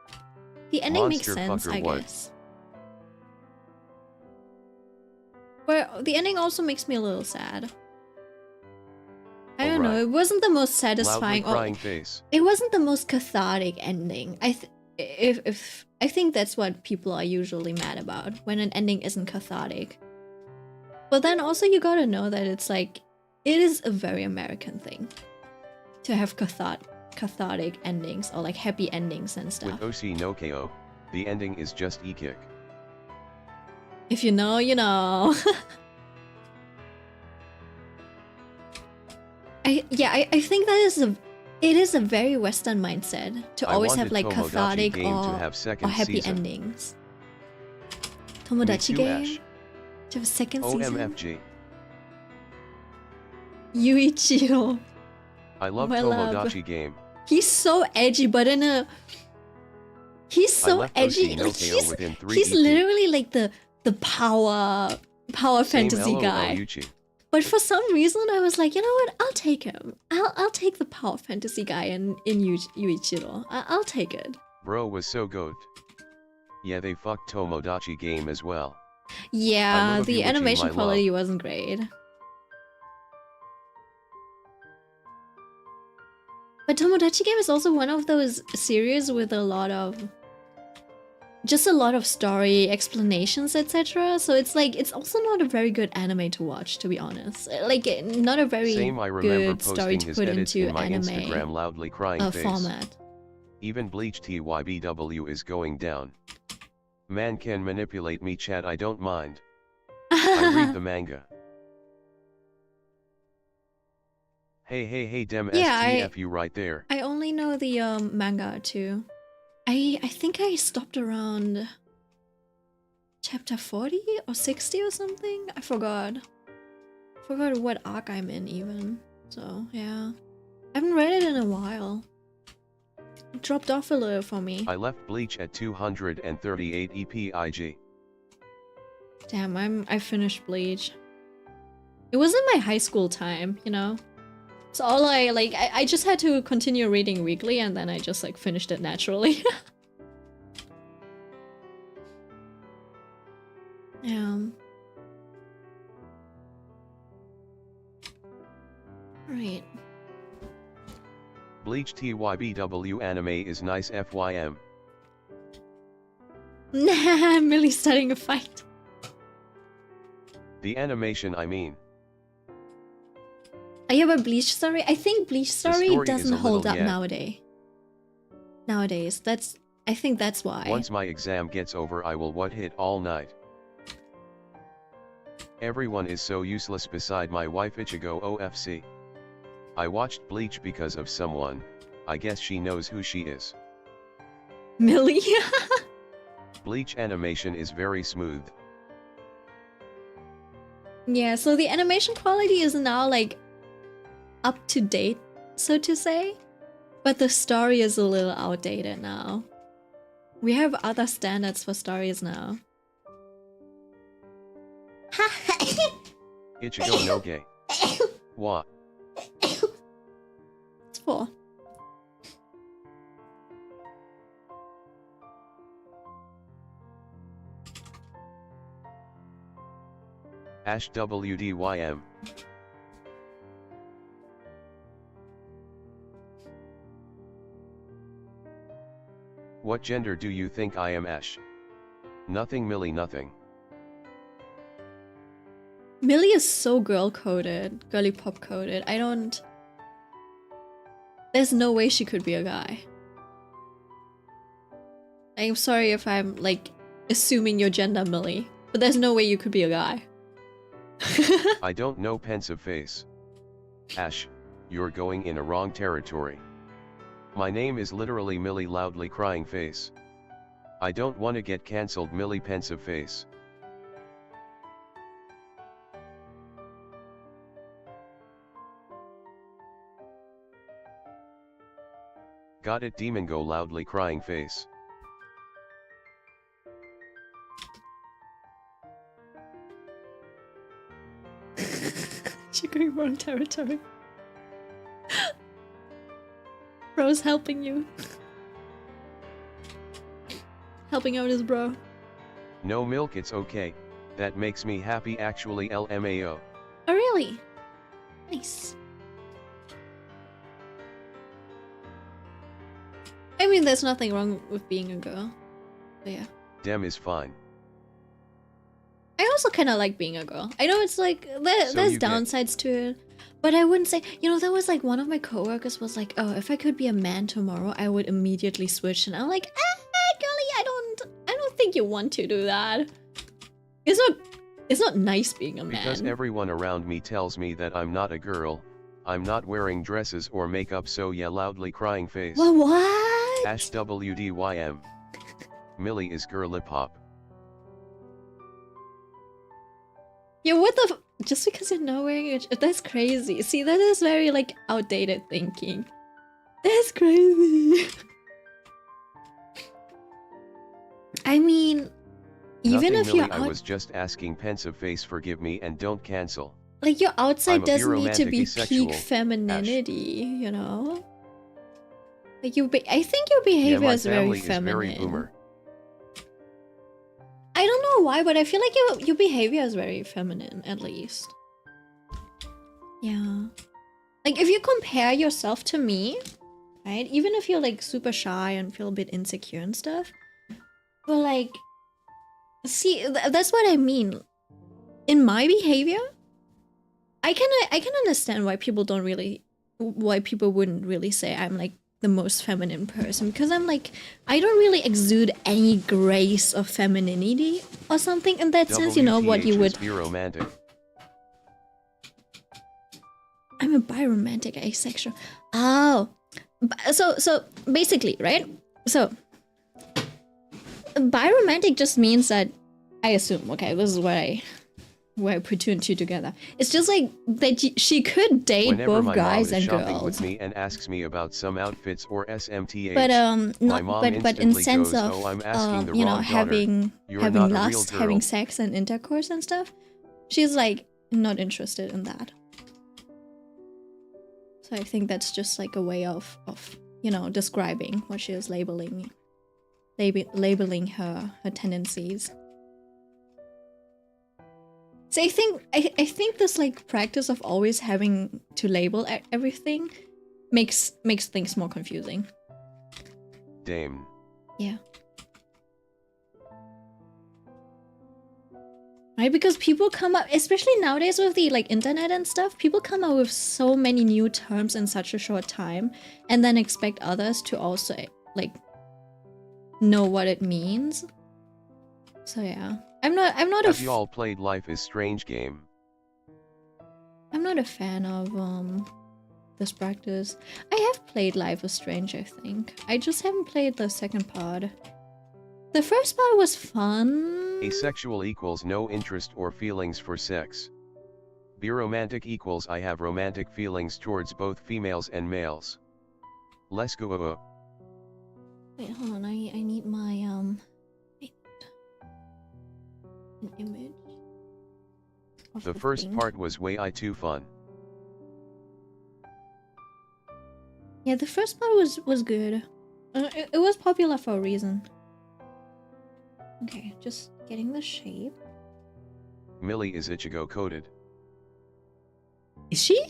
The ending Monster makes sense, fucker, I what? guess. But the ending also makes me a little sad. I don't know, it wasn't the most satisfying Loudly crying face. It wasn't the most cathartic ending. I think that's what people are usually mad about, when an ending isn't cathartic. But then also you gotta know that it's like, it is a very American thing to have cathartic endings or like happy endings and stuff. With Oshi no KO, the ending is just e-kick. If you know, you know. I think that it is a very Western mindset to always have like cathartic or happy endings. Tomodachi game to have a second season. OMFG. Yuichiro. I love Tomodachi game. He's so edgy, but in a... He's so edgy. Like, he's literally like the power fantasy guy. But for some reason, I was like, you know what? I'll take him. I'll take the power fantasy guy in Yuichiro. I'll take it. Bro was so goat. Yeah, they fucked Tomodachi game as well. Yeah, the animation quality wasn't great. But Tomodachi game is also one of those series with a lot of just a lot of story explanations, etc. So it's like it's also not a very good anime to watch, to be honest. Like not a very Same, I remember good story posting to his put edits into in my anime Instagram loudly crying face. format. Even Bleach TYBW is going down. Man can manipulate me, chat, I don't mind. I read the manga. Hey dem Yeah, STFU right there. I only know the manga too. I think I stopped around chapter 40 or 60 or something. I forgot. Forgot what arc I'm in even. So yeah, I haven't read it in a while. It dropped off a little for me. I left Bleach at 238 EPIG. Damn, I finished Bleach. It was in my high school time, you know. So all I just had to continue reading weekly, and then I just like finished it naturally. Yeah. Right. Bleach TYBW anime is nice FYM. Nah, Millie's starting a fight. The animation, I mean. I have a Bleach story. I think Bleach story doesn't hold up nowadays. I think that's why. Once my exam gets over, I will hit all night. Everyone is so useless beside my wife Ichigo OFC. I watched Bleach because of someone. I guess she knows who she is. Millie. Bleach animation is very smooth. Yeah, so the animation quality is now like up to date, so to say, but the story is a little outdated now. We have other standards for stories now. Ichigo no gay. What? It's 4. Ash WDYM. What gender do you think I am, Ash? Nothing, Millie, nothing. Millie is so girl-coded, girly pop-coded. There's no way she could be a guy. I'm sorry if I'm, like, assuming your gender, Millie, but there's no way you could be a guy. I don't know, pensive face. Ash, you're going in a wrong territory. My name is literally Millie loudly crying face. I don't want to get cancelled, Millie pensive face. Got it, demon go loudly crying face. You're going wrong territory. Bro's helping you. Helping out his bro. No milk, it's okay. That makes me happy actually, LMAO. Oh really? Nice. I mean, there's nothing wrong with being a girl. But yeah. Dem is fine. I also kind of like being a girl. I know it's like, there's downsides to it. But I wouldn't say, you know, there was like one of my coworkers was like, oh, if I could be a man tomorrow, I would immediately switch. And I'm like, girlie, I don't think you want to do that. It's not nice being a man. Because everyone around me tells me that I'm not a girl. I'm not wearing dresses or makeup, so yeah, loudly crying face. Well, what? Ash WDYM. Millie is girly pop. Yeah, what the just because you're not wearing it, that's crazy. See, that is very, like, outdated thinking. That's crazy. I mean, even if you're I was just asking, pensive face, forgive me and don't cancel. Like, your outside doesn't need to be asexual, peak femininity, Ash. You know? Like, I think your behavior is very feminine. Is very boomer. I don't know why, but I feel like your behavior is very feminine, at least. Yeah. Like, if you compare yourself to me, right? Even if you're, like, super shy and feel a bit insecure and stuff, But like, see, that's what I mean. In my behavior, I can understand why people wouldn't really say I'm like the most feminine person, because I'm like, I don't really exude any grace of femininity or something in that sense, you know, what you would. Be romantic. I'm a biromantic asexual. Oh, so basically, right? So biromantic just means that, I assume, okay, this is where I put two and two together. It's just like that she could date Whenever both guys and shopping girls. with me and asks me about some outfits or SMTH, But my mom but in sense goes, of "Oh, I'm asking the you know, wrong daughter. You're having not a real lust, girl." having sex and intercourse and stuff, she's like not interested in that. So I think that's just like a way of you know, describing what she is labeling her tendencies. So I think this like practice of always having to label everything makes things more confusing. Dame. Yeah. Right, because people come up, especially nowadays with the like internet and stuff, people come up with so many new terms in such a short time, and then expect others to also like know what it means. So yeah, I'm not Have you all played Life is Strange game? I'm not a fan of this practice. I have played Life is Strange, I think. I just haven't played the second part. The first part was fun. Asexual equals no interest or feelings for sex. Biromantic equals I have romantic feelings towards both females and males. Let's go. Wait, hold on. I need my wait. An image. The first part was way too fun. Yeah, the first part was good. It was popular for a reason. Okay, just getting the shape. Millie is Ichigo coded. Is she?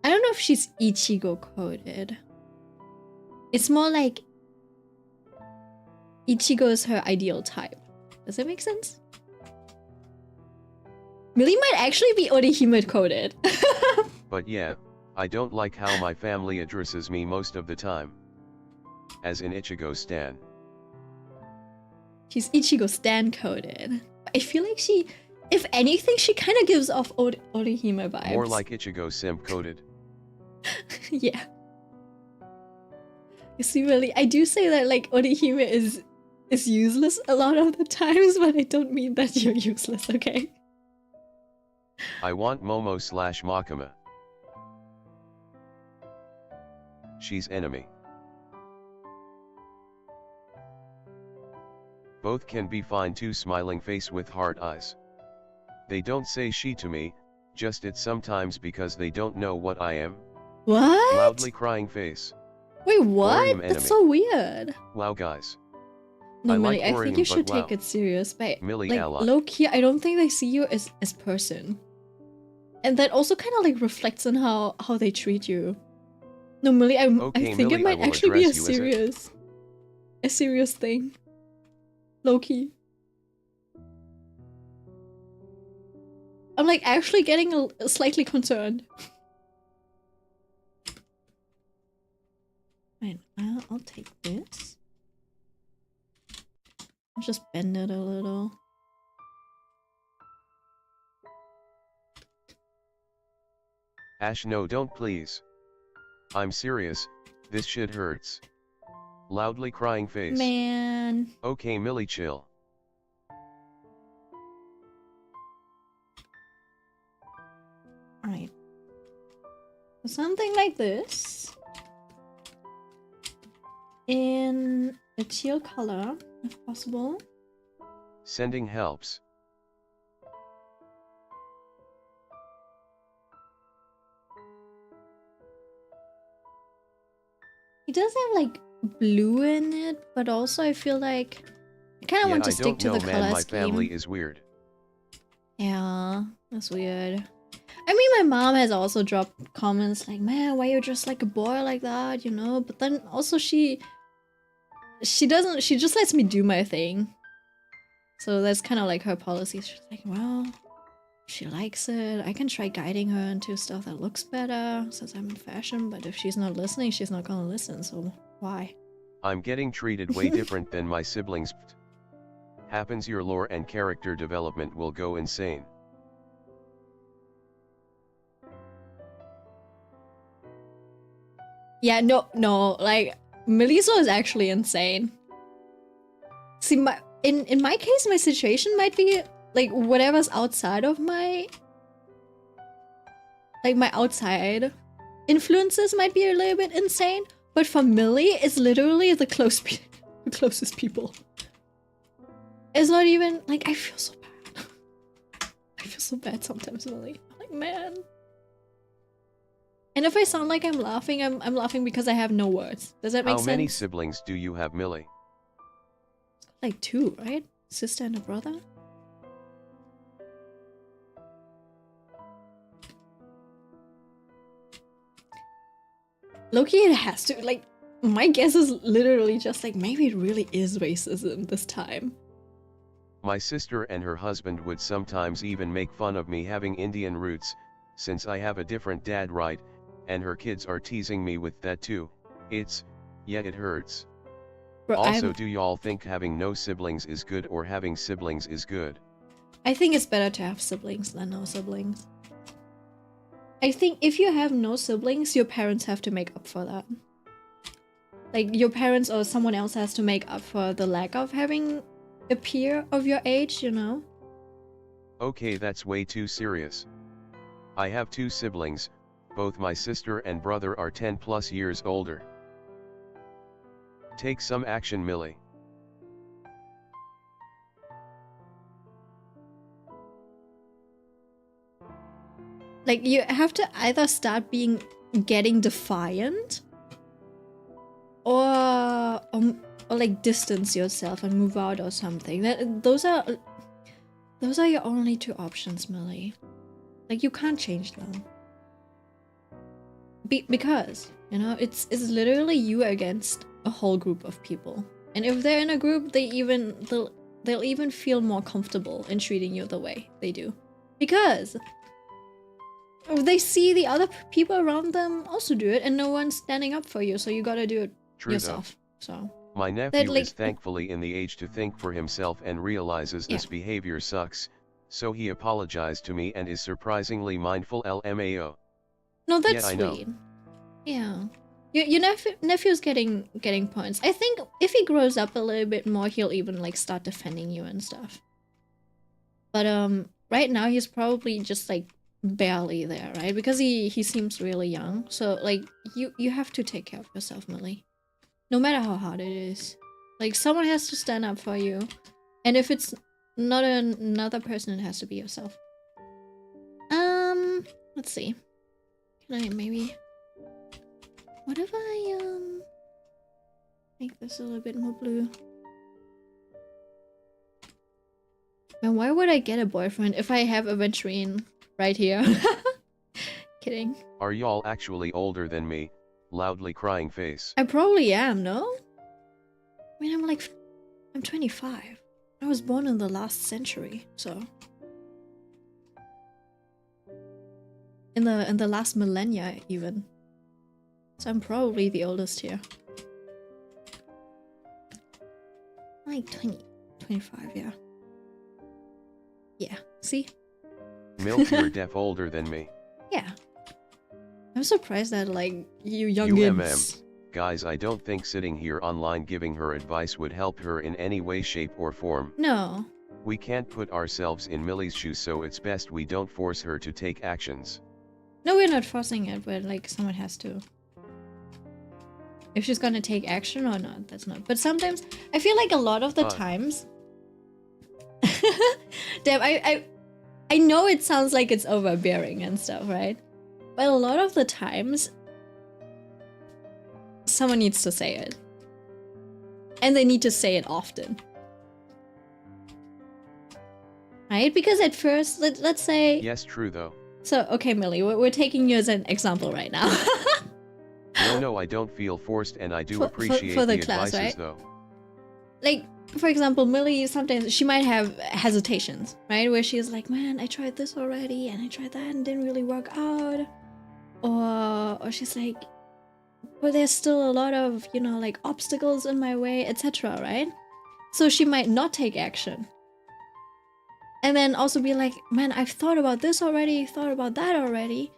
I don't know if she's Ichigo coded. It's more like Ichigo is her ideal type. Does that make sense? Millie might actually be Orihime coded. But yeah, I don't like how my family addresses me most of the time. As in Ichigo Stan. She's Ichigo Stan coded. I feel like she, if anything, she kind of gives off Orihime vibes. More like Ichigo Simp coded. Yeah. You see, really, I do say that like Orihime is useless a lot of the times, but I don't mean that you're useless, okay? I want Momo/Makima. She's enemy. Both can be fine too, smiling face with heart eyes. They don't say she to me, just it sometimes because they don't know what I am. What? Loudly crying face. Wait, what? Orium That's enemy. so weird. Wow guys. No, I Millie, like I think you Orium, should but take wow. it serious. But Millie like ally. low key, I don't think they see you as person. And that also kind of like reflects on how they treat you. No, Millie, I think Millie, it might actually be a serious thing. Low key. I'm like actually getting slightly concerned. Right, I'll take this. I'll just bend it a little. Ash, no, don't please. I'm serious, this shit hurts. Loudly crying face. Man. Okay, Millie, chill. Alright. Something like this. In a teal color, if possible. Sending helps. It does have like blue in it, but also I feel like I kind of want to stick to the color my scheme. family is weird. Yeah, that's weird. I mean, my mom has also dropped comments like, man, why you dressed like a boy like that, you know? But then also she she doesn't, she just lets me do my thing. So that's kind of like her policy. She's like, well, she likes it. I can try guiding her into stuff that looks better since I'm in fashion, but if she's not listening, she's not gonna listen, so why? I'm getting treated way different than my siblings. Happens your lore and character development will go insane. Yeah, no, like, Melissa is actually insane. See, in my case, my situation might be, like, whatever's outside of my... Like, my outside influences might be a little bit insane, but for Millie, it's literally the closest people. It's not even, like, I feel so bad. I feel so bad sometimes, Millie. I'm like, man. And if I sound like I'm laughing, I'm laughing because I have no words. Does that make sense? How many siblings do you have, Millie? Like 2, right? Sister and a brother? Loki, it has to, like, my guess is literally just like, maybe it really is racism this time. My sister and her husband would sometimes even make fun of me having Indian roots, since I have a different dad, right? And her kids are teasing me with that too. Yeah, it hurts. Bro, also, do y'all think having no siblings is good or having siblings is good? I think it's better to have siblings than no siblings. I think if you have no siblings, your parents have to make up for that. Like, your parents or someone else has to make up for the lack of having a peer of your age, you know? Okay, that's way too serious. I have 2 siblings, both my sister and brother are 10+ years older. Take some action, Millie. Like, you have to either start getting defiant or like distance yourself and move out or something. Those are your only 2 options, Millie. Like, you can't change them. Because, you know, it's literally you against a whole group of people. And if they're in a group, they'll even feel more comfortable in treating you the way they do. Because they see the other people around them also do it, and no one's standing up for you, so you gotta do it yourself. So my nephew is thankfully in the age to think for himself and realizes this behavior sucks, so he apologized to me and is surprisingly mindful. LMAO. No, that's sweet. Yeah. Your nephew's getting points. I think if he grows up a little bit more, he'll even like start defending you and stuff. But right now he's probably just like barely there, right? Because he seems really young. So like you have to take care of yourself, Millie. No matter how hard it is. Like, someone has to stand up for you. And if it's not another person, it has to be yourself. Let's see. Can I maybe... What if I, make this a little bit more blue? Man, why would I get a boyfriend if I have Aventurine right here? Kidding. Are y'all actually older than me? Loudly crying face. I probably am, no? I mean, I'm 25. I was born in the last century, so... In the last millennia, even. So I'm probably the oldest here. Like 25, yeah. Yeah, see? Milk, you're deaf older than me. Yeah. I'm surprised that, like, you youngins... Guys, I don't think sitting here online giving her advice would help her in any way, shape, or form. No. We can't put ourselves in Millie's shoes, so it's best we don't force her to take actions. No, we're not forcing it, but, like, someone has to. If she's gonna take action or not, that's not. But sometimes, I feel like a lot of the times... Damn, I know it sounds like it's overbearing and stuff, right? But a lot of the times, someone needs to say it. And they need to say it often. Right? Because at first, let's say... Yes, true though. So, okay, Millie, we're taking you as an example right now. No, I don't feel forced, and I do appreciate for the the class, advices, right? though. like, for example, Millie, sometimes she might have hesitations, right? Where she's like, man, I tried this already and I tried that and it didn't really work out. Or she's like, but there's still a lot of, you know, like obstacles in my way, etc., right? So she might not take action. And then also be like, man, I've thought about this already, thought about that already.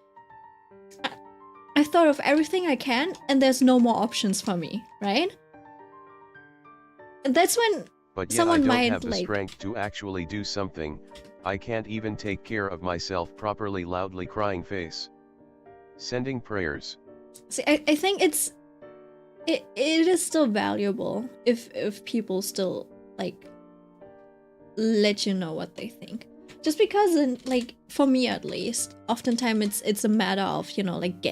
I've thought of everything I can, and there's no more options for me, right? And that's when but yet someone I don't might, have the like, strength to actually do something. I can't even take care of myself properly. Loudly crying face. Sending prayers. see, I think it is still valuable if people still, like, let you know what they think. Just because, like, for me at least, oftentimes it's a matter of, you know, like,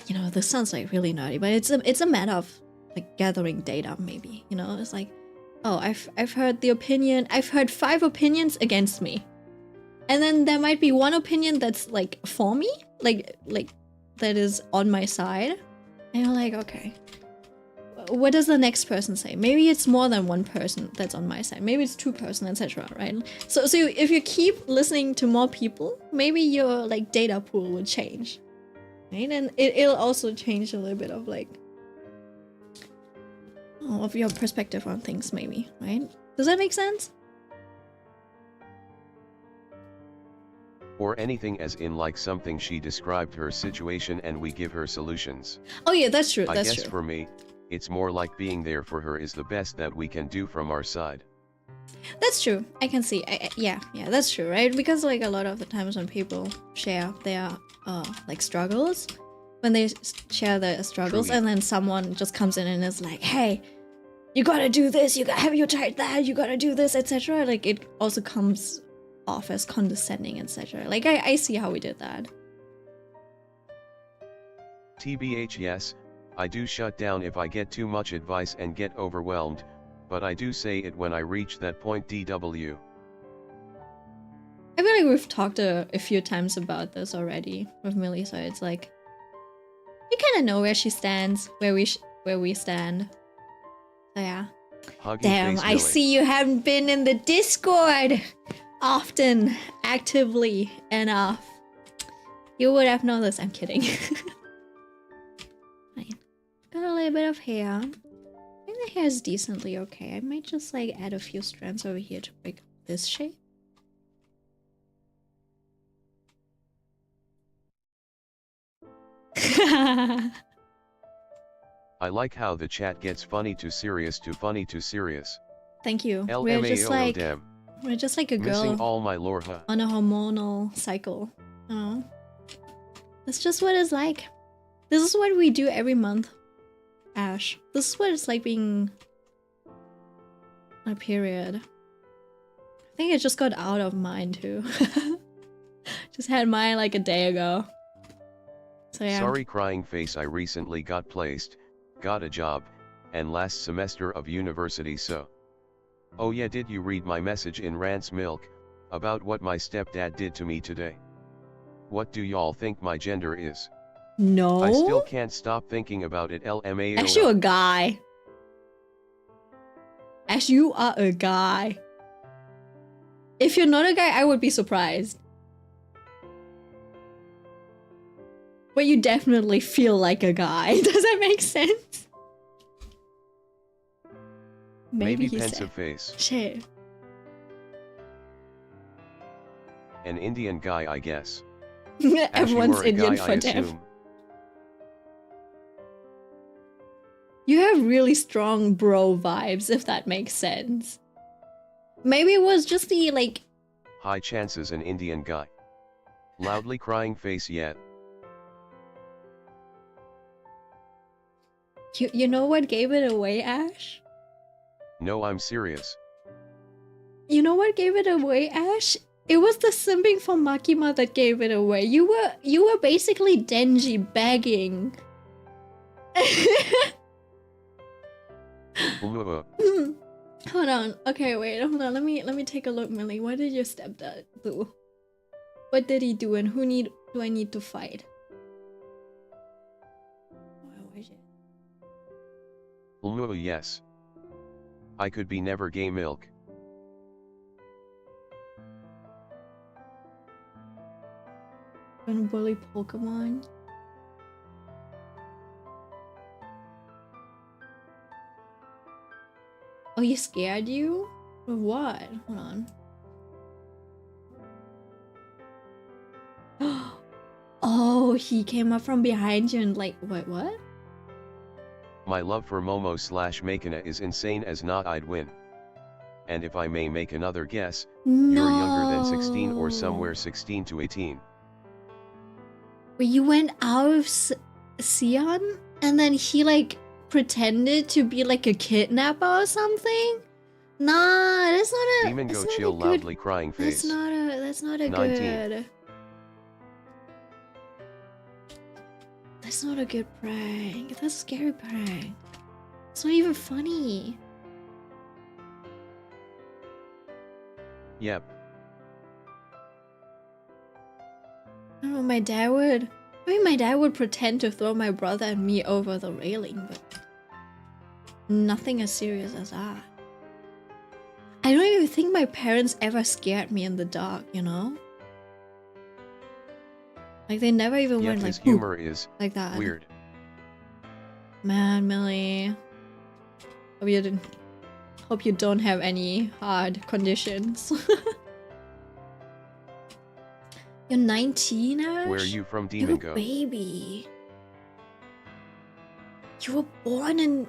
you know, this sounds like really naughty, but it's a matter of, like, gathering data, maybe, you know. It's like, oh, I've heard the opinion, I've heard 5 opinions against me, and then there might be one opinion that's, like, for me, like that is on my side, and you're like, okay, what does the next person say? Maybe it's more than one person that's on my side, maybe it's 2 person, etc., right? So if you keep listening to more people, maybe your, like, data pool will change, right? And it'll also change a little bit of, like, of your perspective on things, maybe, right? Does that make sense? Or anything, as in like something she described her situation and we give her solutions. Oh yeah, that's true, I that's guess true. for me, it's more like being there for her is the best that we can do from our side. That's true. I can see. Yeah, that's true, right? Because, like, a lot of the times when people share their like struggles, when they share their struggles, True. and then someone just comes in and is like, "Hey, you gotta do this. Have you tried that? You gotta do this, etc." Like, it also comes off as condescending, etc. Like, I see how we did that. TBH, yes, I do shut down if I get too much advice and get overwhelmed, but I do say it when I reach that point. DW. I feel like we've talked a few times about this already with Millie, so it's like, you kind of know where she stands, where we stand. So yeah. Hugging Damn, face I Millie. see you haven't been in the Discord often, actively enough. You would have known this. I'm kidding. Fine. Got a little bit of hair. I think the hair is decently okay. I might just, like, add a few strands over here to make this shape. I like how the chat gets funny to serious to funny to serious. Thank you. LMAO, We're just like a missing girl all my lore, huh? on a hormonal cycle. Oh, that's just what it's like. This is what we do every month, Ash. This is what it's like being on a period. I think it just got out of mine too. Just had mine like a day ago. So yeah. Sorry crying face, I recently got placed, got a job, and last semester of university, so. Oh yeah, did you read my message in Rant's Milk, about what my stepdad did to me today? What do y'all think my gender is? No. I still can't stop thinking about it. LMAO. Ash, you a guy. Ash, you are a guy. If you're not a guy, I would be surprised. But you definitely feel like a guy. Does that make sense? Maybe he pensive said. face. Shit. An Indian guy, I guess. Everyone's Ash, you are a Indian guy, for I them. assume. You have really strong bro vibes, if that makes sense. Maybe it was just the, like... High chances an Indian guy. Loudly crying face yet. You know what gave it away, Ash? No, I'm serious. You know what gave it away, Ash? It was the simping for Makima that gave it away. You were basically Denji begging. Hold on. Okay, wait. Hold on. Let me take a look, Millie. What did your stepdad do? What did he do, and who do I need to fight? Yes. I could be never gay milk. Gonna bully Pokemon. Oh, he scared you? Of what? Hold on. Oh, he came up from behind you and like, wait, what? My love for Momo / Makina is insane as not I'd win. And if I may make another guess, No. you're younger than 16 or somewhere 16 to 18. Wait, you went out with Sion? And then he like pretended to be like a kidnapper or something? Nah, that's not a— Demon that's go not chill a good— loudly crying face. That's not a 19. good— That's not a good prank. That's a scary prank. It's not even funny. Yep. I don't know, my dad would— I mean, my dad would pretend to throw my brother and me over the railing, but nothing as serious as that. I don't even think my parents ever scared me in the dark, you know? Like, they never even Yet went his like, humor is like that. weird. Man, Millie. Hope you don't have any hard conditions. You're 19, Ash? Where are you from, You're Demon a Go? baby. You were born in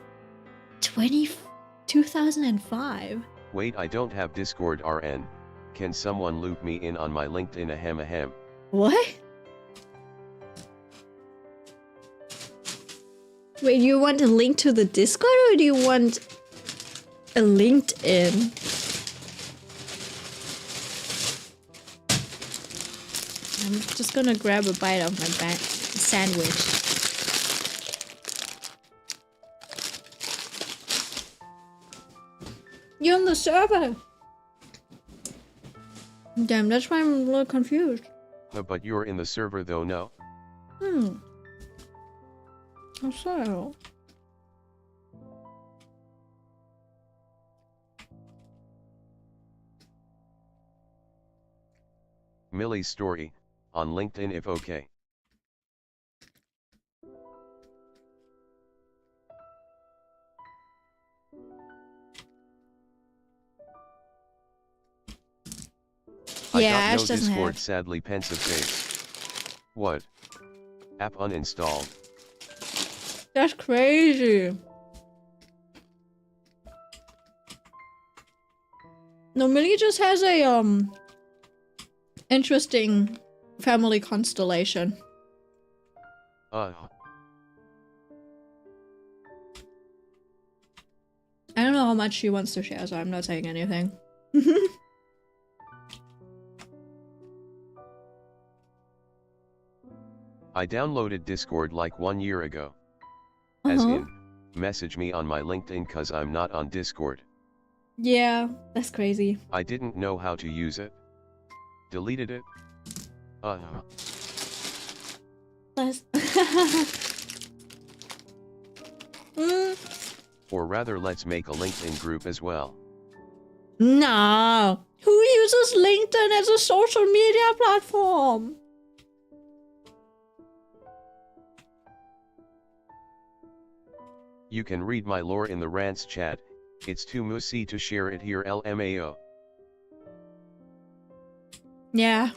2005. Wait, I don't have Discord RN. Can someone loop me in on my LinkedIn ahem ahem? What? Wait, do you want a link to the Discord or do you want a LinkedIn? I'm just gonna grab a bite of my sandwich. You're on the server! Damn, that's why I'm a little confused. But you're in the server though, no? How so? Millie's story, on LinkedIn if okay. Yeah, I Ash got no doesn't Discord, have. sadly pensive face. What? App uninstalled. That's crazy. No, Millie just has a interesting family constellation. Uh. I don't know how much she wants to share, so I'm not saying anything. I downloaded Discord like 1 year ago. As in, message me on my LinkedIn cause I'm not on Discord. Yeah, that's crazy. I didn't know how to use it. Deleted it. That's Or rather, let's make a LinkedIn group as well. No. Who uses LinkedIn as a social media platform? You can read my lore in the rants chat. It's too mussy to share it here, LMAO. Yeah.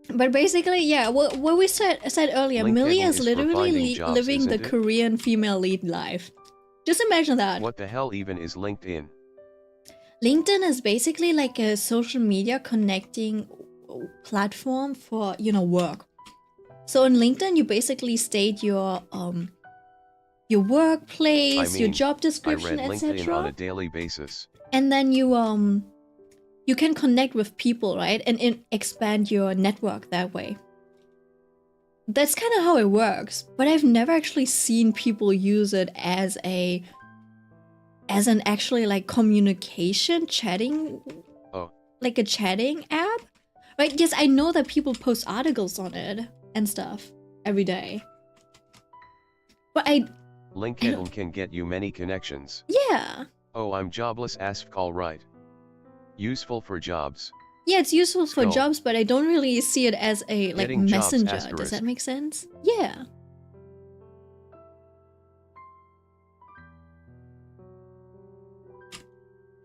But basically, yeah, what we said earlier, LinkedIn Millie is is for literally finding jobs, living the isn't it? Korean female lead life. Just imagine that. What the hell even is LinkedIn? LinkedIn is basically like a social media connecting platform for, you know, work. So in LinkedIn, you basically state your workplace, your job description, I read LinkedIn etc. on a daily basis. And then you can connect with people, right? And expand your network that way. That's kind of how it works. But I've never actually seen people use it as an actually like communication chatting, like a chatting app, right? Yes, I know that people post articles on it and stuff every day. But LinkedIn can get you many connections. Yeah. Oh, I'm jobless ask alright. Useful for jobs. Yeah, it's useful for Skull. jobs, but I don't really see it as a like Getting jobs messenger. Does asterisk. that make sense? Yeah.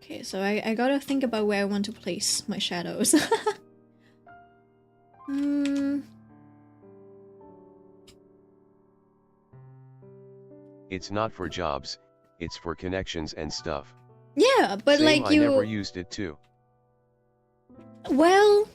Okay, so I gotta think about where I want to place my shadows. It's not for jobs, it's for connections and stuff. Yeah, but Same, like I you... never used it too. Well,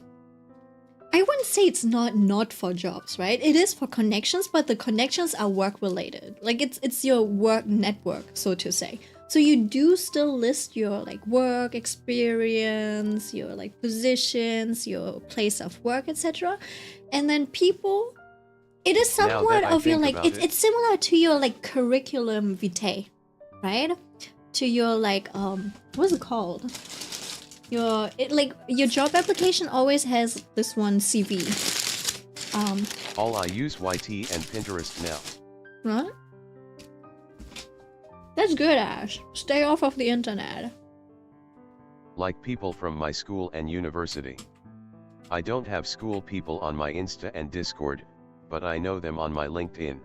I wouldn't say it's not for jobs, right? It is for connections, but the connections are work related. Like it's your work network, so to say. So you do still list your like work experience, your like positions, your place of work, etc. And then people, it is somewhat of your like it's similar to your like curriculum vitae, right? To your like what's it called? Your job application always has this one CV. All I use YT and Pinterest now. Right? That's good, Ash. Stay off of the internet. Like people from my school and university. I don't have school people on my Insta and Discord, but I know them on my LinkedIn.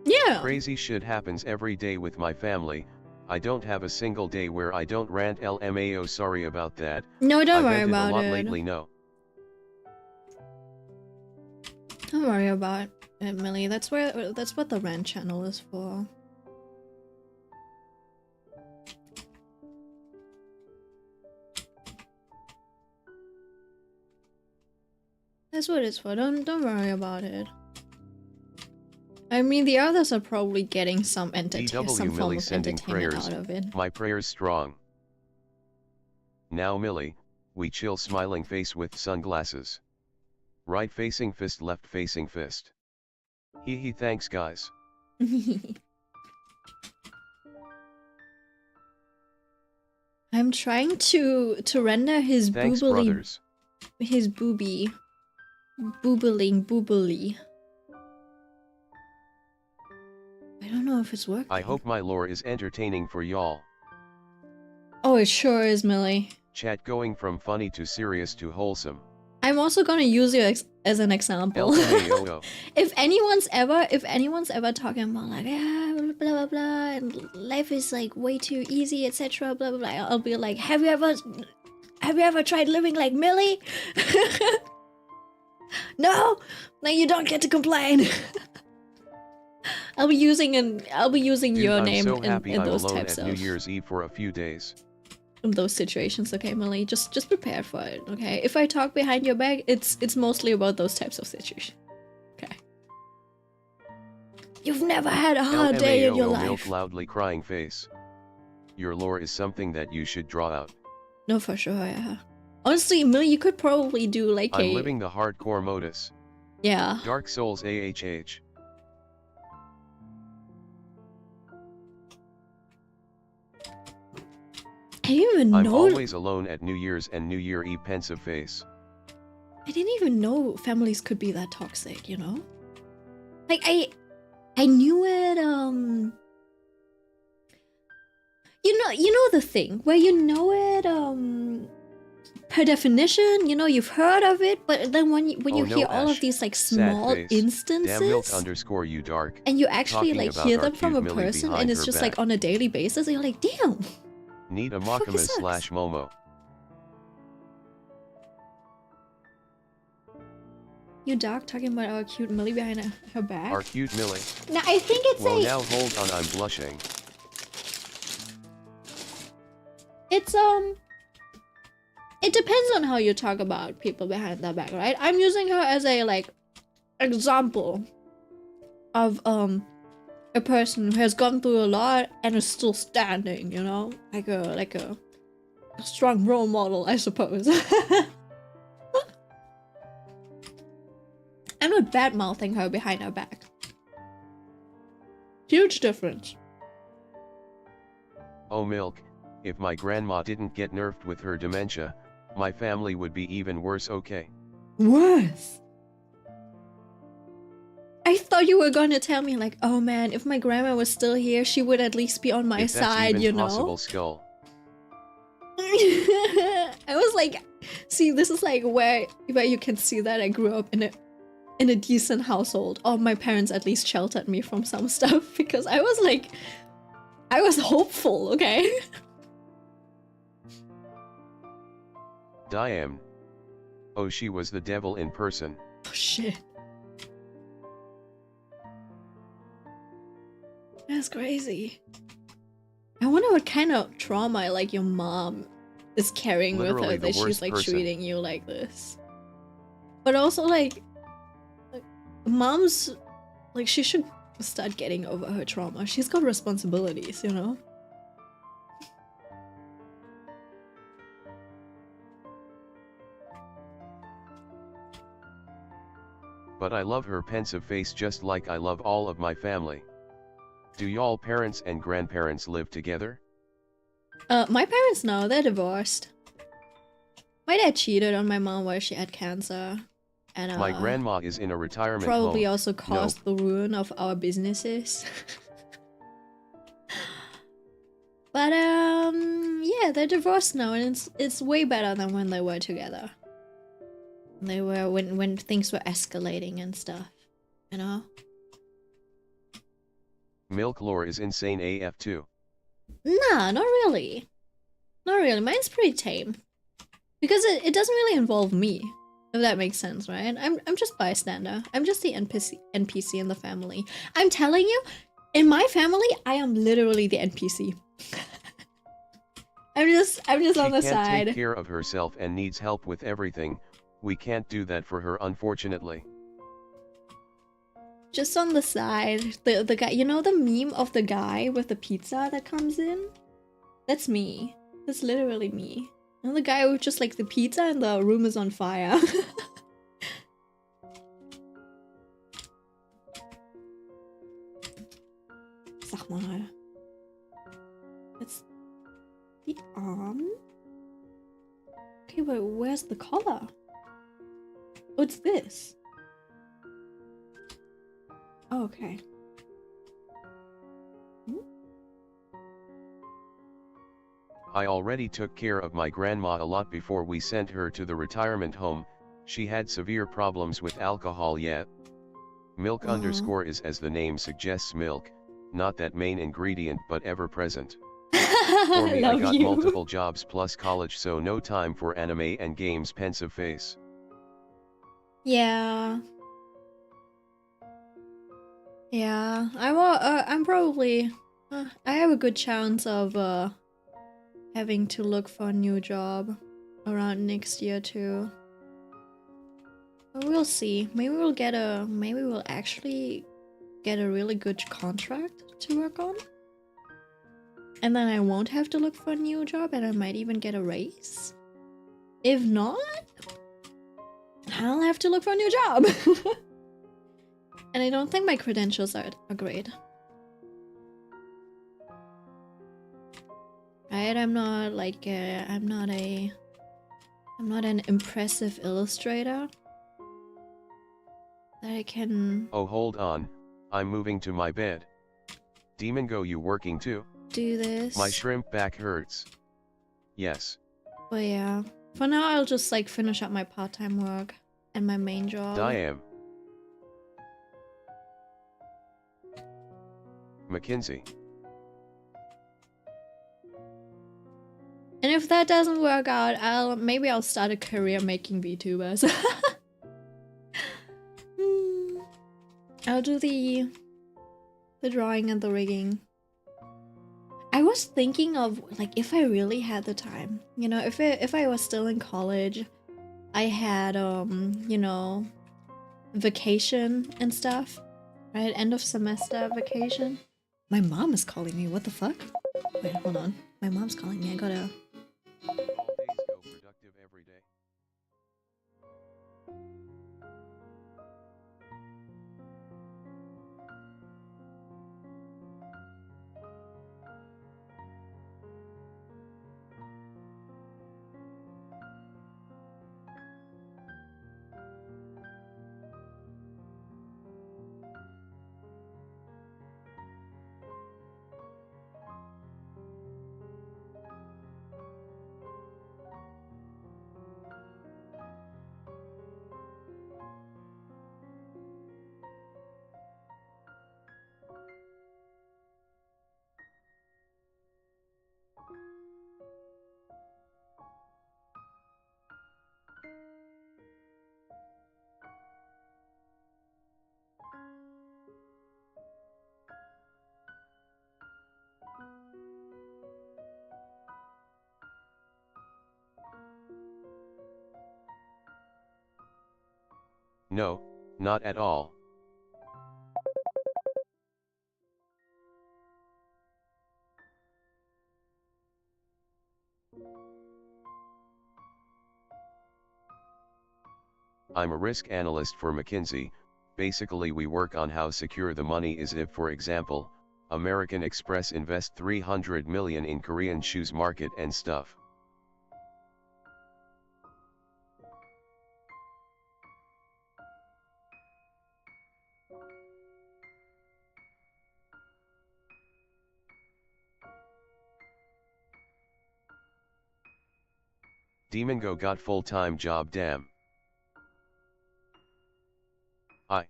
Yeah. Crazy shit happens every day with my family. I don't have a single day where I don't rant LMAO, sorry about that. No, don't worry I've about a lot it. Lately, no. Don't worry about it, Millie. That's what the rant channel is for. That's what it's for. Don't worry about it. I mean, the others are probably getting some some form of entertainment out of it. My prayers strong. Now Millie, we chill smiling face with sunglasses. Right facing fist, left facing fist. Hee thanks guys. I'm trying to render his brothers. His boobie. Boobily. I don't know if it's working. I hope my lore is entertaining for y'all. Oh, it sure is, Millie. Chat going from funny to serious to wholesome. I'm also gonna use you as an example. LMAO. If anyone's ever talking about like blah blah blah and life is like way too easy, etc. blah blah blah, I'll be like, have you ever tried living like Millie? No, then you don't get to complain. I'll be using your name so in those I'm types at of New Year's Eve for a few days. In those situations, okay, Millie? Just prepare for it, okay? If I talk behind your back, it's mostly about those types of situations. Okay. You've never had a hard day in your life. Milk loudly crying face. Your lore is something that you should draw out. No, for sure, yeah. Honestly, Millie, you could probably do like I'm living the hardcore modus. Yeah. Dark Souls AHH. I didn't even know. I'm always alone at New Year's and New Year Eve, pensive face. I didn't even know families could be that toxic, you know? Like, I knew it, You know the thing, where you know it, per definition, you know, you've heard of it, but then when you hear all of these, like, small instances... Damn milk underscore you dark. And you actually, like, hear them from a Millie person, and it's just, like, on a daily basis, and you're like, damn! Need a Makamas / Momo. You dark talking about our cute Millie behind her back? Our cute Millie. No, I think it's well, now hold on, I'm blushing. It's, it depends on how you talk about people behind their back, right? I'm using her as a, like, example of, a person who has gone through a lot and is still standing, you know? Like a strong role model, I suppose. I'm not bad-mouthing her behind her back. Huge difference. Oh milk, if my grandma didn't get nerfed with her dementia, my family would be even worse, okay? Worse? I thought you were gonna tell me like, oh man, if my grandma was still here, she would at least be on my if that's side, even you know? possible, skull. I was like, see, this is like where you can see that I grew up in a decent household. Or my parents at least sheltered me from some stuff because I was like, I was hopeful, okay? Diam. Oh, she was the devil in person. Oh shit. That's crazy. I wonder what kind of trauma like your mom is carrying Literally with her that she's like treating you like this. But also like moms, like she should start getting over her trauma. She's got responsibilities, you know? But I love her pensive face just like I love all of my family. Do y'all parents and grandparents live together? My parents, no, they're divorced. My dad cheated on my mom while she had cancer. And my grandma is in a retirement probably home. also caused the ruin of our businesses. But yeah, they're divorced now, and it's way better than when they were together. They were when things were escalating and stuff, you know? Milk lore is insane AF too. Nah, not really. Not really. Mine's pretty tame. Because it doesn't really involve me. If that makes sense, right? I'm just bystander. I'm just the NPC in the family. I'm telling you, in my family, I am literally the NPC. I'm just on the side. She can't take care of herself and needs help with everything. We can't do that for her, unfortunately. Just on the side. The guy, you know the meme of the guy with the pizza that comes in? That's me. That's literally me. And the guy with just like the pizza and the room is on fire. Sag mal. It's the arm. Okay, but where's the collar? Oh, it's this. Oh, okay. I already took care of my grandma a lot before we sent her to the retirement home. She had severe problems with alcohol yet. Milk underscore is as the name suggests milk, not that main ingredient but ever present. For me, I got multiple jobs plus college, so no time for anime and games. Pensive face. Yeah. Yeah, I'm probably I have a good chance of having to look for a new job around next year too. But we'll see. Maybe we'll actually get a really good contract to work on. And then I won't have to look for a new job, and I might even get a raise. If not, I'll have to look for a new job. And I don't think my credentials are great. Right? I'm not like I'm not an impressive illustrator that I can. Oh, hold on, I'm moving to my bed. Demon, go you working too? Do this. My shrimp back hurts. Yes. But yeah, for now I'll just like finish up my part-time work and my main job. Diam. Mackenzie. And if that doesn't work out, maybe I'll start a career making VTubers. I'll do the drawing and the rigging. I was thinking of like if I really had the time, you know, if I was still in college, I had you know, vacation and stuff, right? End of semester vacation. My mom is calling me. What the fuck? Wait, hold on. My mom's calling me. I gotta. All days go productive every day. No, not at all. I'm a risk analyst for McKinsey. Basically we work on how secure the money is if, for example, American Express invest 300 million in Korean shoes market and stuff. Demongo got full-time job, damn. I.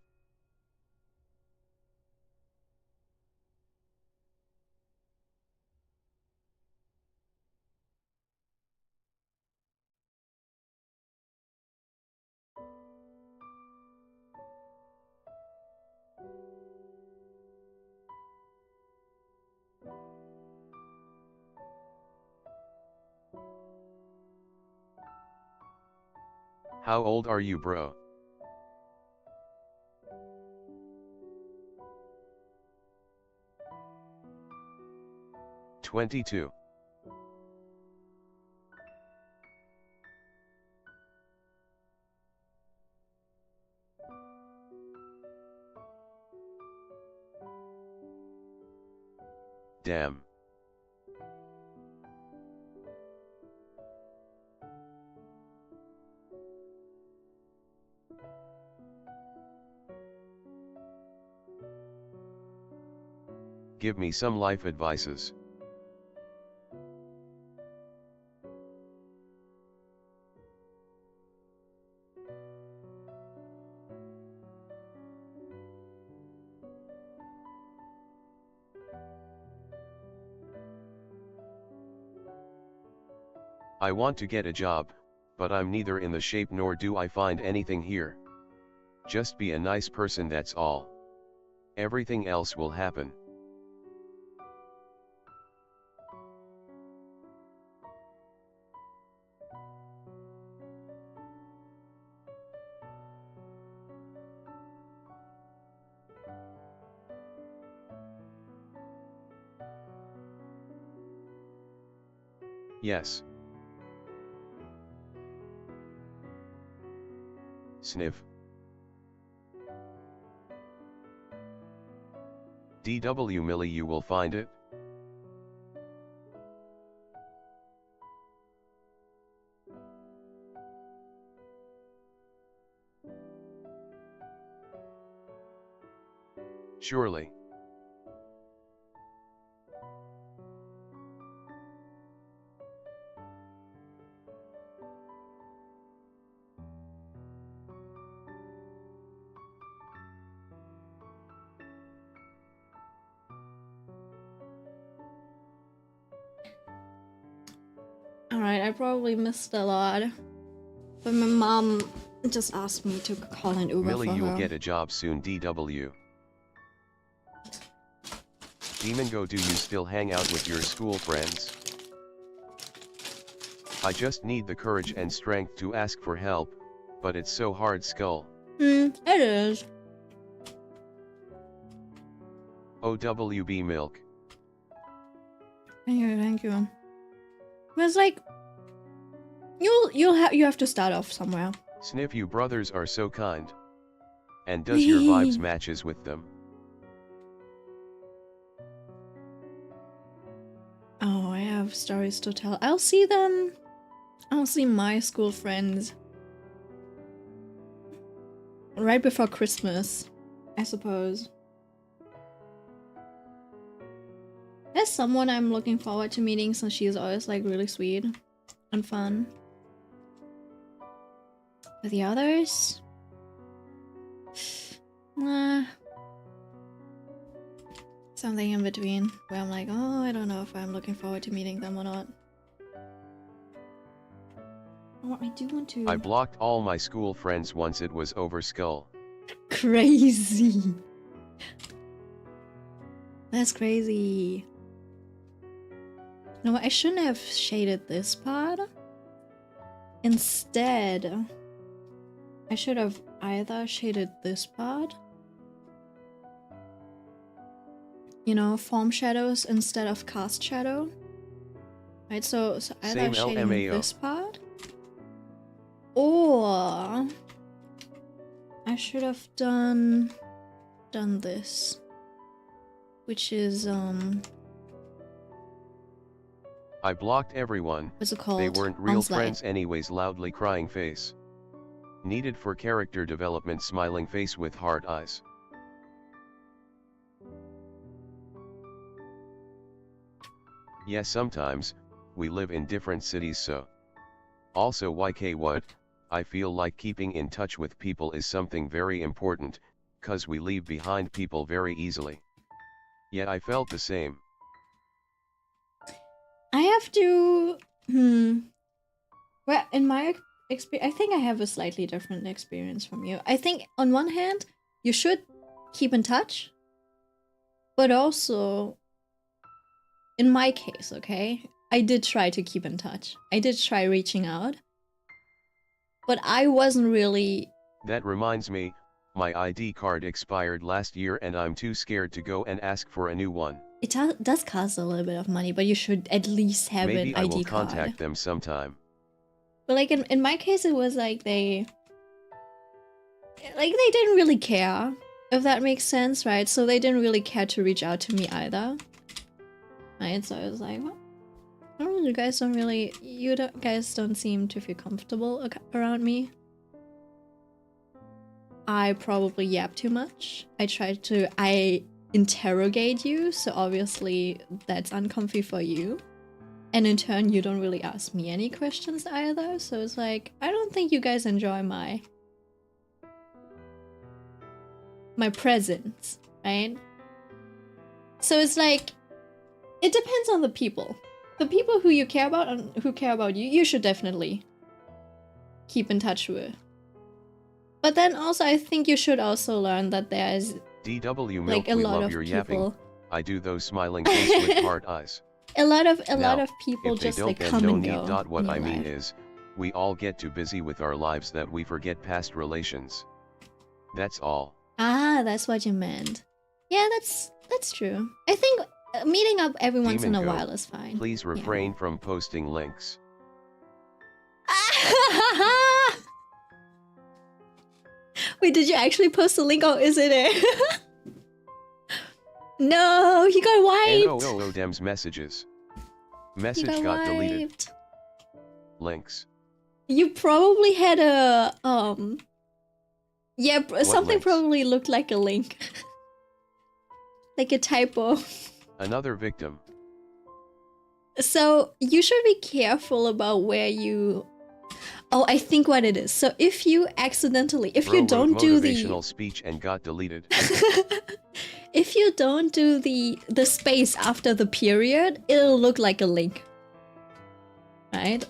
How old are you, bro? "22. Damn. Give me some life advices. I want to get a job, but I'm neither in the shape nor do I find anything here. Just be a nice person, that's all. Everything else will happen. Yes. Sniff. DW Millie, you will find it. Surely. Alright, I probably missed a lot. But my mom just asked me to call an Uber Millie, for you'll her. get a job soon, DW. Demongo, do you still hang out with your school friends? I just need the courage and strength to ask for help, but it's so hard, Skull. It is. OWB Milk. Thank you. But it's like you have to start off somewhere. Sniff, you brothers are so kind. And does your vibes matches with them? Oh, I have stories to tell. I'll see them. I'll see my school friends right before Christmas, I suppose. There's someone I'm looking forward to meeting since she's always like really sweet and fun. But the others? Nah. Something in between where I'm like, oh, I don't know if I'm looking forward to meeting them or not. Oh, I do want to. I blocked all my school friends once it was over, Skull. Crazy. That's crazy. No, I shouldn't have shaded this part. Instead, I should have either shaded this part, you know, form shadows instead of cast shadow. Right, so either Same shading LMAO. this part, or I should have done this, which is I blocked everyone. what's it called? They weren't real On slide. friends anyways. Loudly crying face. Needed for character development. Smiling face with hard eyes. Yes, sometimes we live in different cities, so also YK what, I feel like keeping in touch with people is something very important, cause we leave behind people very easily. Yet I felt the same. I have to well, in my experience, I think I have a slightly different experience from you. I think on one hand, you should keep in touch, but also in my case, okay, I did try to keep in touch. I did try reaching out, but I wasn't really. That reminds me, my ID card expired last year and I'm too scared to go and ask for a new one. It does cost a little bit of money, but you should at least have Maybe an ID I will card. contact them sometime. But like in my case, it was like they didn't really care, if that makes sense, right? So they didn't really care to reach out to me either. Right, so I was like, well, I don't know, you guys don't seem to feel comfortable around me. I probably yap too much. I interrogate you, so obviously that's uncomfy for you. And in turn, you don't really ask me any questions either, so it's like, I don't think you guys enjoy my presence, right? So it's like, it depends on the people. The people who you care about and who care about you, you should definitely keep in touch with. But then also, I think you should also learn that there's DW like Milk, a we lot love of your people. yapping. I do those smiling face with hard eyes. A lot of Now, people if they just don't, like then come no and need. go. What in I your mean life. is, we all get too busy with our lives that we forget past relations. That's all. Ah, that's what you meant. Yeah, that's true. I think meeting up every once in a Demon Go, while is fine. Please refrain from posting links. Yeah. Wait, did you actually post a link or is it it? No, he got wiped. NOOO Dems messages. He Message got wiped. deleted. Links. You probably had a yeah, something links? probably looked like a link. Like a typo. Another victim. So you should be careful about where you. Oh, I think what it is. So if you accidentally, if Bro you wrote don't do the motivational speech and got deleted. if you don't do the space after the period, it'll look like a link. Right?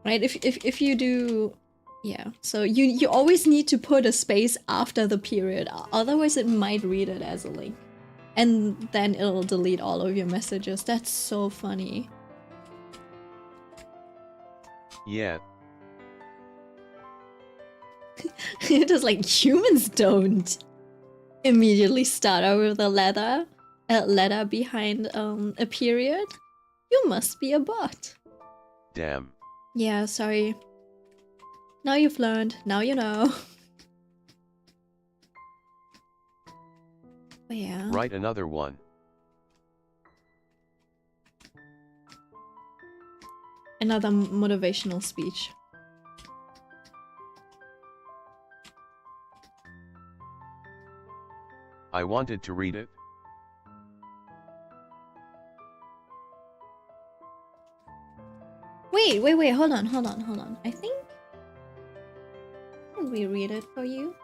Right? If you do, yeah. So you always need to put a space after the period, otherwise it might read it as a link. And then it'll delete all of your messages. That's so funny. Yeah. Just like humans don't immediately start out with a letter behind a period. You must be a bot. Damn. Yeah, sorry. Now you've learned. Now you know. But yeah. Write another one. Another motivational speech. I wanted to read it. Wait, hold on. I think... Can we read it for you?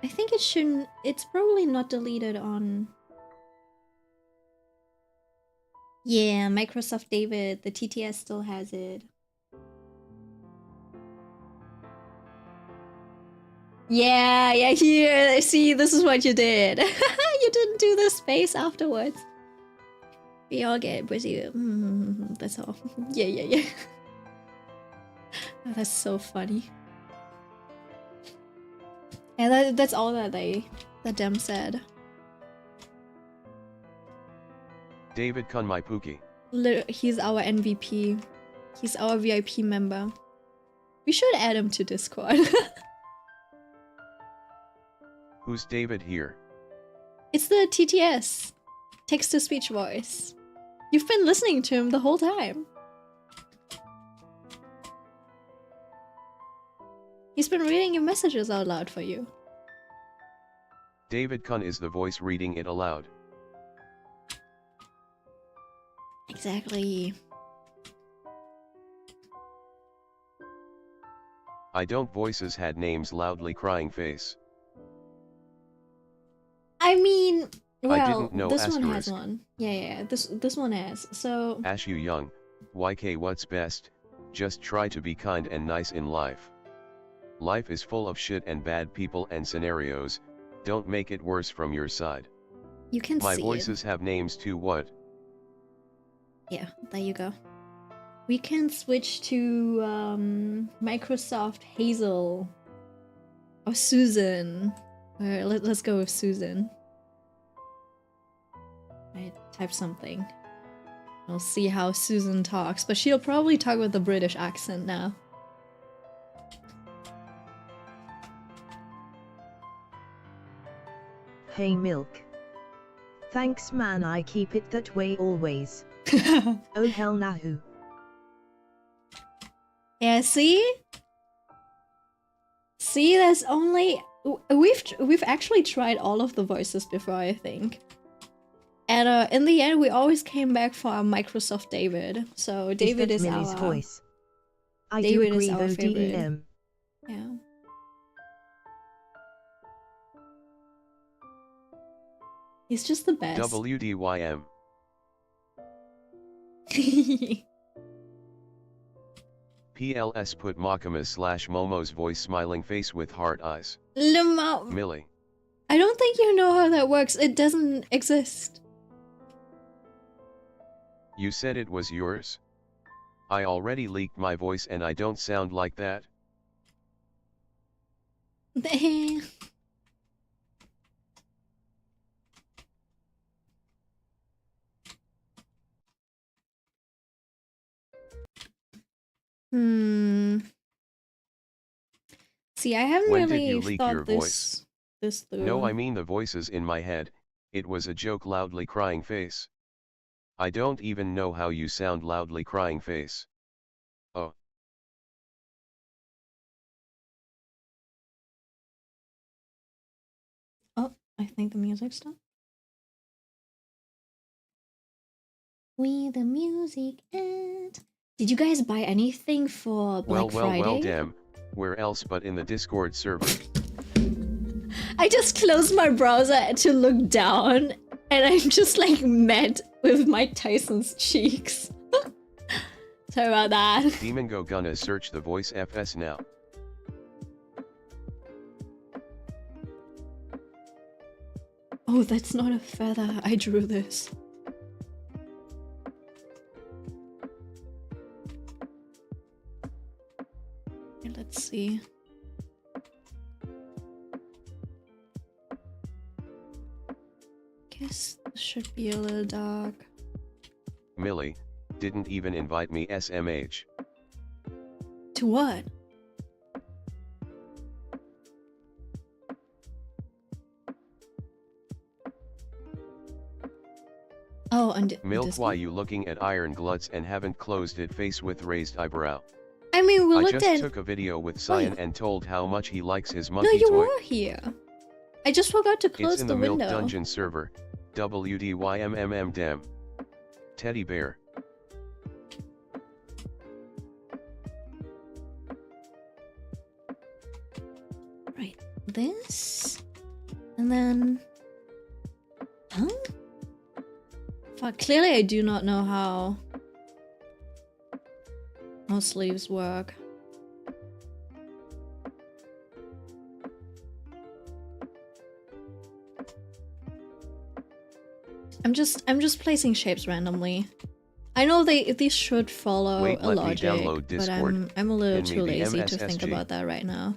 I think it shouldn't... It's probably not deleted on... Yeah, Microsoft David, the TTS still has it. Yeah, here, see, this is what you did. You didn't do the space afterwards. We all get busy. That's all. Yeah. Oh, that's so funny. And that's all that them said. David Kun my Pookie. He's our MVP. He's our VIP member. We should add him to Discord. Who's David here? It's the TTS. Text-to-speech voice. You've been listening to him the whole time. He's been reading your messages out loud for you. David Kun is the voice reading it aloud. Exactly. I don't voices had names loudly crying face. I mean, well, I didn't know this asterisk. one has one. Yeah, this one has. So Ash you young, YK what's best, just try to be kind and nice in life. Life is full of shit and bad people and scenarios, don't make it worse from your side. you can My see voices have names too what? Yeah, there you go. We can switch to Microsoft Hazel or Susan. Let's go with Susan. I type something. We'll see how Susan talks, but she'll probably talk with a British accent now. Hey Milk. Thanks man, I keep it that way always. Oh hell no. Yeah, see? See, there's only... We've actually tried all of the voices before, I think. And in the end, we always came back for our Microsoft David. So David is Millie's our... voice. I David do is agree our though, favorite. DEM. Yeah. He's just the best. WDYM. PLS put Makamas/Momo's voice smiling face with heart eyes. LMAO. Millie. I don't think you know how that works. It doesn't exist. You said it was yours? I already leaked my voice and I don't sound like that. See, I haven't When did really you leak your thought this through. No, I mean the voices in my head. It was a joke loudly crying face. I don't even know how you sound loudly crying face. Oh. Oh, I think the music stopped. We the music and... Did you guys buy anything for Black Friday? Well, damn. Where else but in the Discord server? I just closed my browser to look down, and I'm just like met with Mike Tyson's cheeks. Sorry about that. Demon Go gonna search the voice FS now. Oh, that's not a feather. I drew this. Okay, let's see. Guess this should be a little dark. Millie, didn't even invite me SMH. To what? Oh, and Milk, why you looking at iron gluts and haven't closed it face with raised eyebrow? I mean, we I looked just at... took a video with Cyan and told how much he likes his No, monkey you toy. were here. I just forgot to close It's in the the window. Milk Dungeon server, WDYMMM damn. Teddy bear. Right, this... And then... Huh? Fuck, clearly I do not know how sleeves work. I'm just placing shapes randomly. I know they should follow Wait, a let me logic, download but Discord. I'm a little Pin me too the lazy to think MSSG. about that right now.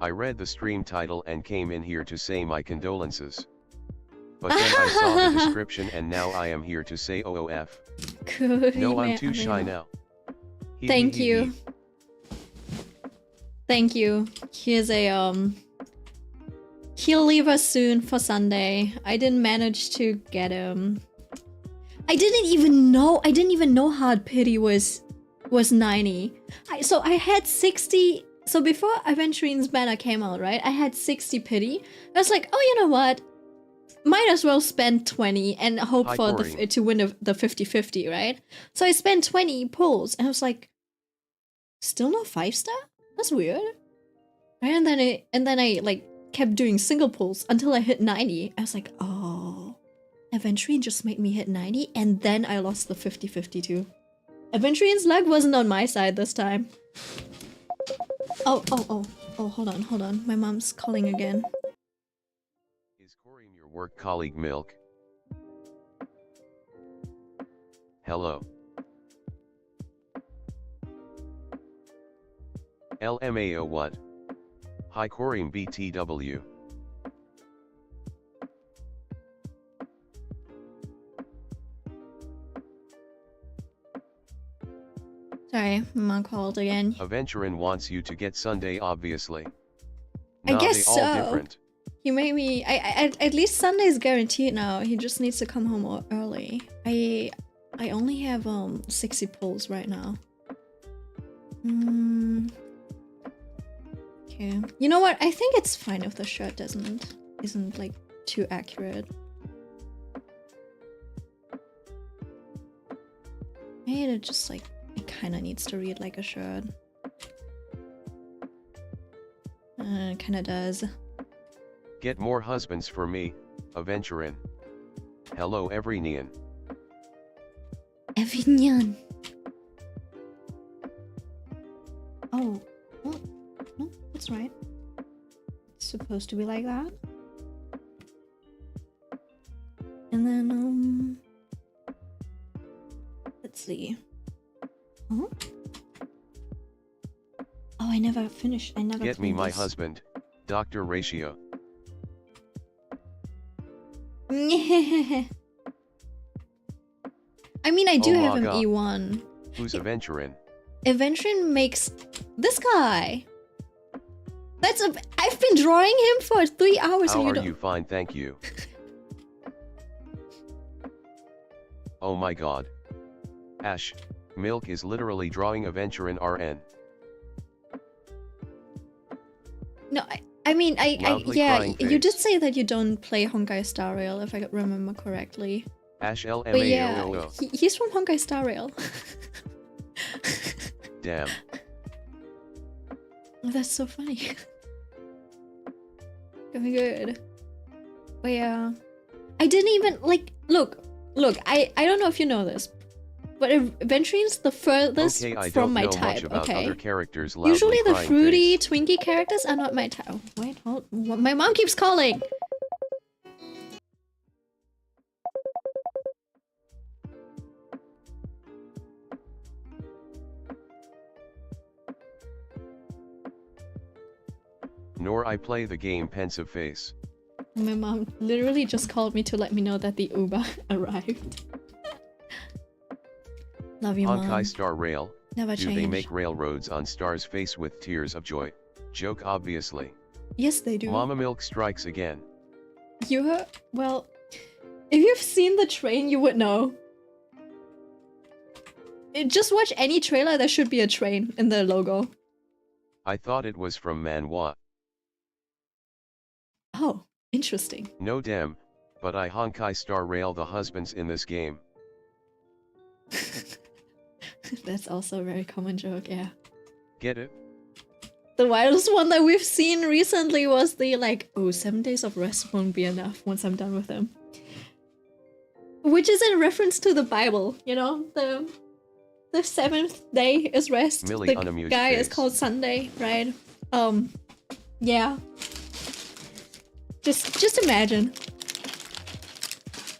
I read the stream title and came in here to say my condolences. But then I saw the description and now I am here to say OOF. Good. No, I'm too shy now. Thank you. Thank you. Here's a he'll leave us soon for Sunday. I didn't manage to get him. I didn't even know hard pity was 90. So I had 60. So before Aventurine's banner came out, right? I had 60 pity. I was like, oh, you know what? Might as well spend 20 and hope for to win the 50-50, right? So I spent 20 pulls and I was like, still no 5-star? That's weird. Right? And then I like kept doing single pulls until I hit 90. I was like, oh, Aventurine just made me hit 90 and then I lost the 50-50 too. Aventurine's luck wasn't on my side this time. Oh, hold on. My mom's calling again. Is Corinne your work colleague Milk? Hello. LMAO what? Hi Corinne BTW. Sorry, mom called again. Aventurine wants you to get Sunday obviously. I Nah, guess they all so. different. He made me. At least Sunday's guaranteed now. He just needs to come home early. I only have 60 pulls right now. Okay. You know what? I think it's fine if the shirt isn't like too accurate. Maybe it just like it kind of needs to read like a shirt. It kind of does. Get more husbands for me, Aventurine. Hello Everinian. Evignan. Oh, well, no, that's right. It's supposed to be like that. And then, let's see. Huh? Oh, I never finished. I never. Get me my this. husband, Dr. Ratio. I mean, I do Oh have my him God. E1. Who's Aventurine? Aventurine makes this guy. I've been drawing him for 3 hours. How and are don't... you? Fine, thank you. Oh my God. Ash, Milk is literally drawing Aventurine RN. No, I mean, Loudly yeah, crying you did face. say that you don't play Honkai Star Rail, if I remember correctly. Ash But yeah, LMAO. he's from Honkai Star Rail. Damn. Oh, that's so funny. Going good. But yeah, I didn't even like look. I don't know if you know this, but Aventurine's the furthest Okay, I from don't my know type. much about Okay. other characters. Loudly Usually the crying fruity, face. twinky characters are not my type. Oh, wait, hold. My mom keeps calling. Nor I play the game pensive face. My mom literally just called me to let me know that the Uber arrived. Love you, Mom. Honkai Star Rail. Never Do change. they make railroads on Star's face with tears of joy? Joke obviously. Yes, they do. Mama Milk strikes again. Well, if you've seen the train, you would know. Just watch any trailer, there should be a train in the logo. I thought it was from Manhwa. Oh, interesting. No damn, but I Honkai Star Rail the husbands in this game. That's also a very common joke, yeah. Get it? The wildest one that we've seen recently was the like, oh, 7 days of rest won't be enough once I'm done with them. Which is in reference to the Bible, you know? The 7th day is rest. Millie The unamused guy is face. called Sunday, right? Yeah. Just imagine.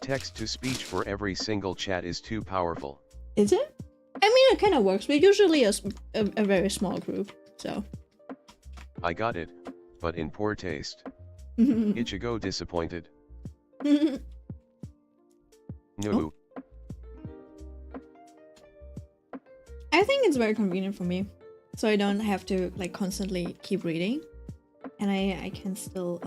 Text to speech for every single chat is too powerful. Is it? I mean, it kind of works. We're usually a very small group, so. I got it, but in poor taste. Ichigo disappointed. No. Oh. I think it's very convenient for me, so I don't have to like constantly keep reading, and I can still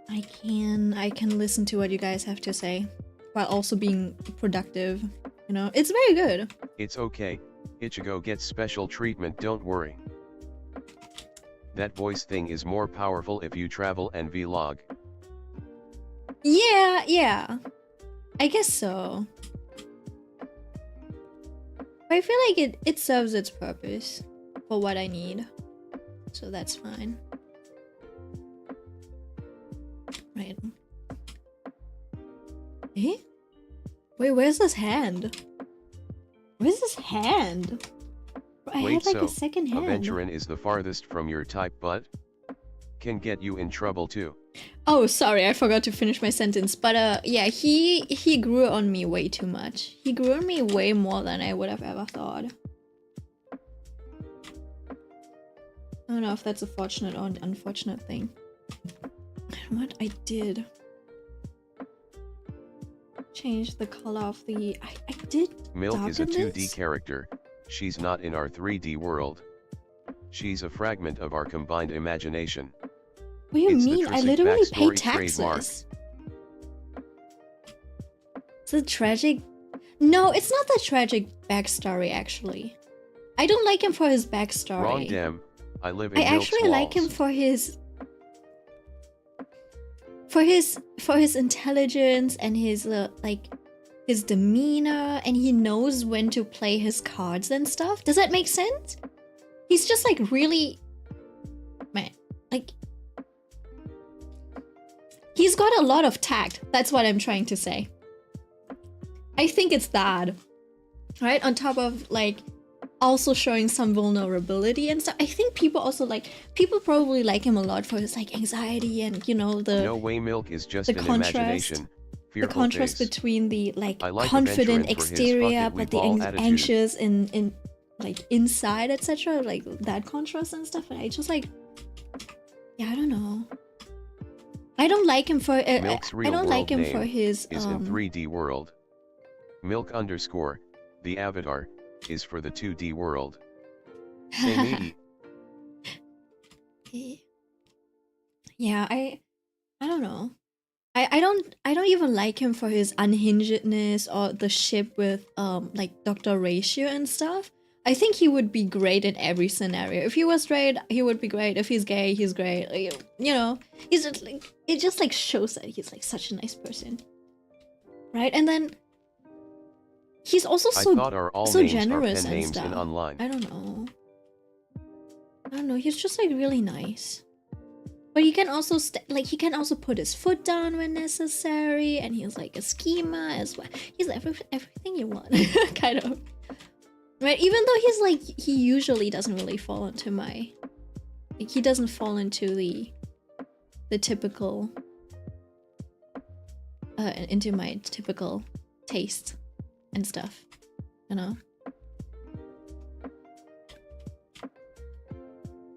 I can listen to what you guys have to say while also being productive. You know, it's very good. It's okay. Ichigo gets special treatment, don't worry. That voice thing is more powerful if you travel and vlog. Yeah. I guess so. But I feel like it serves its purpose for what I need. So that's fine. Right. Eh? Wait, where's his hand? Where's his hand? I had like a second hand. Aventurin is the farthest from your type, but can get you in trouble too. Oh, sorry, I forgot to finish my sentence. But yeah, he grew on me way too much. He grew on me way more than I would have ever thought. I don't know if that's a fortunate or an unfortunate thing. What I did. Change the color of the... I did. Milk is a 2D character. She's not in our 3D world. She's a fragment of our combined imagination. What do you mean? I literally pay taxes. It's a tragic... No, it's not the tragic backstory, actually. I don't like him for his backstory. Wrong, damn. I live in I actually like him for his... For his intelligence and his like his demeanor, and he knows when to play his cards and stuff. Does that make sense? He's just like really, man, like he's got a lot of tact. That's what I'm trying to say. I think it's that, right? On top of like also showing some vulnerability and stuff. I think people probably like him a lot for his like anxiety and, you know, the no way Milk is just an imagination. The contrast between the like confident exterior but the anxious in like inside, etc. Like that contrast and stuff. And I just like, yeah, I don't know. I don't like him for Milk's real I don't like him for his is in 3D world. Milk _ the avatar is for the 2D world. Same. Yeah, I don't know. I don't even like him for his unhingedness or the ship with like Dr. Ratio and stuff. I think he would be great in every scenario. If he was straight, he would be great. If he's gay, he's great. Like, you know, he's just like, it just like shows that he's like such a nice person, right? And then he's also so generous and stuff. I don't know. He's just like really nice. But he can also he can also put his foot down when necessary, and he's like a schemer as well. He's everything you want, kind of. Right? Even though he's like, he usually doesn't really fall into my, like, he doesn't fall into the typical, into my typical taste and stuff, you know?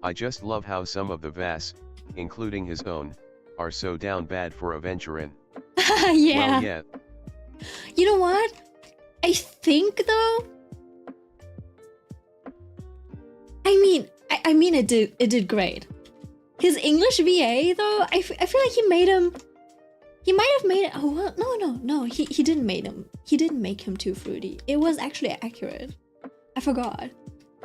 I just love how some of the Vass, including his own, are so down bad for Aventurin. Yeah. Well, yeah. You know what? I think though, I mean it did great. His English VA though, I feel like he might have made it. Oh well, no, he didn't make him too fruity. It was actually accurate. I forgot.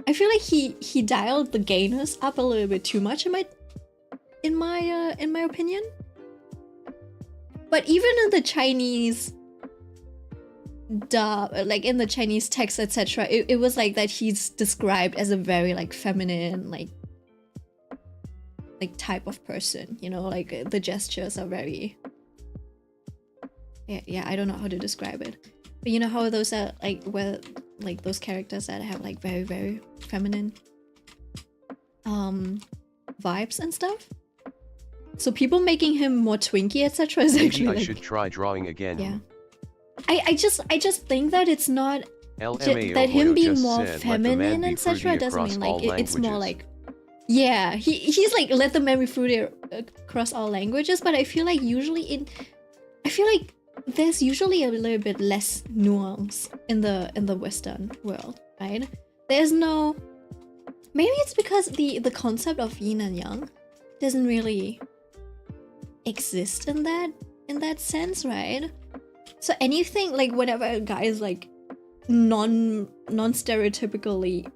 I feel like he dialed the gayness up a little bit too much in my opinion. But even in the Chinese like in the Chinese text, etc., it was like that he's described as a very like feminine like type of person, you know, like the gestures are very, yeah, I don't know how to describe it, but you know how those are like, where like those characters that have like very, very feminine vibes and stuff. So people making him more twinky, etc. is Maybe actually I like, should try drawing again. Yeah, I just think that it's not LMAO that him Hoyo being just more said, "Let the feminine man be etc. fruity doesn't across mean all like it's more languages." like, yeah, he's like let the man be fruity across all languages, but I feel like usually there's usually a little bit less nuance in the Western world, right? There's no, maybe it's because the concept of yin and yang doesn't really exist in that sense, right? So anything like whenever a guy is like non-stereotypically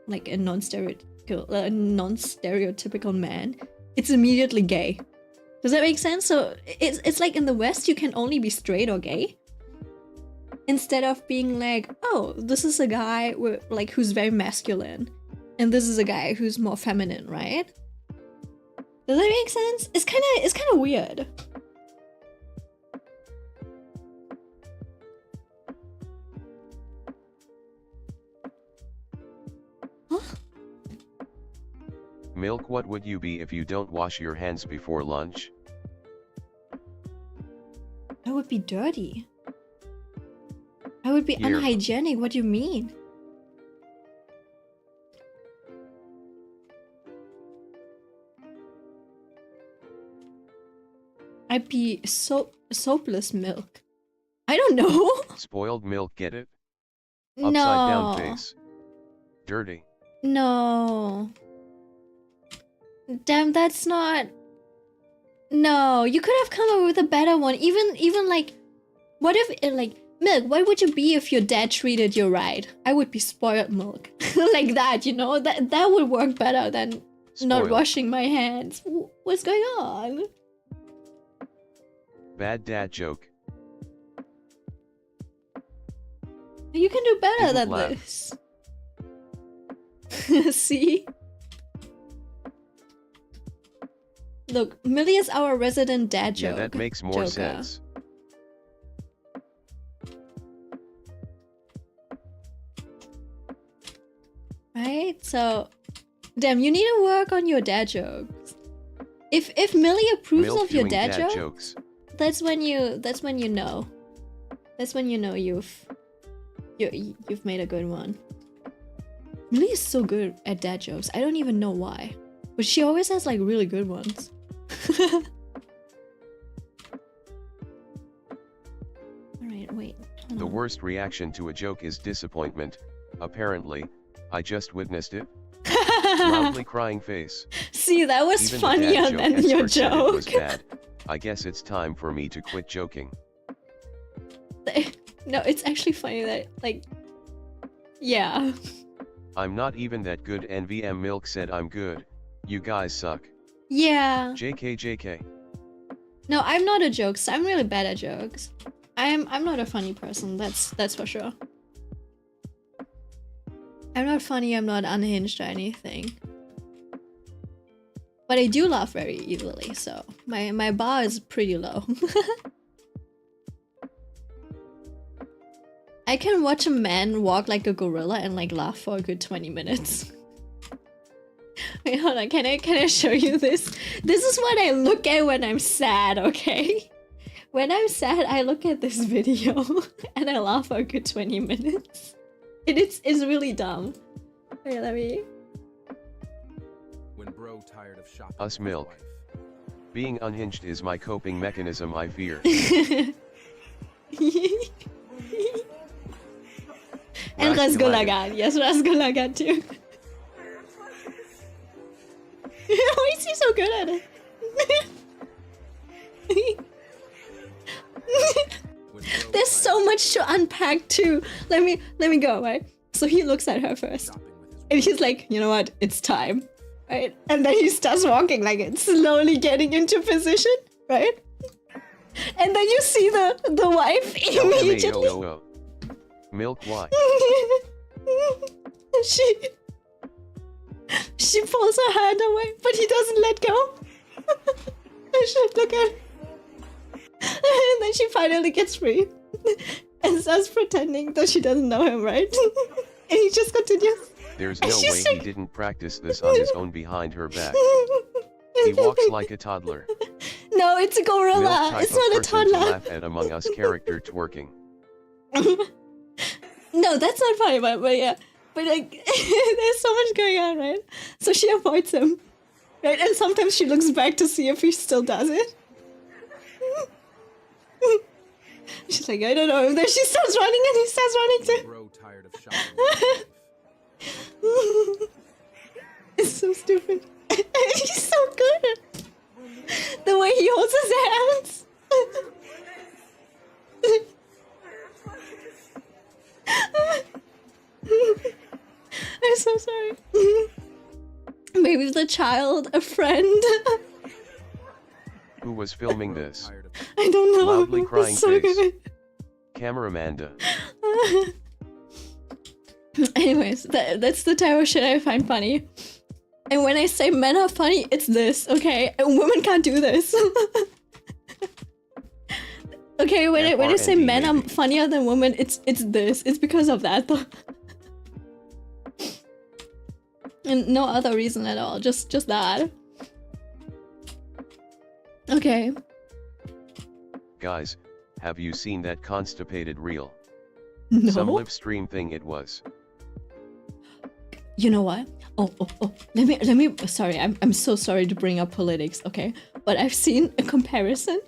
like a non-stereotypical man, it's immediately gay. Does that make sense? So it's like in the West you can only be straight or gay, instead of being like, oh, this is a guy with, like, who's very masculine, and this is a guy who's more feminine, right? Does that make sense? It's kind of weird. Huh? Milk, what would you be if you don't wash your hands before lunch? I would be dirty. I would be Here. unhygienic. What do you mean? I'd be soapless milk. I don't know. Spoiled milk, get it? No. Upside down face. Dirty. No. Damn, that's not. No, you could have come up with a better one. Even like, what if like milk? What would you be if your dad treated you right? I would be spoiled milk, like that. You know that would work better than not Spoiled. washing my hands. What's going on? Bad dad joke. You can do better Didn't than laugh. this. See? Look, Millie is our resident dad joke. Yeah, that makes more joker. sense. Right? So, damn, you need to work on your dad jokes. If Millie approves Milk of your doing dad joke, jokes. that's when you know. That's when you know you've made a good one. Millie is so good at dad jokes. I don't even know why, but she always has like really good ones. Alright, wait. hold The on. worst reaction to a joke is disappointment. Apparently, I just witnessed it. Loudly crying face. See, that was Even the funnier dad joke than your expert said it was joke. bad. I guess it's time for me to quit joking. No, it's actually funny that, like, yeah. I'm not even that good. NVM Milk said I'm good. You guys suck. Yeah. JK. No, I'm not a jokester. I'm really bad at jokes. I'm not a funny person. That's for sure. I'm not funny. I'm not unhinged or anything. But I do laugh very easily, so my bar is pretty low. I can watch a man walk like a gorilla and like laugh for a good 20 minutes. Wait, hold on. Can I show you this? This is what I look at when I'm sad, okay? When I'm sad, I look at this video and I laugh for a good 20 minutes. It's really dumb. Wait, let me. When bro tired of shopping Us with his milk. wife. Being unhinged is my coping mechanism, I fear. And Rasgulagan. Rasgulagan. Yes, Rasgulagan too. Why is he so good at it? When bro There's tired so much to unpack too. Let me go, right? So he looks at her of first. shopping with his And wife. he's like, you know what? It's time. Right? And then he starts walking like it's slowly getting into position, right? And then you see the wife immediately. LMAO. Milk, why? She pulls her hand away, but he doesn't let go. I should look at her. And then she finally gets free and starts pretending that she doesn't know him, right? And he just continues. There's And no she's way so- he didn't practice this on his own behind her back. He walks like a toddler. No, it's a Milk gorilla. type It's of not a person to toddler. laugh at Among Us character twerking. No, that's not funny, but yeah. But like, there's so much going on, right? So she avoids him, right? And sometimes she looks back to see if he still does it. She's like, I don't know. And then she starts running and he starts running too. Grow tired of shopping. It's so stupid. He's so good. The way he holds his hands. I'm so sorry. Maybe the child, a friend. Who was filming this? Tired of I don't know. Loudly It's crying so face. good. Cameramanda. Anyways, that's the type of shit I find funny. And when I say men are funny, it's this, okay? And women can't do this. Okay, when I say FRND men are maybe. funnier than women, it's this. It's because of that though. And no other reason at all. Just that. Okay. Guys, have you seen that constipated reel? No. Some lip stream thing it was. You know what? Oh. Let me. Sorry, I'm so sorry to bring up politics, okay? But I've seen a comparison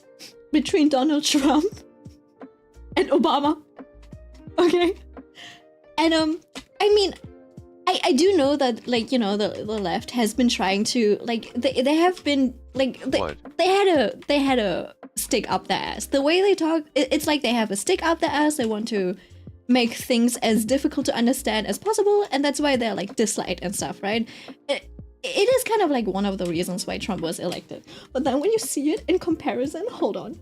between Donald Trump and Obama. Okay? And I mean, I do know that, like, you know, the left has been trying to, like, they have been, like, What? they had a stick up their ass. The way they talk, it's like they have a stick up their ass. They want to make things as difficult to understand as possible, and that's why they're, like, disliked and stuff, right? It is kind of like one of the reasons why Trump was elected. But then when you see it in comparison, hold on.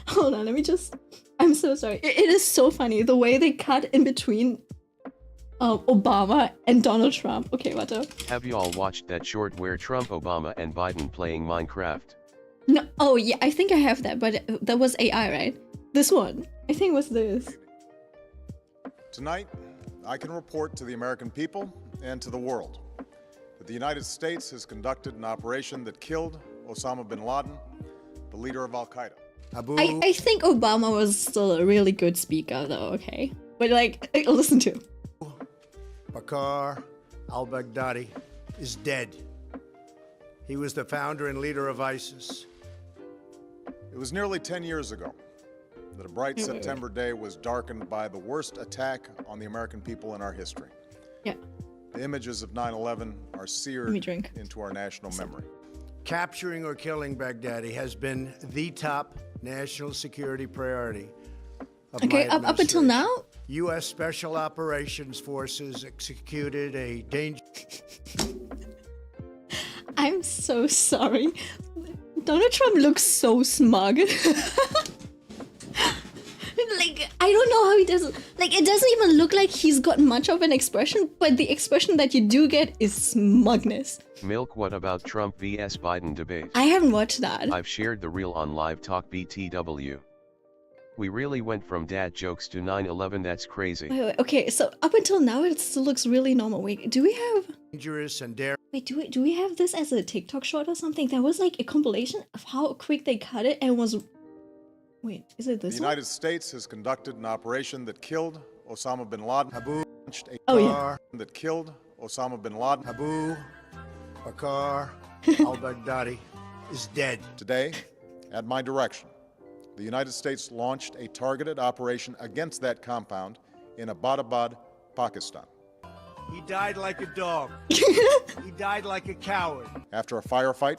Hold on, let me just... I'm so sorry. It is so funny, the way they cut in between Obama and Donald Trump. Okay, warte. Have you all watched that short where Trump, Obama, and Biden playing Minecraft? No, oh yeah, I think I have that, but that was AI, right? This one. I think it was this. Tonight, I can report to the American people and to the world that the United States has conducted an operation that killed Osama bin Laden, the leader of Al-Qaeda. I think Obama was still a really good speaker though, okay? But like, listen to him. Bakr al-Baghdadi is dead. He was the founder and leader of ISIS. It was nearly 10 years ago that a bright September day was darkened by the worst attack on the American people in our history. Yeah. The images of 9/11 are seared me drink. into our national memory. Capturing or killing Baghdadi has been the top national security priority of Okay, my up until now? U.S. Special Operations Forces executed a I'm so sorry. Donald Trump looks so smug. Like, I don't know how he does it. Like, it doesn't even look like he's got much of an expression, but the expression that you do get is smugness. Milk, what about Trump vs Biden debate? I haven't watched that. I've shared the reel on Live Talk BTW. We really went from dad jokes to 9/11, that's crazy. Wait, okay, so up until now it still looks really normal. Wait, do we have... dangerous and daring Wait, do we have this as a TikTok short or something? There was like a compilation of how quick they cut it and was... Wait, is it The this one? United States has conducted an operation that killed Osama bin Laden. Launched a Oh, yeah. that killed Osama bin Laden. Abu Bakr al-Baghdadi is dead. Today, at my direction, the United States launched a targeted operation against that compound in Abbottabad, Pakistan. He died like a dog. He died like a coward. After a firefight,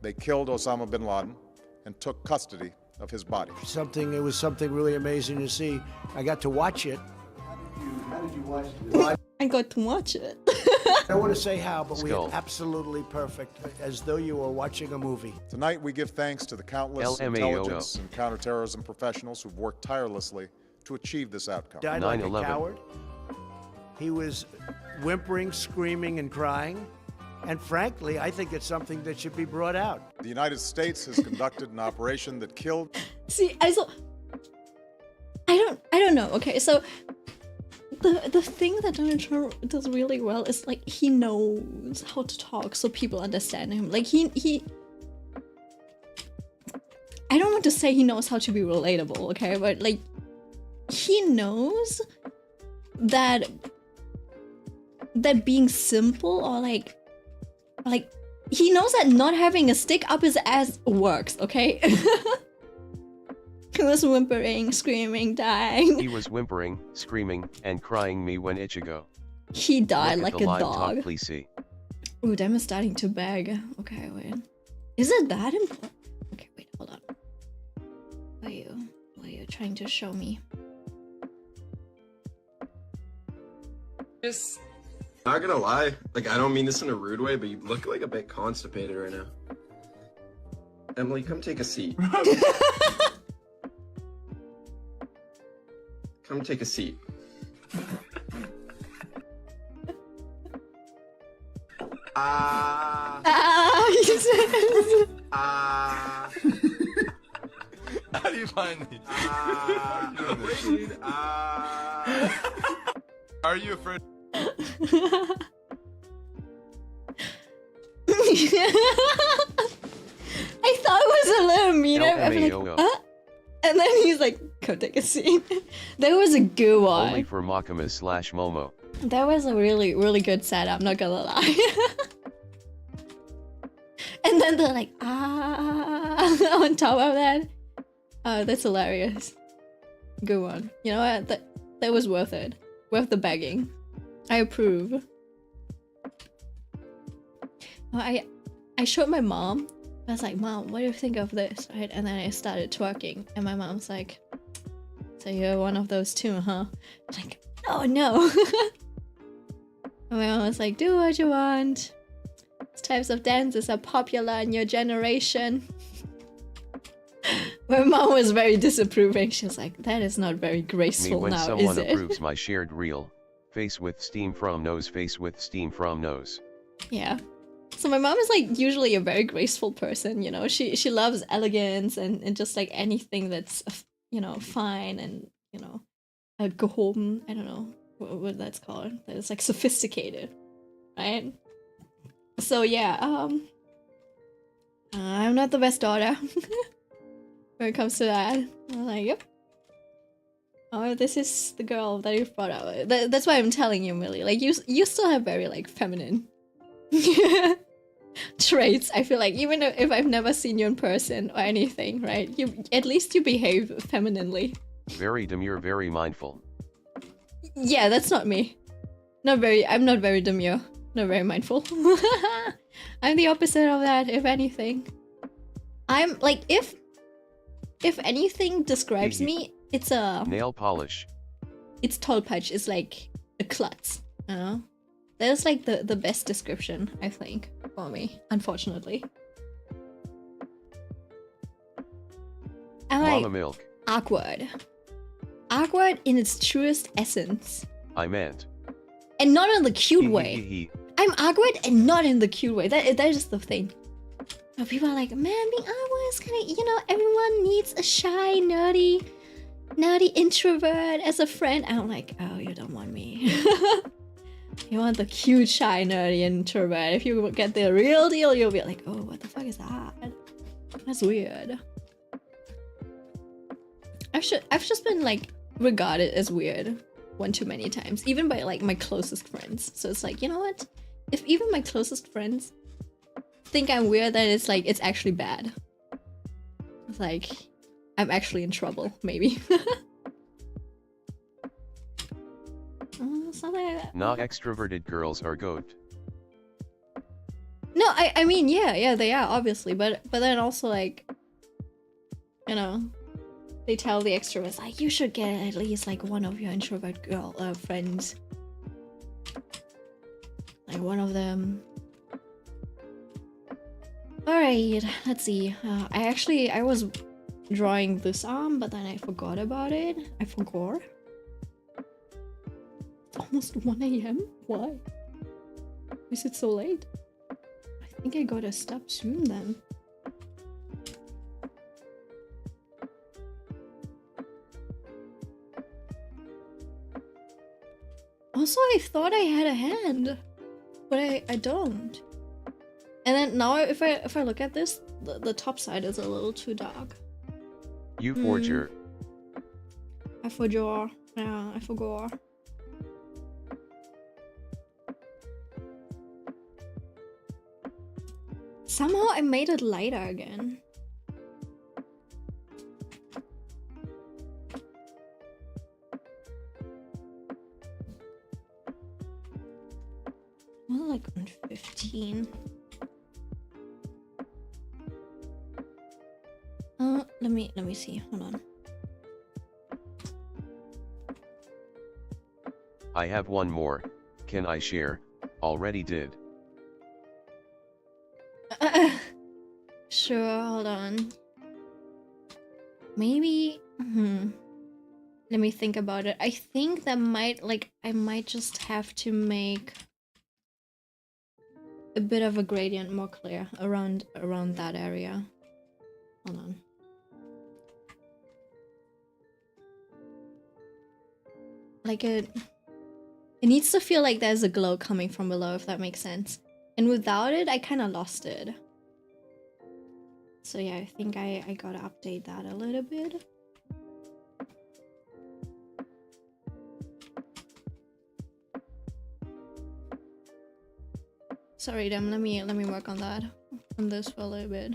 they killed Osama bin Laden and took custody of his body. It was something really amazing to see. I got to watch it. How did you watch it? I got to watch it. I don't want to say how, but we Skull. were absolutely perfect, as though you were watching a movie. Tonight, we give thanks to the countless LMAO. intelligence and counterterrorism professionals who've worked tirelessly to achieve this outcome. Died like a 9/11. coward. He was whimpering, screaming, and crying. And frankly, I think it's something that should be brought out. The United States has conducted an operation that killed. See, I don't know. Okay, so the thing that Donald Trump does really well is like he knows how to talk so people understand him. Like he I don't want to say he knows how to be relatable, okay, but like he knows that being simple or like he knows that not having a stick up his ass works, okay? He was whimpering, screaming, dying. He was whimpering, screaming, and crying me when Ichigo. He died Look like at the a live dog. Talk, please see. Ooh, them is starting to beg. Okay, wait. Is it that important? Okay, wait, hold on. What are you trying to show me? Just not gonna lie, like I don't mean this in a rude way, but you look like a bit constipated right now. Emily, come take a seat. Come take a seat. He says. How do you find me? Are you afraid? I thought it was a little meaner. I'm like, LMAO. and then he's like, go take a seat. That was a good one. Only for Makama/Momo. That was a really, really good setup, not gonna lie. And then they're like, on top of that. Oh, that's hilarious. Good one. You know what? That was worth it. Worth the begging. I approve. Well, I showed my mom. I was like, Mom, what do you think of this? Right? And then I started twerking. And my mom's like, so you're one of those too, huh? I'm like, no. And my mom was like, do what you want. These types of dances are popular in your generation. My mom was very disapproving. She was like, that is not very Me graceful when now, someone is it? approves my shared reel. Face with steam from nose, face with steam from nose. Yeah. So my mom is like usually a very graceful person, you know. She loves elegance and just like anything that's, you know, fine and, you know, gehoben. I don't know what that's called. That is like sophisticated, right? So yeah, I'm not the best daughter when it comes to that. I'm like, yep. Oh, this is the girl that you've brought out. That's why I'm telling you, Millie. Like, you still have very, like, feminine traits. I feel like, even if I've never seen you in person or anything, right? At least you behave femininely. Very demure, very mindful. Yeah, that's not me. I'm not very demure. Not very mindful. I'm the opposite of that, if anything. I'm, like, if anything describes me, it's a... Nail polish. It's tollpatch. It's like a klutz, you know? That is like the best description, I think, for me, unfortunately. I like Mama milk. awkward. Awkward in its truest essence. I meant. And not in the cute way. I'm awkward and not in the cute way. That is the thing. But people are like, man, being awkward is kind of, you know, everyone needs a shy, nerdy introvert as a friend. I'm like, oh, you don't want me. You want the cute, shy, nerdy introvert. If you get the real deal, you'll be like, oh, what the fuck is that? That's weird. I've just been like regarded as weird one too many times, even by like my closest friends. So it's like, you know what? If even my closest friends think I'm weird, then it's like it's actually bad. It's like I'm actually in trouble, maybe. Something like that. Not extroverted girls are goat. No, I mean, yeah, they are obviously, but then also like, you know, they tell the extroverts like you should get at least like one of your introvert girl friends, like one of them. All right, let's see. I was drawing this arm, but then I forgot about it. I forgot. It's almost 1 AM. Why? Is it so late? I think I gotta stop soon then. Also, I thought I had a hand, but I don't. And then now, if I look at this, the top side is a little too dark. You forger. I forgot. Yeah, I forgot. Somehow I made it lighter again. Well, like on 15. Let me see. Hold on. I have one more. Can I share? Already did. Sure, hold on. Maybe. Let me think about it. I think that I might just have to make a bit of a gradient more clear around that area. Hold on. Like it needs to feel like there's a glow coming from below, if that makes sense. And without it, I kind of lost it. So yeah, I think I gotta update that a little bit. Sorry, Dem, let me work on that. On this for a little bit.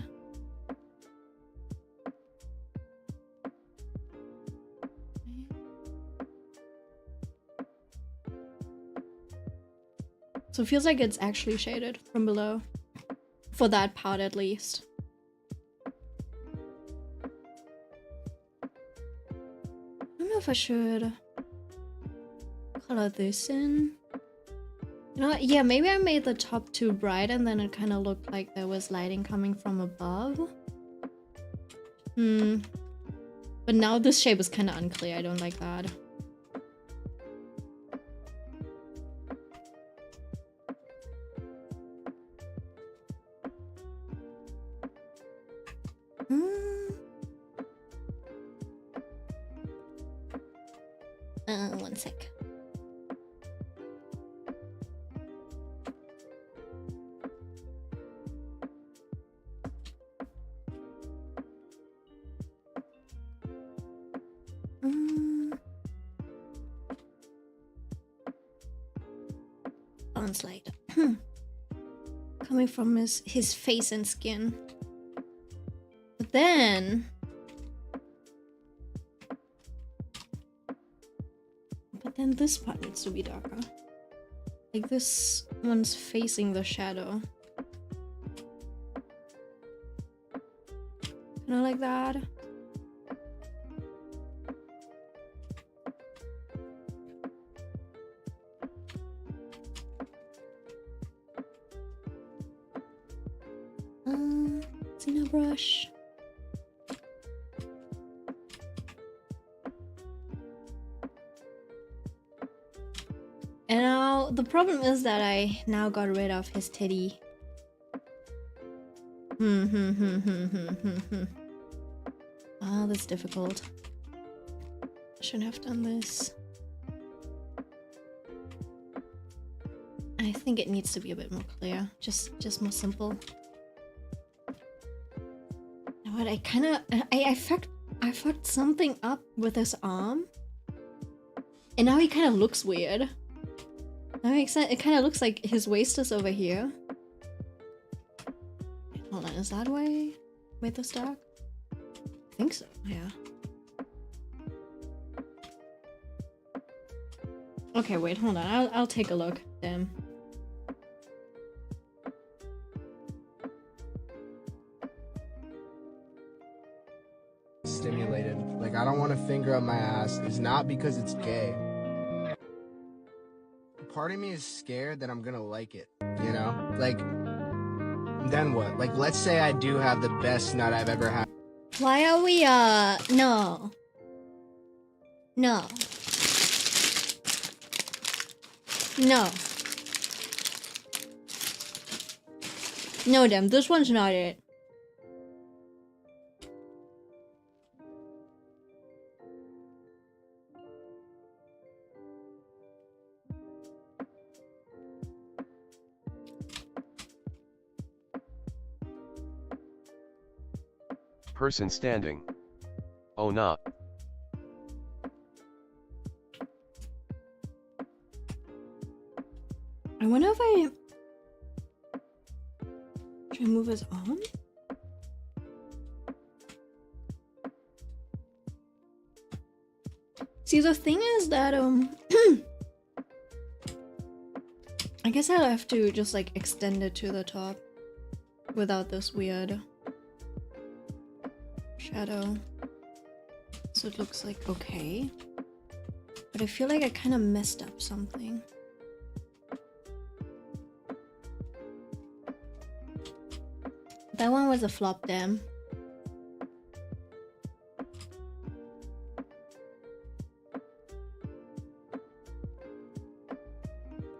So it feels like it's actually shaded from below. For that part at least. I don't know if I should color this in. You know what? Yeah, maybe I made the top too bright and then it kind of looked like there was lighting coming from above. But now this shape is kind of unclear. I don't like that. One sec. Bounce light. Coming from his face and skin. But then this part needs to be darker. Like this one's facing the shadow. Kind of like that. Thinner brush. And now the problem is that I now got rid of his titty. Ah, that's difficult. I shouldn't have done this. I think it needs to be a bit more clear, just more simple. You know what? I fucked something up with his arm, and now he kind of looks weird. That makes sense. It kind of looks like his waist is over here. Hold on, is that why I made this dark? I think so, yeah. Okay, wait, hold on. I'll take a look. Damn. Stimulated. Like, I don't want to finger up my ass. It's not because it's gay. Part of me is scared that I'm gonna like it, you know? Like, then what? Like, let's say I do have the best nut I've ever had. Why are we, no. No. No. No, damn, this one's not it. Person standing. Oh nah. I wonder if I should I move his arm? See, the thing is that I guess I'll have to just like extend it to the top without this weird shadow. So it looks like okay. But I feel like I kind of messed up something. That one was a flop damn.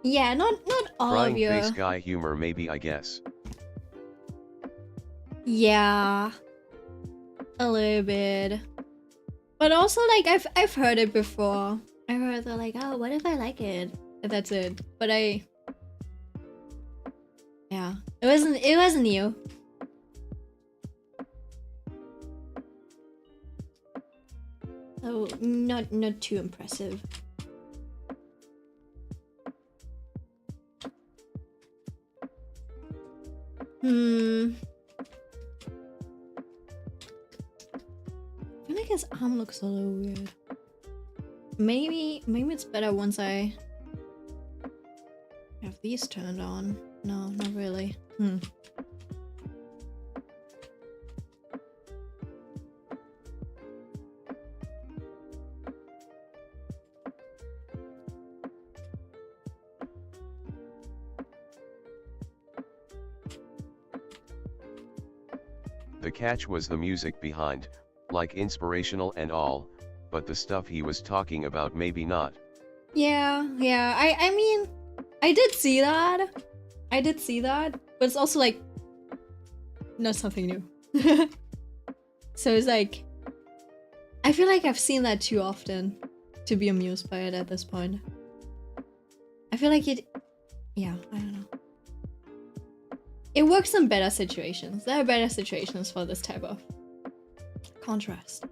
Yeah, not all Crying of your... face guy humor maybe, I guess. Yeah. A little bit. But also like I've heard it before. I heard they're like, oh, what if I like it? And that's it. But yeah. It wasn't you. So not too impressive. I feel like his arm looks a little weird. Maybe it's better once I have these turned on. No, not really. The catch was the music behind, like inspirational and all, but the stuff he was talking about maybe not. Yeah. I mean, I did see that. But it's also like not something new. So it's like I feel like I've seen that too often to be amused by it at this point. I feel like yeah, I don't know. It works in better situations. There are better situations for this type of contrast.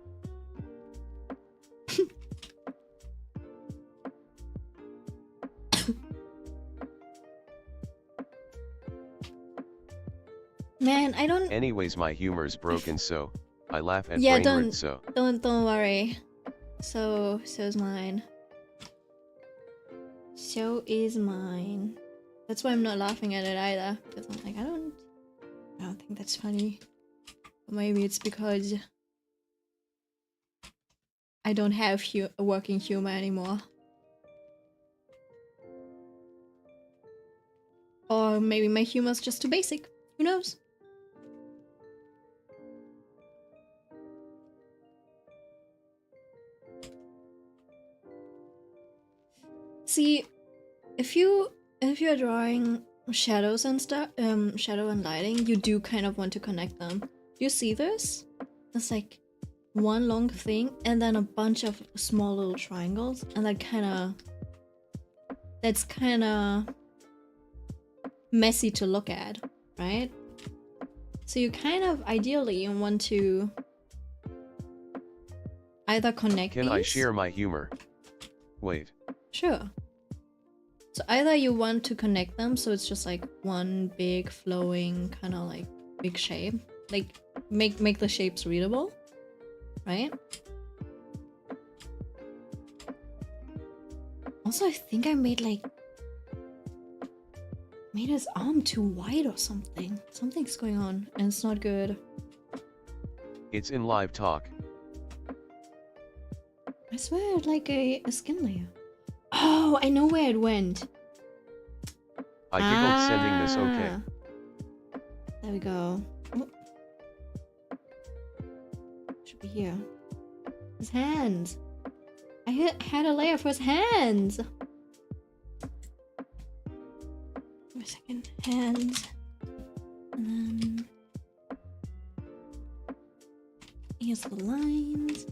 Man, I don't... Anyways, my humor's broken, so I laugh at yeah, brain so. Don't worry. So is mine. So is mine. That's why I'm not laughing at it either, because I'm like, I don't think that's funny. Or maybe it's because I don't have working humor anymore. Or maybe my humor's just too basic. Who knows? See, if you're drawing shadows and stuff, shadow and lighting, you do kind of want to connect them. You see this? It's like one long thing and then a bunch of small little triangles, and that's kind of messy to look at, right? So you kind of ideally want to either connect Can these. I share my humor? Wait. Sure. So either you want to connect them so it's just like one big flowing kind of like big shape, like make the shapes readable, right? Also, I think I made his arm too wide or something. Something's going on and it's not good. It's in live talk. I swear it's like a skin layer. Oh, I know where it went. I giggled sending this okay. There we go. Oh. Should be here. His hands. I had a layer for his hands. Wait a second. Hands. And then here's the lines.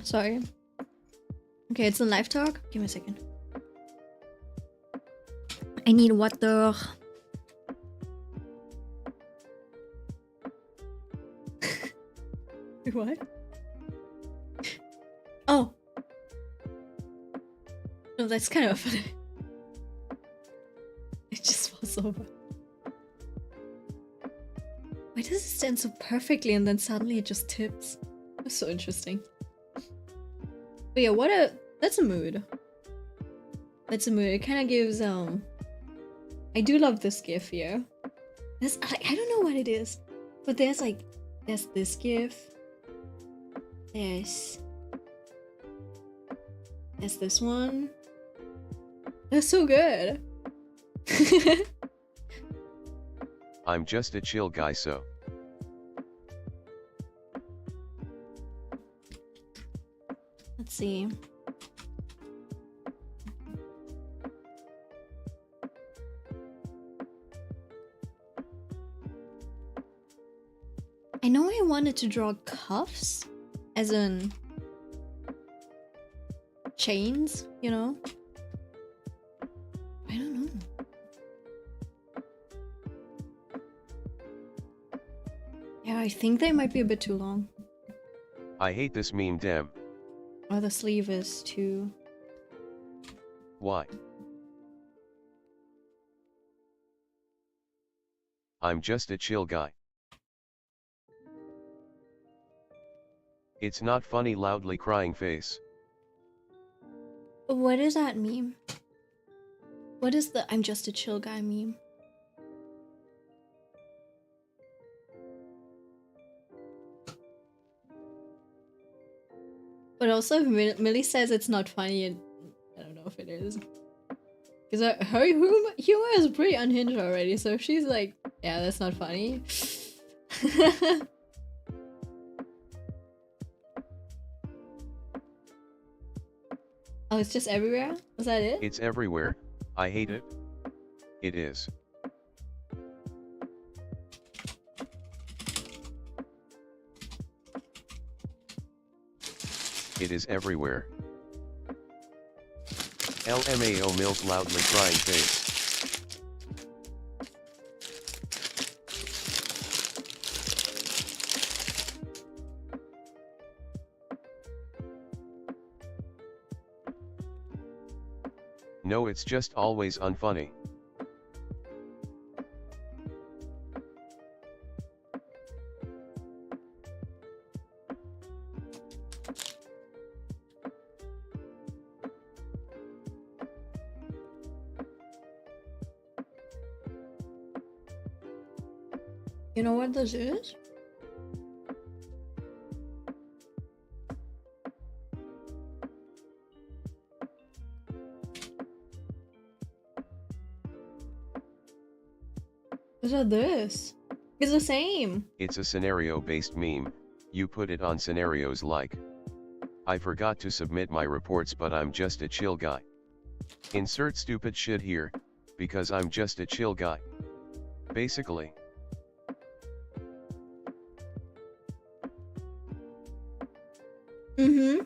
Sorry. Okay, it's in live talk. Give me a second. I need water. Wait, what? Oh. No, that's kind of funny. It just falls over. Why does it stand so perfectly and then suddenly it just tips? That's so interesting. But yeah, that's a mood. That's a mood. It kind of gives, I do love this gif here. I don't know what it is, but there's this gif. There's this one. They're so good. I'm just a chill guy, so. Let's see. I know I wanted to draw cuffs, as in chains, you know? I don't know. Yeah, I think they might be a bit too long. I hate this meme, damn. Or the sleeve is too... Why? I'm just a chill guy. It's not funny, loudly crying face. What is that meme? What is the I'm just a chill guy meme? But also, if Millie says it's not funny, I don't know if it is. Because her humor is pretty unhinged already, so if she's like, yeah, that's not funny. Oh, it's just everywhere? Is that it? It's everywhere. I hate it. It is. It is everywhere. LMAO milk loudly crying face. No, it's just always unfunny. You know what this is? What is this? It's the same. It's a scenario-based meme. You put it on scenarios like, I forgot to submit my reports but I'm just a chill guy. Insert stupid shit here, because I'm just a chill guy. Basically. Mm-hmm.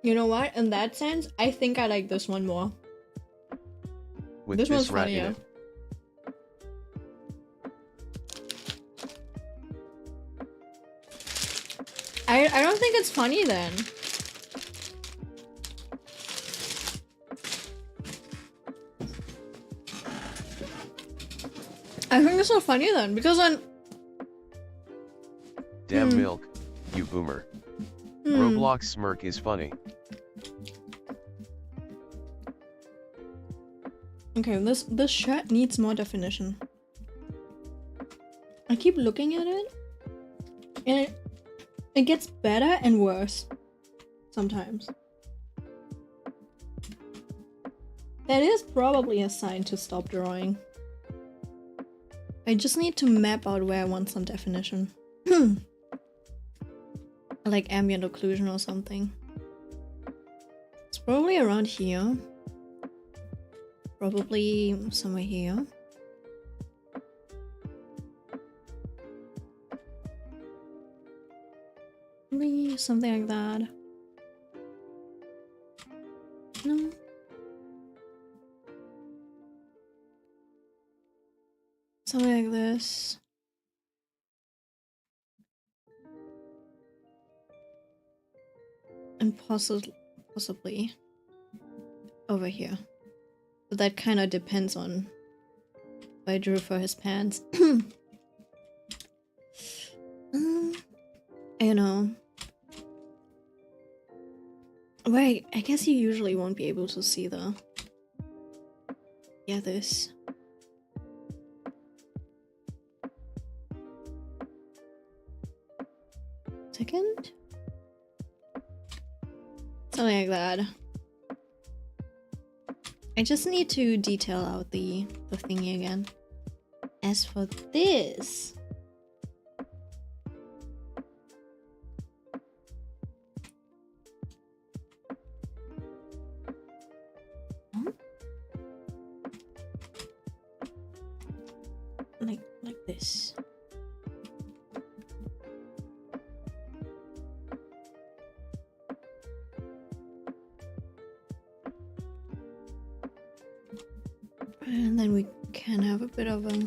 You know what? In that sense, I think I like this one more. With This one's rat in funnier. it. I don't think it's funny then. I think it's not funny then, because then... Damn milk, you boomer. Roblox smirk is funny. Okay, this shirt needs more definition. I keep looking at it, and it gets better and worse sometimes. That is probably a sign to stop drawing. I just need to map out where I want some definition. Like ambient occlusion or something. It's probably around here. Probably somewhere here. Maybe something like that. No. Something like this. and possibly over here. But that kind of depends on what I drew for his pants. You know. Right, I guess you usually won't be able to see the... Yeah, this. Second? Something like that. I just need to detail out the thingy again. As for this... Like this. And then we can have a bit of a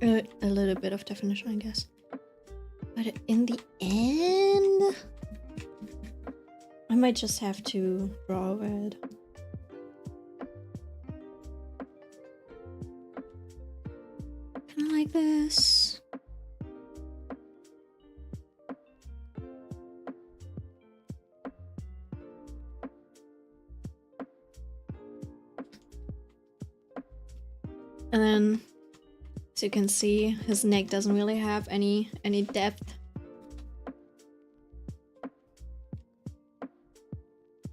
a little bit of definition, I guess. But in the end, I might just have to draw over it. Kind of like this. And then, as you can see, his neck doesn't really have any depth.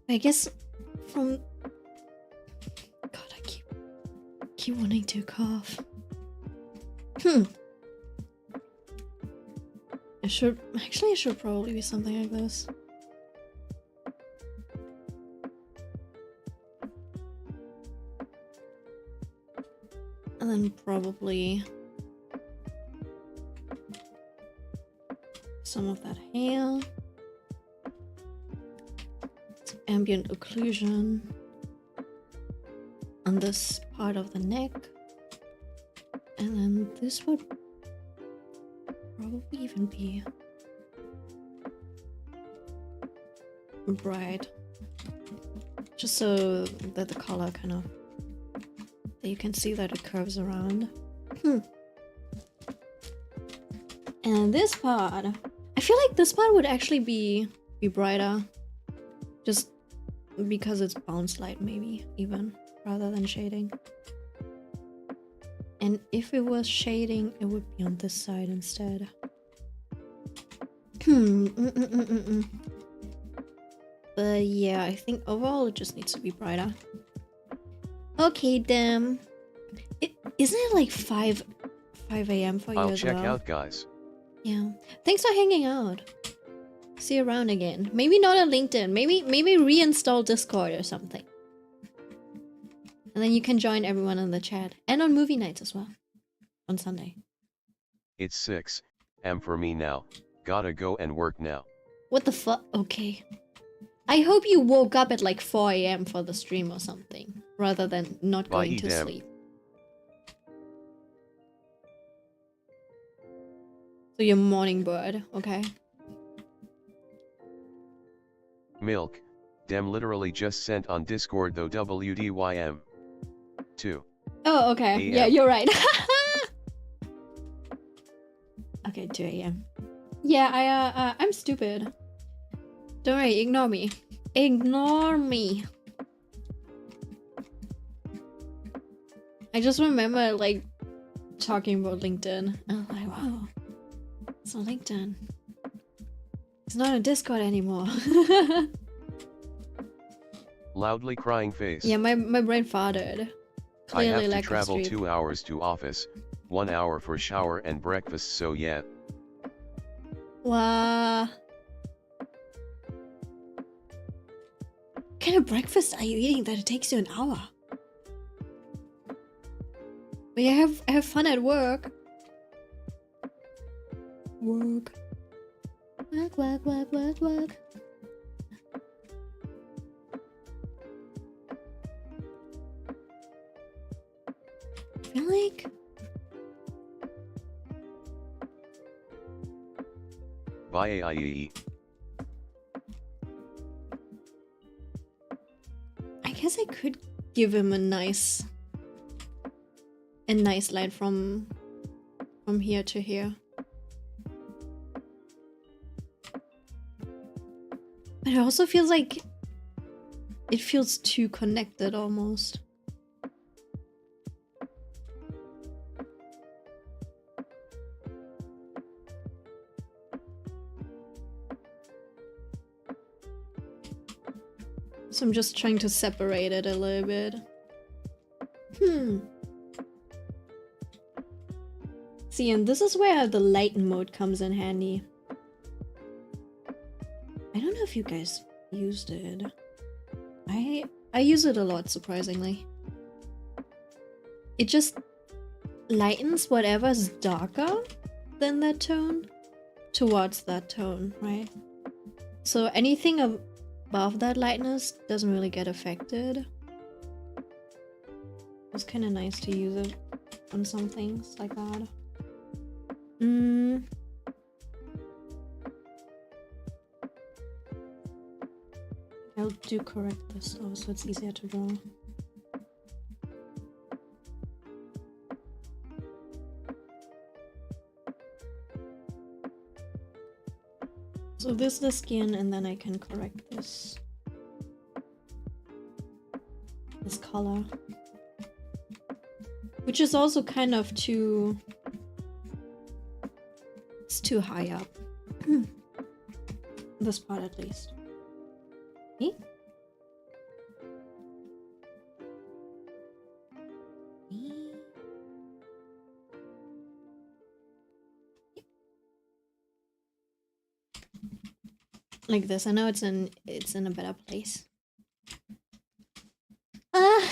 I guess from... God, I keep wanting to cough. It should probably be something like this. And then probably some of that hair. Some ambient occlusion on this part of the neck. And then this would probably even be bright. Just so that the color kind of... You can see that it curves around. And this part, I feel like this part would actually be brighter, just because it's bounce light, maybe even rather than shading. And if it was shading, it would be on this side instead. But yeah, I think overall it just needs to be brighter. Okay, damn. Isn't it like 5 a.m. for you I'll as check well? out, guys. Yeah. Thanks for hanging out. See you around again. Maybe not on LinkedIn. Maybe reinstall Discord or something. And then you can join everyone in the chat. And on movie nights as well. On Sunday. It's 6 am for me now. Gotta go and work now. What the fuck? Okay. I hope you woke up at like 4 a.m. for the stream or something, rather than not going to sleep. So you're morning bird, okay? Milk, Dem literally just sent on Discord though WDYM. 2. Oh, okay. AM. Yeah, you're right. Okay, 2 a.m. Yeah, I'm stupid. Don't worry, ignore me. Ignore me. I just remember, like, talking about LinkedIn. And I was like, wow. It's not LinkedIn. It's not a Discord anymore. Loudly crying face. Yeah, my brain farted. Clearly I have to lack of travel sleep. 2 hours to office, 1 hour for shower and breakfast, so yeah. Wow. What kind of breakfast are you eating that it takes you an hour? But yeah, have fun at work. Work. Work, work, work, work, work. I feel like IAIE. I guess I could give him a nice light from here to here. But it also feels like it feels too connected almost. So I'm just trying to separate it a little bit. See, and this is where the lighten mode comes in handy. I don't know if you guys used it. I use it a lot, surprisingly. It just lightens whatever's darker than that tone towards that tone, right? So anything above that lightness doesn't really get affected. It's kind of nice to use it on some things like that. I'll do correct this though, so it's easier to draw. So this is the skin, and then I can correct this color, which is also kind of too, it's too high up. This part at least. Me? Like this. I know it's in a better place. I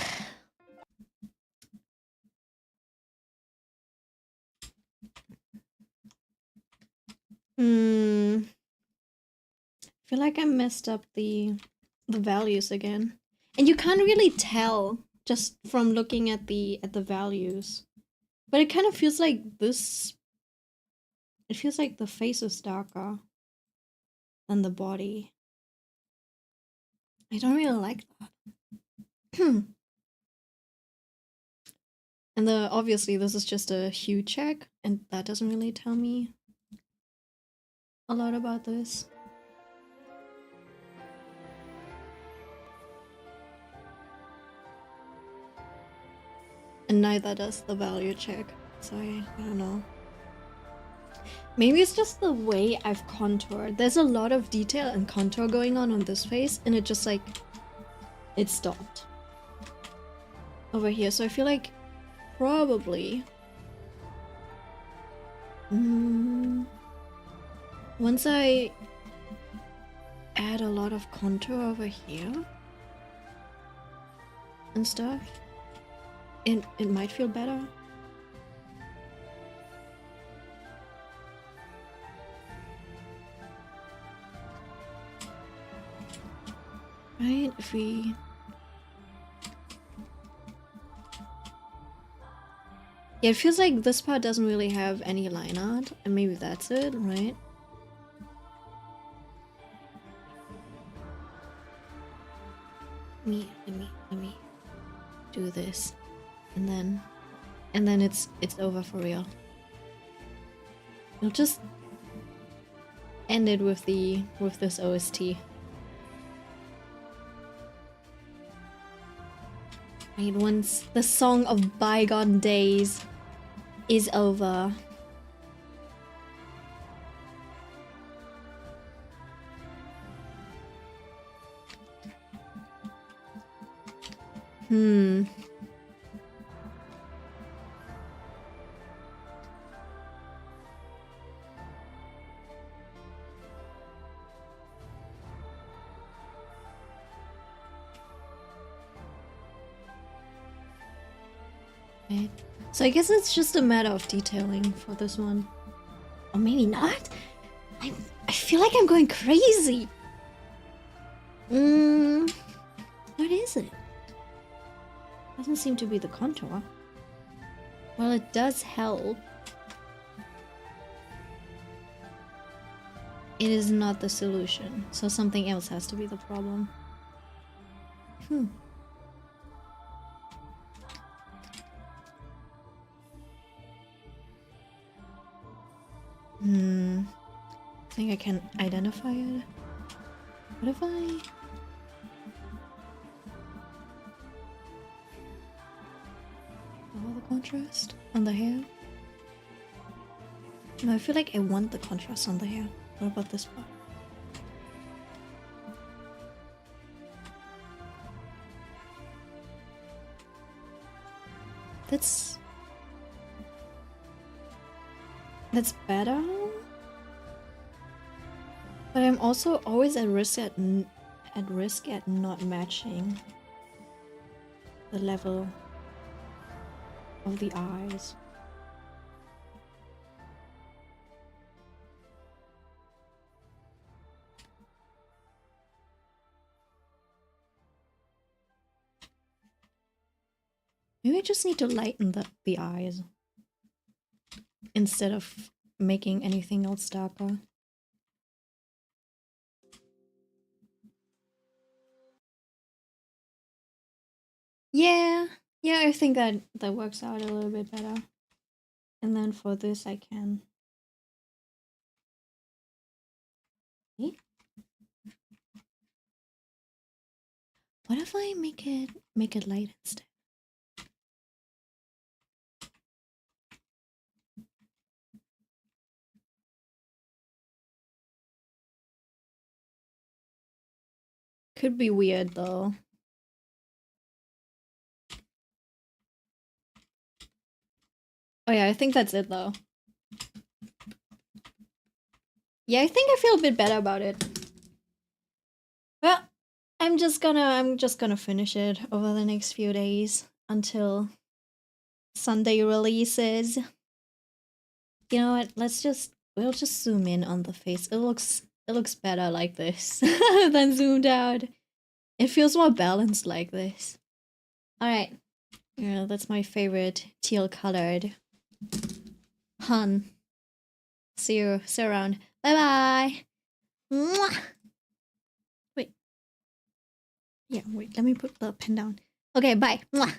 feel like I messed up the values again. And you can't really tell just from looking at the values. But it kind of feels like this, it feels like the face is darker than the body. I don't really like that. And obviously this is just a hue check, and that doesn't really tell me a lot about this. And neither does the value check, so I don't know. Maybe it's just the way I've contoured. There's a lot of detail and contour going on this face, and it just like, it stopped over here. So I feel like probably once I add a lot of contour over here and stuff, it might feel better. Right, if we... Yeah, it feels like this part doesn't really have any line art, and maybe that's it, right? Let me do this, and then it's over for real. We'll just end it with this OST. Right, once the song of bygone days is over. Right. So I guess it's just a matter of detailing for this one. Or maybe not? I feel like I'm going crazy. What is it? Doesn't seem to be the contour. Well, it does help. it is not the solution. So something else has to be the problem. I think I can identify it. What if I... All the contrast on the hair? No, I feel like I want the contrast on the hair. What about this part? That's better. But I'm also always at risk at not matching the level of the eyes. Maybe I just need to lighten the eyes instead of making anything else darker. Yeah, I think that works out a little bit better. And then for this I can... Eh? What if I make it light instead? Could be weird though. Oh yeah, I think that's it though. Yeah, I think I feel a bit better about it. Well, I'm just gonna finish it over the next few days until Sunday releases. You know what? We'll just zoom in on the face. It looks better like this than zoomed out. It feels more balanced like this. Alright. Yeah, that's my favorite teal colored hun. See you around. Bye bye. Mwah! Wait. Yeah, wait, let me put the pen down. Okay, bye. Mwah!